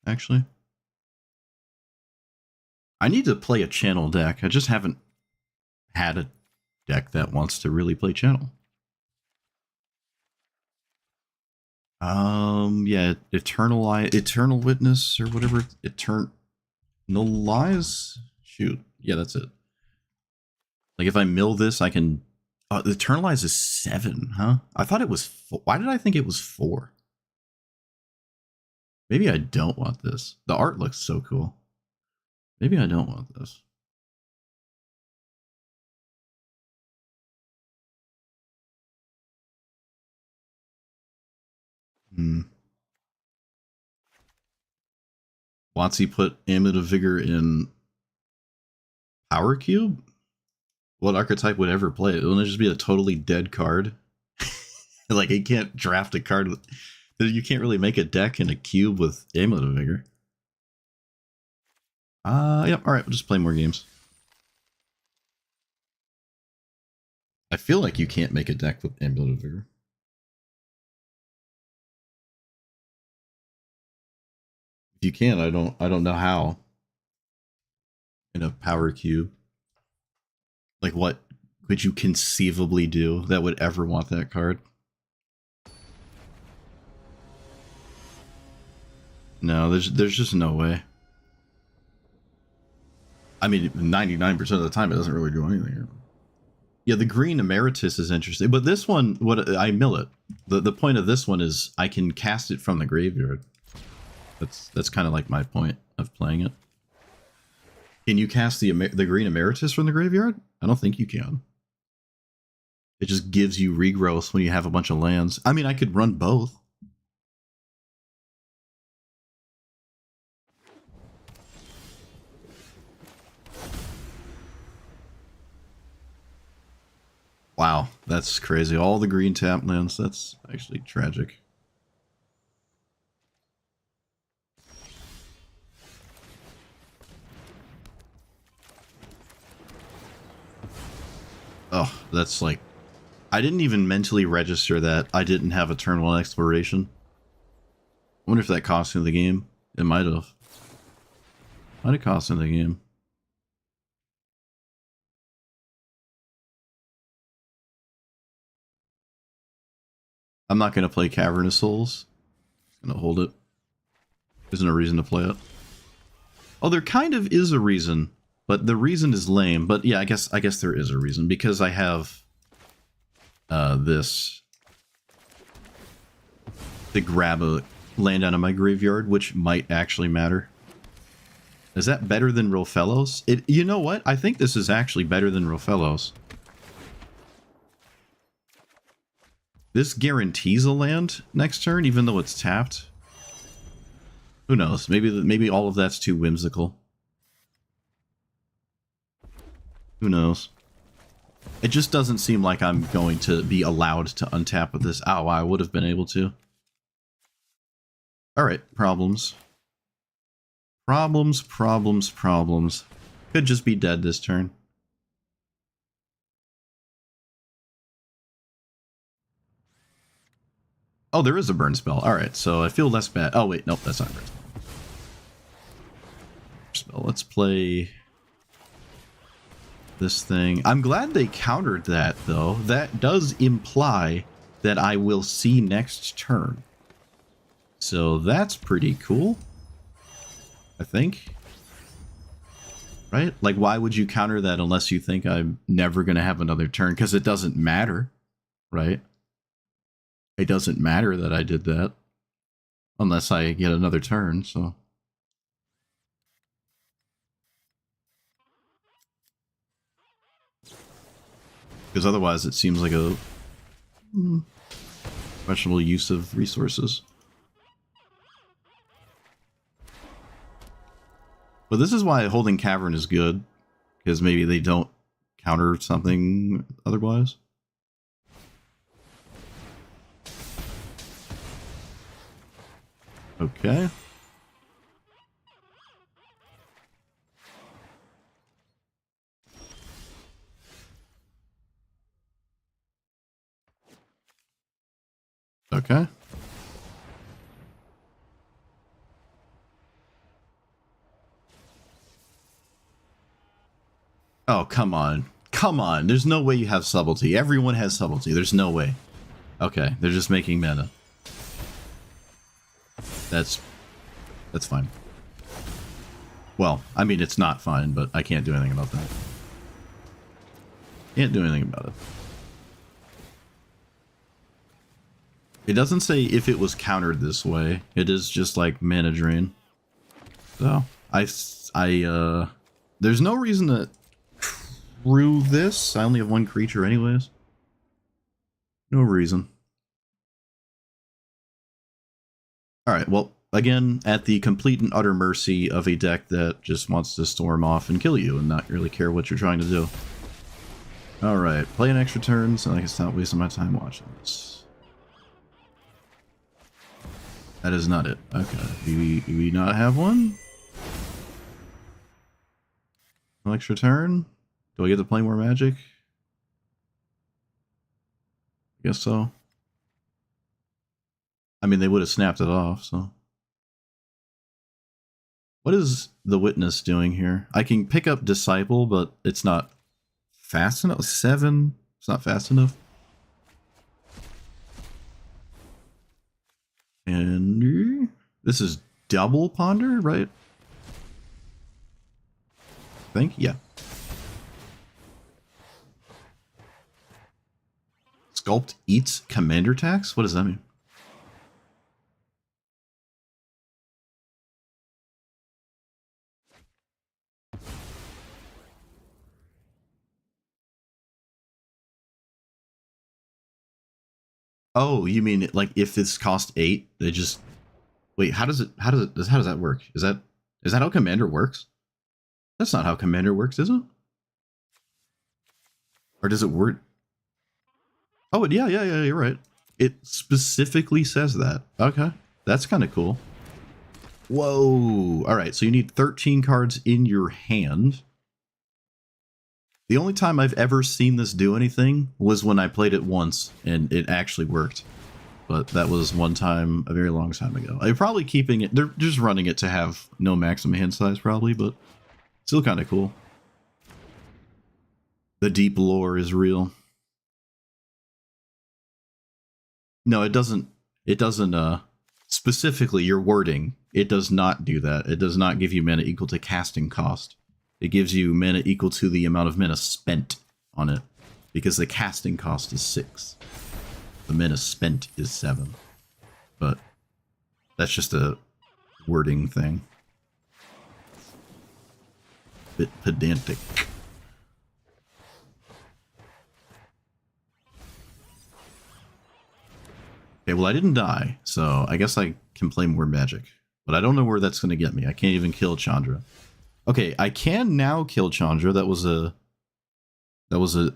actually. I need to play a Channel deck. I just haven't had a deck that wants to really play Channel. Yeah, Eternal Witness or whatever. Eternalize? Shoot. Yeah, that's it. Like if I mill this, I can. Eternalize is 7, huh? I thought it was 4. Why did I think it was 4? Maybe I don't want this. The art looks so cool. Maybe I don't want this. Watsy put Amulet of Vigor in Power Cube? What archetype would ever play it? Wouldn't it just be a totally dead card? Like, it can't draft a card with... You can't really make a deck in a cube with Amulet of Vigor. Yep, alright, we'll just play more games. I feel like you can't make a deck with Amulet of Vigor. If you can, I don't know how. In a power cube. Like, what could you conceivably do that would ever want that card? No, there's just no way. I mean, 99% of the time it doesn't really do anything. Yeah, the green Emeritus is interesting, but this one, I mill it. The point of this one is I can cast it from the graveyard. That's kind of like my point of playing it. Can you cast the green Emeritus from the graveyard? I don't think you can. It just gives you regrowth when you have a bunch of lands. I mean, I could run both. Wow, that's crazy. All the green tap lands, that's actually tragic. Oh, that's like... I didn't even mentally register that I didn't have a turn 1 exploration. I wonder if that cost me the game. It might have. Might have cost me the game. I'm not going to play Cavernous Souls. I'm going to hold it. There's no reason to play it. Oh, there kind of is a reason, but the reason is lame. But yeah, I guess there is a reason, because I have this to grab a land out of my graveyard, which might actually matter. Is that better than Rofellos? You know what? I think this is actually better than Rofellos. This guarantees a land next turn, even though it's tapped. Who knows? Maybe all of that's too whimsical. Who knows? It just doesn't seem like I'm going to be allowed to untap with this. Oh, I would have been able to. Alright, problems. Problems. Could just be dead this turn. Oh, there is a burn spell. Alright, so I feel less bad. Oh, wait, nope, that's not a burn spell. Let's play this thing. I'm glad they countered that, though. That does imply that I will see next turn. So that's pretty cool, I think. Right? Like, why would you counter that unless you think I'm never going to have another turn? Because it doesn't matter, right? It doesn't matter that I did that unless I get another turn, so. Because otherwise it seems like a questionable use of resources. But this is why holding Cavern is good, because maybe they don't counter something otherwise. Okay. Okay. Oh, come on. Come on. There's no way you have subtlety. Everyone has subtlety. There's no way. Okay, they're just making mana. That's fine. Well, I mean, it's not fine, but I can't do anything about that. Can't do anything about it. It doesn't say if it was countered this way. It is just like mana drain. So, there's no reason to true this. I only have one creature anyways. No reason. Alright, well, again, at the complete and utter mercy of a deck that just wants to storm off and kill you and not really care what you're trying to do. Alright, play an extra turn so I can stop wasting my time watching this. That is not it. Okay, do we not have one? An extra turn? Do I get to play more Magic? I guess so. I mean, they would have snapped it off, so. What is the Witness doing here? I can pick up Disciple, but it's not fast enough. 7? It's not fast enough. And this is double Ponder, right? I think, yeah. Sculpt eats commander tax? What does that mean? Oh, you mean like if this cost 8, they just wait? How does that work? Is that how Commander works? That's not how Commander works, is it? Or does it work? Oh, yeah, you're right. It specifically says that. Okay, that's kind of cool. Whoa! All right, so you need 13 cards in your hand. The only time I've ever seen this do anything was when I played it once, and it actually worked. but that was one time a very long time ago. I'm probably keeping it. They're just running it to have no maximum hand size, probably, but still kind of cool. The deep lore is real. No, it doesn't. It doesn't. Specifically, your wording. It does not do that. It does not give you mana equal to casting cost. It gives you mana equal to the amount of mana spent on it, because the casting cost is 6. The mana spent is 7. But that's just a wording thing. Bit pedantic. Okay, well I didn't die, so I guess I can play more magic. But I don't know where that's going to get me. I can't even kill Chandra. Okay, I can now kill Chandra. That was a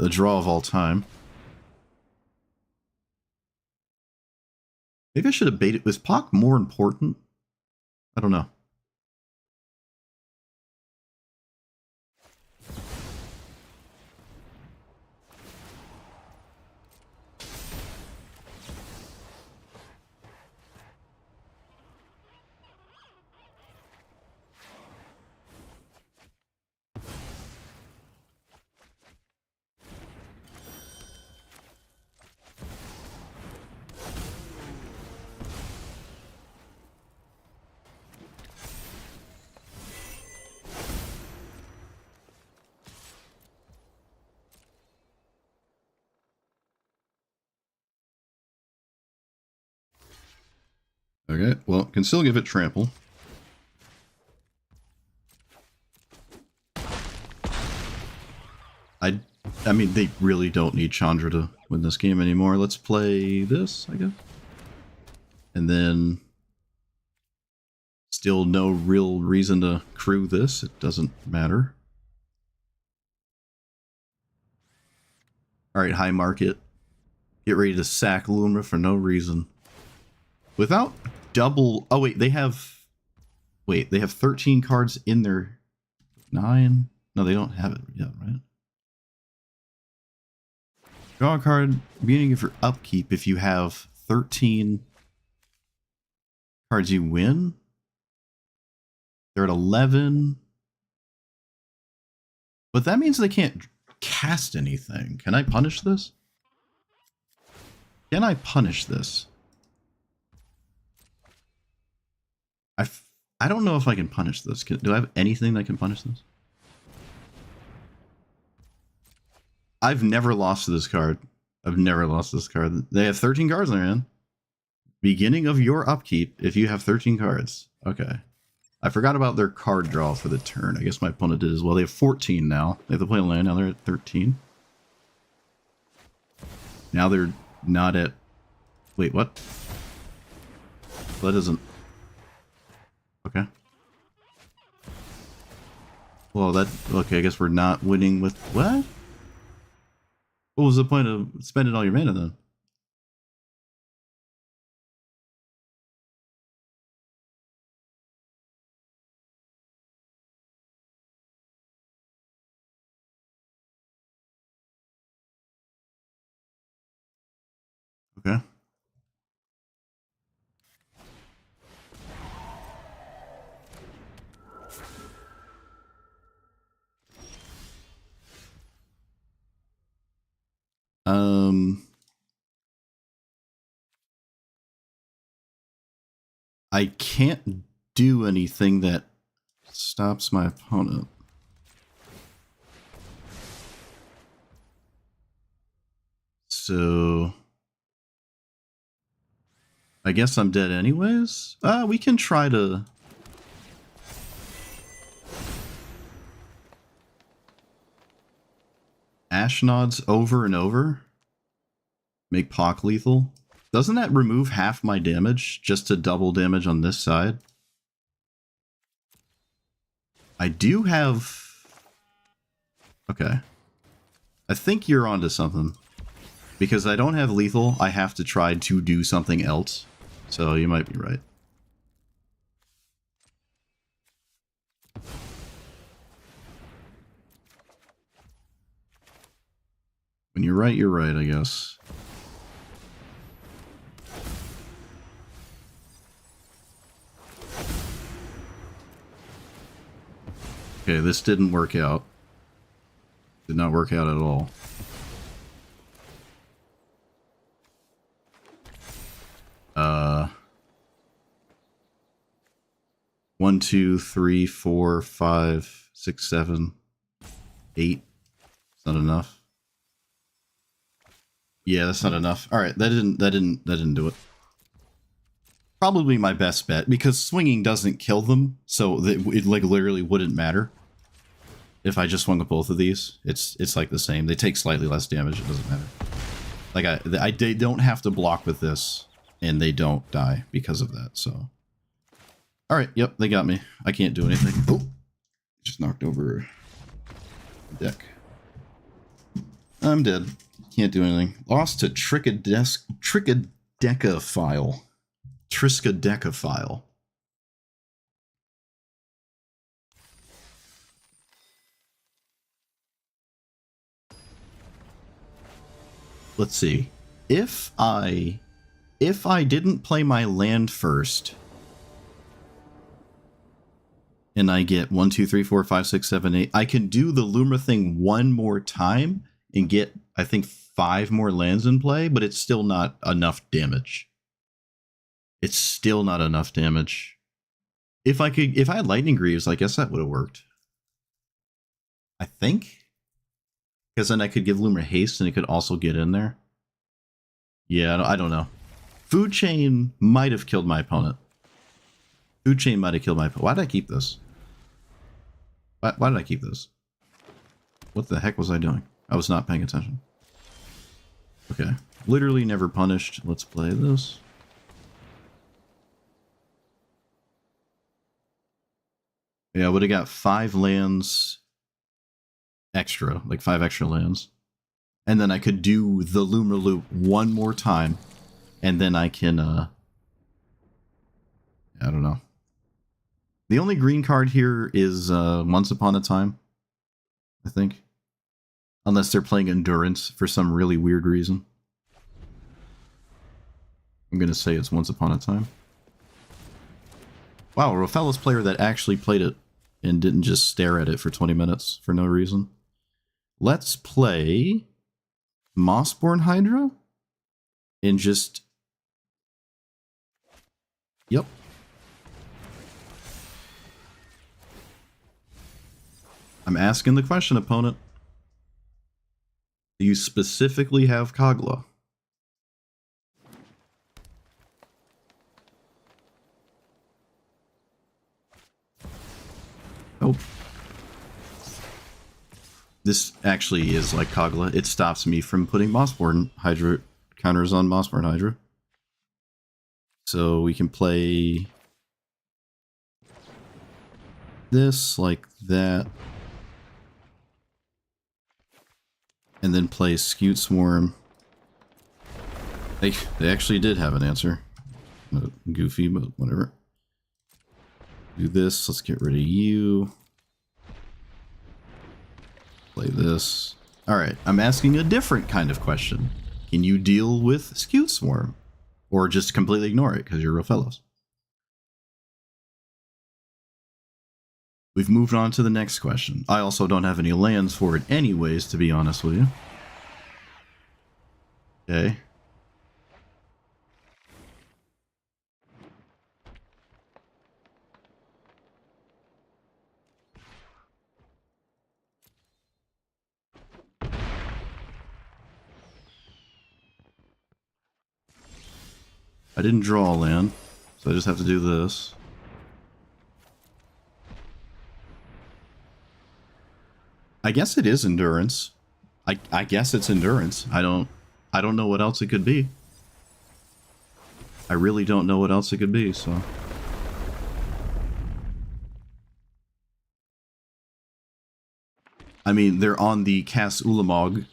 draw of all time. Maybe I should have baited. Was Pock more important? I don't know. Okay, well, can still give it trample. I mean, they really don't need Chandra to win this game anymore. Let's play this, I guess. And then still no real reason to crew this. It doesn't matter. Alright, high market. Get ready to sack Lumra for no reason. Without double... Oh, wait, they have... Wait, they have 13 cards in their... 9? No, they don't have it yet, right? Draw a card beginning of your upkeep if you have 13 cards you win. They're at 11. But that means they can't cast anything. Can I punish this? Can I punish this? I don't know if I can punish this. Do I have anything that can punish this? I've never lost to this card. I've never lost this card. They have 13 cards in their hand. Beginning of your upkeep if you have 13 cards. Okay. I forgot about their card draw for the turn. I guess my opponent did as well. They have 14 now. They have to play a land. Now they're at 13. Now they're not at... Wait, what? That isn't... Okay. Well, that... Okay, I guess we're not winning with... What? What was the point of spending all your mana then? Okay. I can't do anything that stops my opponent. So I guess I'm dead anyways? We can try to... Ash nods over and over. Make Pock lethal. Doesn't that remove half my damage just to double damage on this side? I do have... Okay. I think you're onto something. Because I don't have lethal, I have to try to do something else. So you might be right. When you're right, I guess. Okay, this didn't work out. Did not work out at all. One, two, three, four, five, six, 7, 8. It's not enough. Yeah, that's not enough. All right, that didn't do it. Probably my best bet because swinging doesn't kill them, so it like literally wouldn't matter. If I just swung with both of these, it's like the same. They take slightly less damage. It doesn't matter. Like they don't have to block with this, and they don't die because of that. So, all right, yep, they got me. I can't do anything. Oh, just knocked over the deck. I'm dead. Can't do anything. Lost to Triskaidekaphile. Triskaidekaphile. Let's see. If I didn't play my land first, and I get 1, 2, 3, 4, 5, 6, 7, 8, I can do the Lumra thing one more time and get, I think, 5 more lands in play, but it's still not enough damage. It's still not enough damage. If I had Lightning Greaves, I guess that would have worked. I think. Because then I could give Lumra haste and it could also get in there. Yeah, I don't know. Food Chain might have killed my opponent. Food Chain might have killed my opponent. Why did I keep this? Why did I keep this? What the heck was I doing? I was not paying attention. Okay. Literally never punished. Let's play this. Yeah, I would have got 5 lands extra, like 5 extra lands. And then I could do the Lumra loop one more time. And then I can, I don't know. The only green card here is Once Upon a Time, I think. Unless they're playing Endurance for some really weird reason. I'm going to say it's Once Upon a Time. Wow, a Rofellos player that actually played it and didn't just stare at it for 20 minutes for no reason. Let's play Mossborn Hydra and just... Yep. I'm asking the question, opponent. Do you specifically have Kogla? Oh. This actually is like Kogla. It stops me from putting Mossborn Hydra counters on Mossborn Hydra. So we can play this like that. And then play Scute Swarm. They actually did have an answer. Goofy, but whatever. Do this. Let's get rid of you. Play this. Alright, I'm asking a different kind of question. Can you deal with Scute Swarm? Or just completely ignore it because you're Rofellos? We've moved on to the next question. I also don't have any lands for it anyways, to be honest with you. Okay. I didn't draw a land, so I just have to do this. I guess it is Endurance. I guess it's Endurance. I don't know what else it could be. I really don't know what else it could be, so. I mean, they're on the Cas Ulamog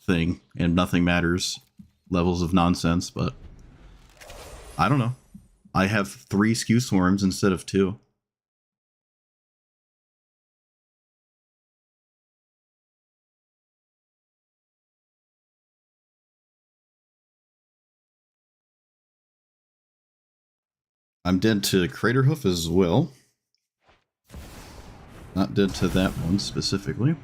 thing, and nothing matters levels of nonsense, but I don't know. I have 3 Scute Swarms instead of 2. I'm dead to Craterhoof as well. Not dead to that one specifically.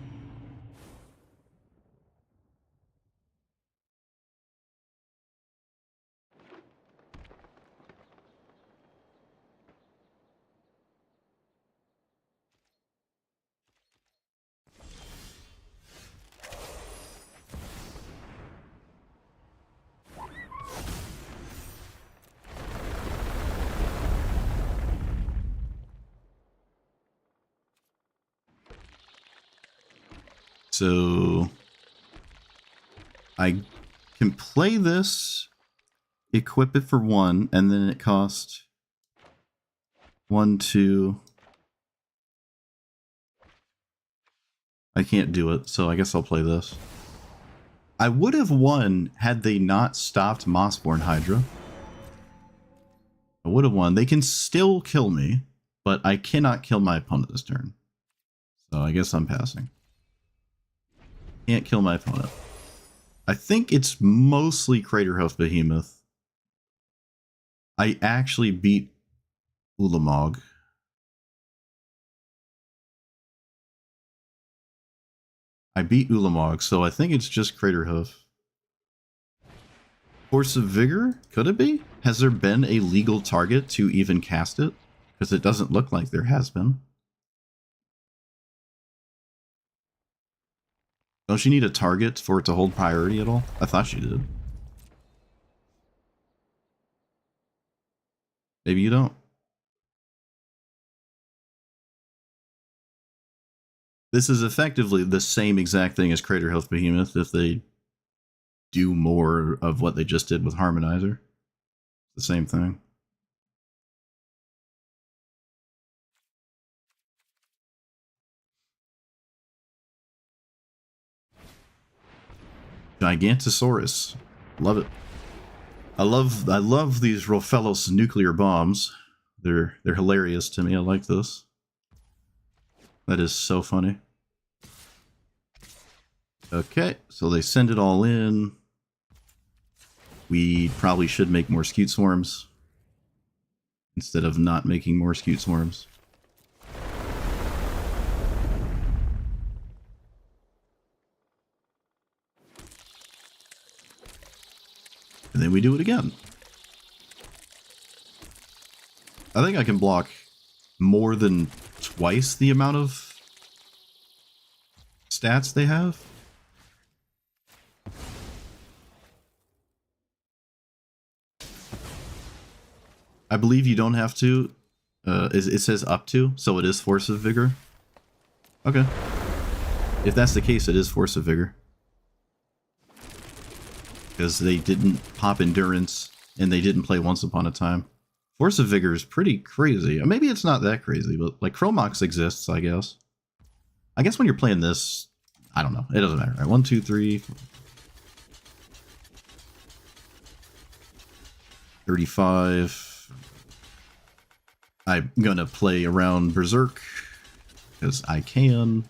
So I can play this, equip it for 1, and then it costs 1, 2. I can't do it, so I guess I'll play this. I would have won had they not stopped Mossborn Hydra. I would have won. They can still kill me, but I cannot kill my opponent this turn. So I guess I'm passing. Can't kill my opponent. I think it's mostly Craterhoof Behemoth. I actually beat Ulamog. I beat Ulamog, so I think it's just Craterhoof. Force of Vigor? Could it be? Has there been a legal target to even cast it? Because it doesn't look like there has been. Don't she need a target for it to hold priority at all? I thought she did. Maybe you don't. This is effectively the same exact thing as Craterhoof Behemoth if they do more of what they just did with Harmonizer. The same thing. Gigantosaurus. Love it. I love these Rofellos nuclear bombs. They're hilarious to me. I like this. That is so funny. Okay, so they send it all in. We probably should make more Scute Swarms instead of not making more Scute Swarms. And then we do it again. I think I can block more than twice the amount of stats they have. I believe you don't have to. It says up to, so it is Force of Vigor. Okay. If that's the case, it is Force of Vigor. Because they didn't pop Endurance, and they didn't play Once Upon a Time. Force of Vigor is pretty crazy. Maybe it's not that crazy, but like Chromox exists, I guess. I guess when you're playing this, I don't know. It doesn't matter. Right? 1, 2, 3. 35. I'm gonna play around Berserk because I can.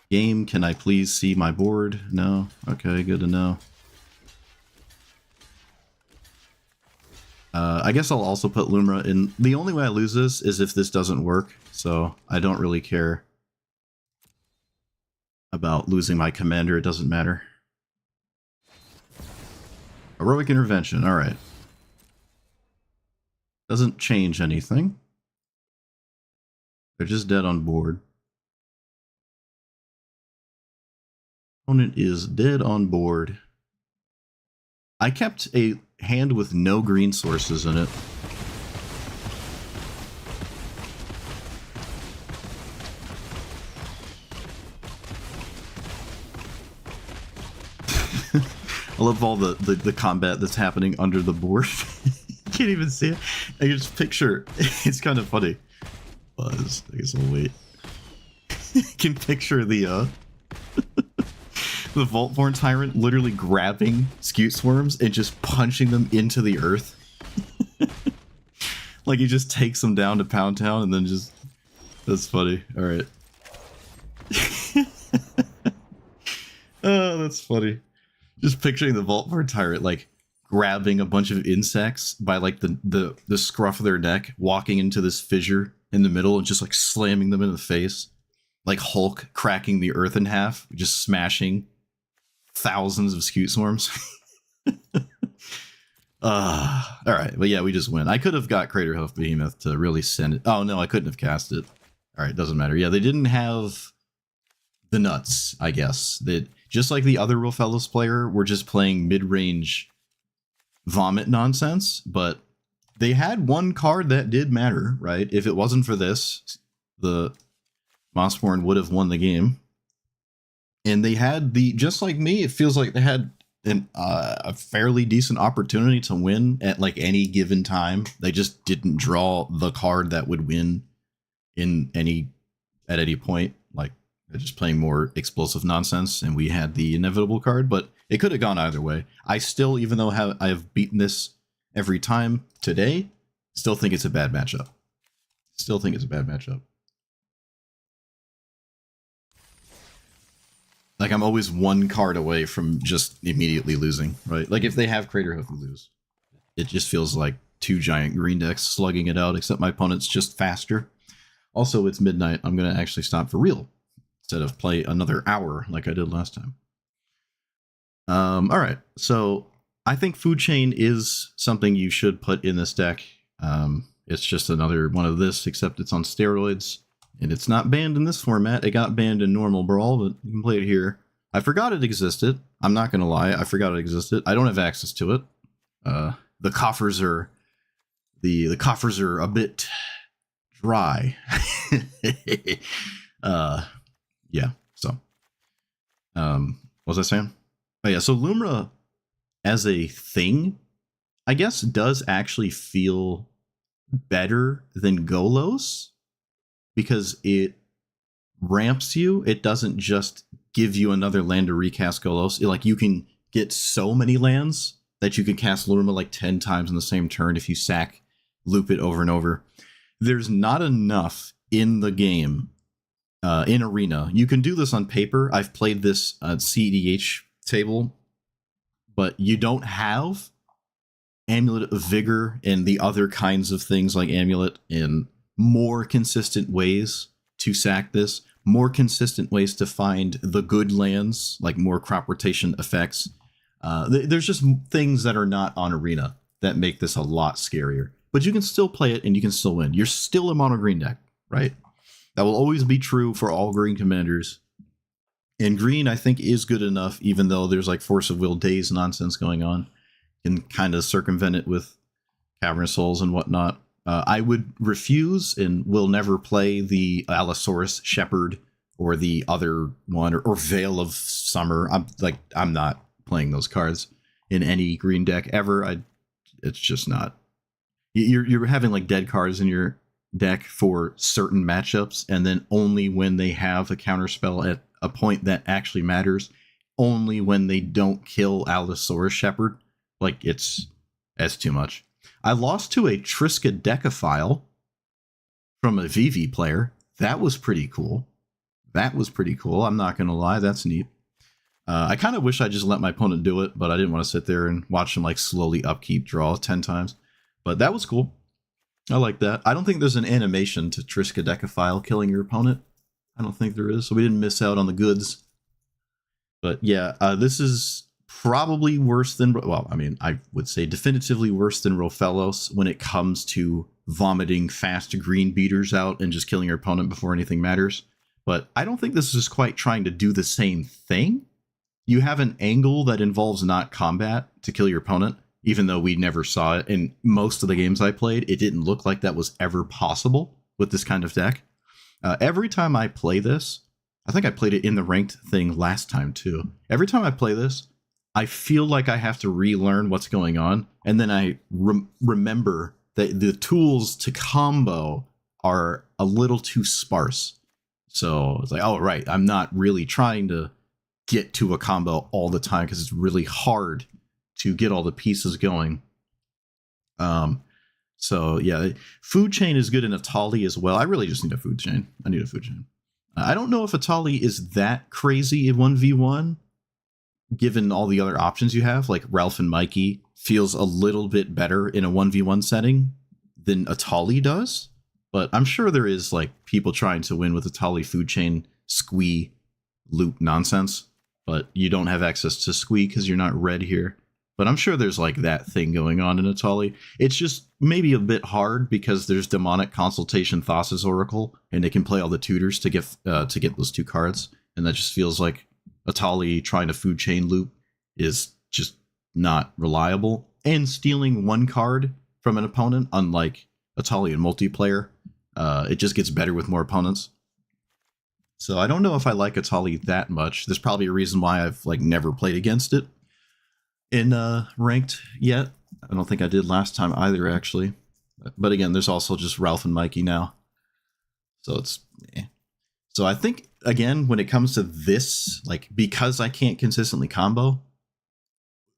Game, can I please see my board? No? Okay, good to know. I guess I'll also put Lumra in. The only way I lose this is if this doesn't work, so I don't really care about losing my commander. It doesn't matter. Heroic Intervention, alright. Doesn't change anything. They're just dead on board. Opponent is dead on board. I kept a hand with no green sources in it. I love all the combat that's happening under the board. You can't even see it. I can just picture. It's kind of funny. Buzz. I guess I'll wait. You can picture the the Vaultborn Tyrant literally grabbing Scute Swarms and just punching them into the earth. Like he just takes them down to Pound Town and then just... That's funny. Alright. Oh, that's funny. Just picturing the Vaultborn Tyrant, like, grabbing a bunch of insects by like the scruff of their neck, walking into this fissure in the middle and just like slamming them in the face, like Hulk cracking the earth in half, just smashing thousands of scute swarms. All right, but yeah, we just win. I could have got Craterhoof Behemoth to really send it. Oh no, I couldn't have cast it. All right, doesn't matter. Yeah, they didn't have the nuts, I guess. That just like the other Rofellos player, we're just playing mid-range vomit nonsense, but they had one card that did matter, right? If it wasn't for this, the Mossborn would have won the game. And they had just like me, it feels like they had a fairly decent opportunity to win at like any given time. They just didn't draw the card that would win at any point. Like they're just playing more explosive nonsense, and we had the inevitable card, but it could have gone either way. I still, even though I have beaten this every time today, still think it's a bad matchup. Like I'm always one card away from just immediately losing, right? Like if they have Craterhoof, we lose. It just feels like two giant green decks slugging it out, except my opponent's just faster. Also, it's midnight. I'm going to actually stop for real instead of play another hour like I did last time. All right, so I think Food Chain is something you should put in this deck. It's just another one of this, except it's on steroids. And it's not banned in this format. It got banned in normal Brawl, but you can play it here. I forgot it existed. I'm not going to lie. I forgot it existed. I don't have access to it. The coffers are the coffers are a bit dry. Yeah. So, what was I saying? Oh yeah. So Lumra as a thing, I guess, does actually feel better than Golos, because it ramps you. It doesn't just give you another land to recast Golos. Like you can get so many lands that you can cast Lumra like 10 times in the same turn if you loop it over and over. There's not enough in the game, in Arena. You can do this on paper. I've played this on CEDH table, but you don't have Amulet of Vigor and the other kinds of things like Amulet in more consistent ways to sack this, more consistent ways to find the good lands, like more crop rotation effects. There's just things that are not on Arena that make this a lot scarier. But you can still play it and you can still win. You're still a mono green deck, right? That will always be true for all green commanders. And green, I think, is good enough, even though there's like Force of Will Days nonsense going on. You can kind of circumvent it with Cavernous Souls and whatnot. I would refuse and will never play the Allosaurus Shepherd or the other one, or Veil of Summer. I'm not playing those cards in any green deck ever. It's just not. You're having like dead cards in your deck for certain matchups, and then only when they have a counterspell at a point that actually matters, only when they don't kill Allosaurus Shepherd. Like that's too much. I lost to a Triskaidekaphile from a VV player. That was pretty cool. I'm not going to lie. That's neat. I kind of wish I just let my opponent do it, but I didn't want to sit there and watch him like slowly upkeep draw 10 times. But that was cool. I like that. I don't think there's an animation to Triskaidekaphile killing your opponent. I don't think there is. So we didn't miss out on the goods. But yeah, this is probably worse than, well, I mean, I would say definitively worse than Rofellos when it comes to vomiting fast green beaters out and just killing your opponent before anything matters. But I don't think this is quite trying to do the same thing. You have an angle that involves not combat to kill your opponent, even though we never saw it. In most of the games I played, it didn't look like that was ever possible with this kind of deck. Every time I play this, I think I played it in the ranked thing last time too. Every time I play this, I feel like I have to relearn what's going on, and then I remember that the tools to combo are a little too sparse. So it's like, oh, right, I'm not really trying to get to a combo all the time because it's really hard to get all the pieces going. So yeah, Food Chain is good in Atali as well. I really just need a Food Chain. I need a Food Chain. I don't know if Atali is that crazy in 1v1, given all the other options you have, like Ralph and Mikey feels a little bit better in a 1v1 setting than Atali does. But I'm sure there is like people trying to win with Atali food chain squee loop nonsense, but you don't have access to squee because you're not red here. But I'm sure there's like that thing going on in Atali. It's just maybe a bit hard because there's Demonic Consultation Thassa's Oracle, and they can play all the tutors to get those 2 cards, and that just feels like Atali trying to food chain loop is just not reliable. And stealing 1 card from an opponent, unlike Atali in multiplayer, it just gets better with more opponents. So I don't know if I like Atali that much. There's probably a reason why I've like never played against it in ranked yet. I don't think I did last time either, actually. But again, there's also just Ralph and Mikey now. So it's So I think, again, when it comes to this, like, because I can't consistently combo,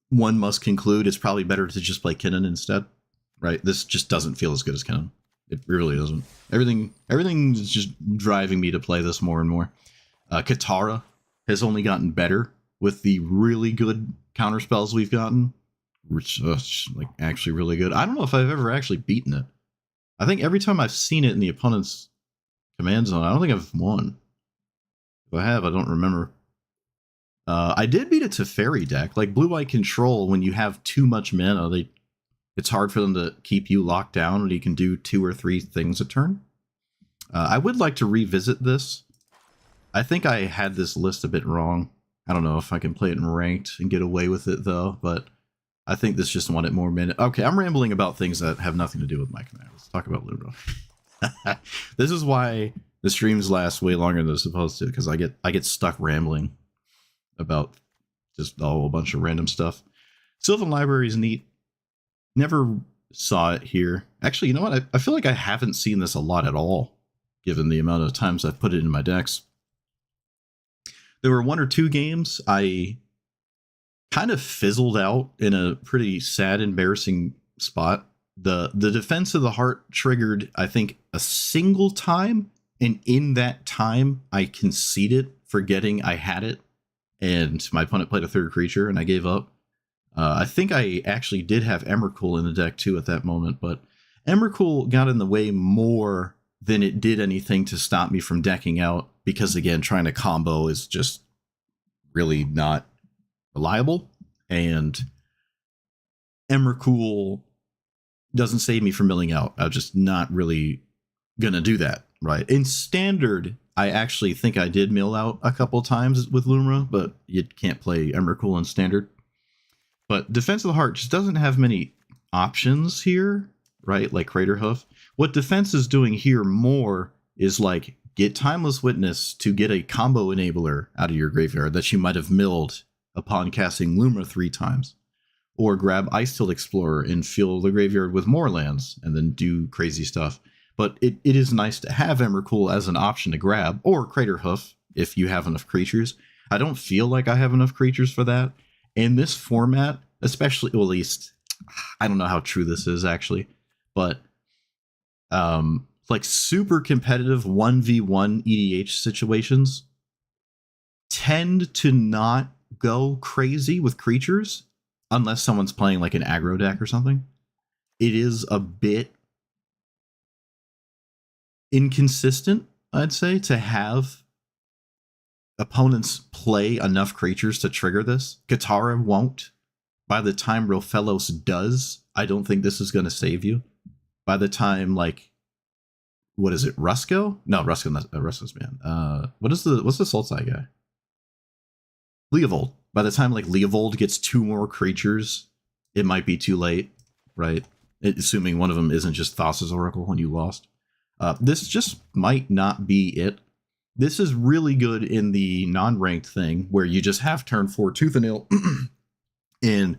one must conclude it's probably better to just play Kinnan instead, right? This just doesn't feel as good as Kinnan. It really doesn't. Everything is just driving me to play this more and more. Katara has only gotten better with the really good counter spells we've gotten, which is like actually really good. I don't know if I've ever actually beaten it. I think every time I've seen it in the opponent's command zone, I don't think I've won. If I have, I don't remember. I did beat it to Fairy deck. Like Blue-White Control, when you have too much mana, it's hard for them to keep you locked down when you can do 2 or 3 things a turn. I would like to revisit this. I think I had this list a bit wrong. I don't know if I can play it in ranked and get away with it, though, but I think this just wanted more minute. Okay, I'm rambling about things that have nothing to do with my command. Let's talk about Lumra. This is why the streams last way longer than they're supposed to, because I get stuck rambling about just a whole bunch of random stuff. Sylvan Library is neat. Never saw it here. Actually, you know what? I feel like I haven't seen this a lot at all, given the amount of times I've put it in my decks. There were 1 or 2 games I kind of fizzled out in a pretty sad, embarrassing spot. The Defense of the Heart triggered, I think, a single time, and in that time, I conceded, forgetting I had it, and my opponent played a 3rd creature, and I gave up. I think I actually did have Emrakul in the deck, too, at that moment, but Emrakul got in the way more than it did anything to stop me from decking out, because, again, trying to combo is just really not reliable, and Emrakul doesn't save me from milling out. I'm just not really gonna do that, right? In Standard, I actually think I did mill out a couple times with Lumra, but you can't play Emrakul in Standard. But Defense of the Heart just doesn't have many options here, right? Like Craterhoof. What Defense is doing here more is like get Timeless Witness to get a combo enabler out of your graveyard that you might have milled upon casting Lumra 3 times. Or grab Ice-Tilt Explorer and fill the graveyard with more lands and then do crazy stuff. But it is nice to have Emrakul as an option to grab, or Craterhoof if you have enough creatures. I don't feel like I have enough creatures for that. In this format, especially, well, at least, I don't know how true this is actually, but like super competitive 1v1 EDH situations tend to not go crazy with creatures unless someone's playing like an aggro deck or something. It is a bit inconsistent, I'd say, to have opponents play enough creatures to trigger this. Katara won't. By the time Rofellos does, I don't think this is going to save you. By the time, like, what is it, Rusko? No, Rusko's man. What's the Sultai guy? Leovold. By the time like Leovold gets 2 more creatures, it might be too late, right? Assuming one of them isn't just Thassa's Oracle and you lost. This just might not be it. This is really good in the non-ranked thing where you just have turn 4 Tooth and Nail, and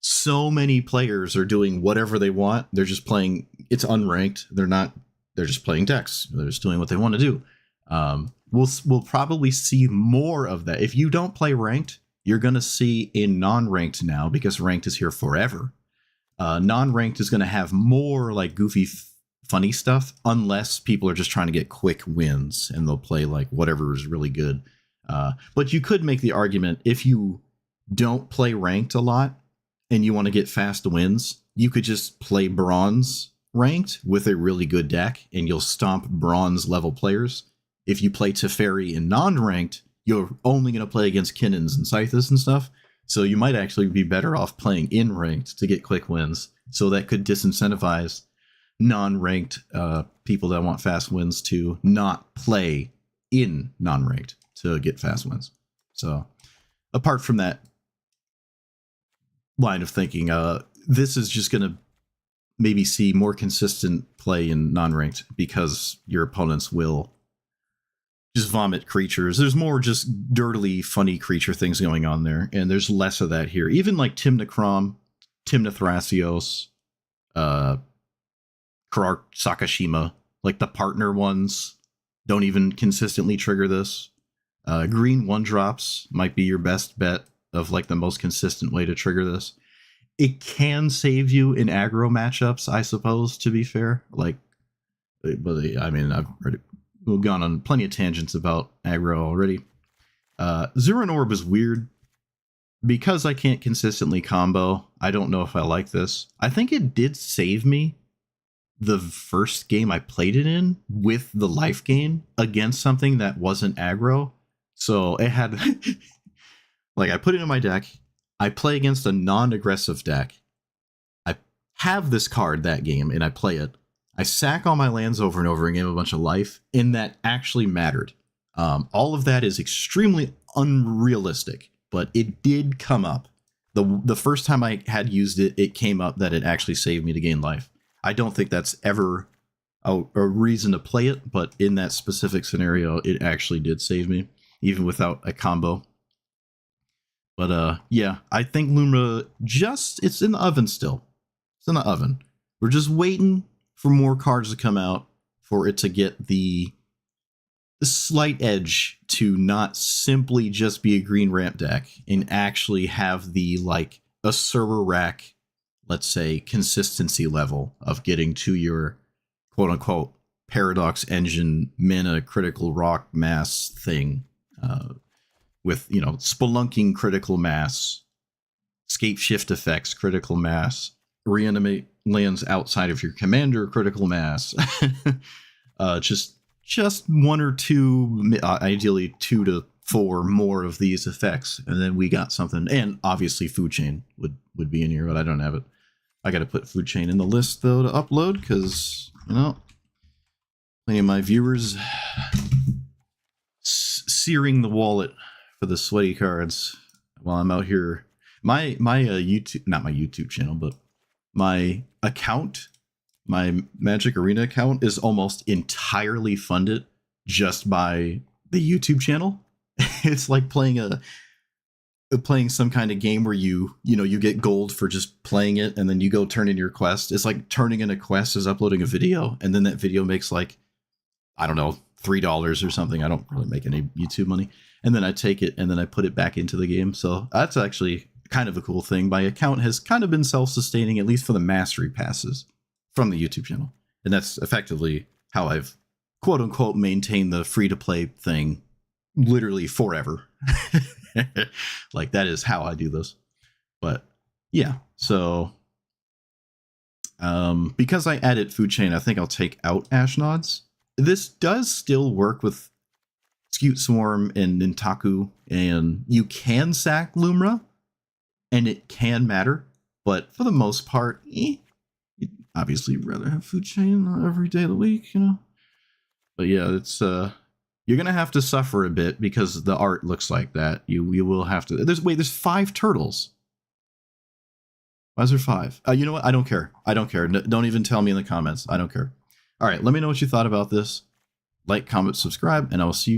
so many players are doing whatever they want. They're just playing. It's unranked. They're just playing decks. They're just doing what they want to do. We'll probably see more of that. If you don't play ranked, you're going to see in non-ranked now, because ranked is here forever. Non-ranked is going to have more like goofy, funny stuff, unless people are just trying to get quick wins and they'll play like whatever is really good. But you could make the argument, if you don't play ranked a lot and you want to get fast wins, you could just play bronze ranked with a really good deck and you'll stomp bronze level players. If you play Teferi in non-ranked, you're only going to play against Kinnons and Scythus and stuff. So you might actually be better off playing in ranked to get quick wins. So that could disincentivize non-ranked people that want fast wins to not play in non-ranked to get fast wins. So apart from that line of thinking, this is just going to maybe see more consistent play in non-ranked because your opponents will just vomit creatures. There's more just dirtily funny creature things going on there, and there's less of that here. Even like Timnachrom, Timnathrasios, Karar Sakashima, like the partner ones don't even consistently trigger this. Green 1-drops might be your best bet of like the most consistent way to trigger this. It can save you in aggro matchups, I suppose, to be fair. Like, but I mean, we've gone on plenty of tangents about aggro already. Zuran Orb is weird because I can't consistently combo. I don't know if I like this. I think it did save me the first game I played it in with the life gain against something that wasn't aggro. So it had, like, I put it in my deck. I play against a non-aggressive deck. I have this card that game and I play it. I sack all my lands over and over and give a bunch of life, and that actually mattered. All of that is extremely unrealistic, but it did come up. The first time I had used it, it came up that it actually saved me to gain life. I don't think that's ever a reason to play it, but in that specific scenario, it actually did save me, even without a combo. But yeah, I think Lumra it's in the oven still. It's in the oven. We're just waiting for more cards to come out for it to get the slight edge to not simply just be a green ramp deck and actually have the, like, a server rack, let's say, consistency level of getting to your quote unquote Paradox Engine mana critical rock mass thing. With, you know, spelunking critical mass, scape shift effects critical mass, reanimate lands outside of your commander critical mass. Just one or two, ideally 2 to 4 more of these effects, and then we got something. And obviously Food Chain would be in here, but I don't have it. I got to put Food Chain in the list though to upload because, you know, plenty of my viewers searing the wallet for the sweaty cards while I'm out here. My YouTube, not my YouTube channel, but my account, my Magic Arena account is almost entirely funded just by the YouTube channel. It's like playing some kind of game where you get gold for just playing it, and then you go turn in your quest. It's like turning in a quest is uploading a video, and then that video makes, like, I don't know, $3 or something. I don't really make any YouTube money. And then I take it and then I put it back into the game. So that's actually kind of a cool thing. My account has kind of been self-sustaining, at least for the mastery passes from the YouTube channel. And that's effectively how I've quote unquote maintained the free-to-play thing literally forever. Like, that is how I do this. But yeah, so because I added Food Chain, I think I'll take out Ashnods. This does still work with Scute Swarm and Nintaku, and you can sack Lumra, and it can matter, but for the most part, you'd obviously rather have Food Chain every day of the week, you know? But yeah, it's you're gonna have to suffer a bit because the art looks like that. You will have to. There's 5 turtles. Why is there 5? You know what? I don't care. I don't care. Don't even tell me in the comments. I don't care. All right, let me know what you thought about this. Like, comment, subscribe, and I will see you.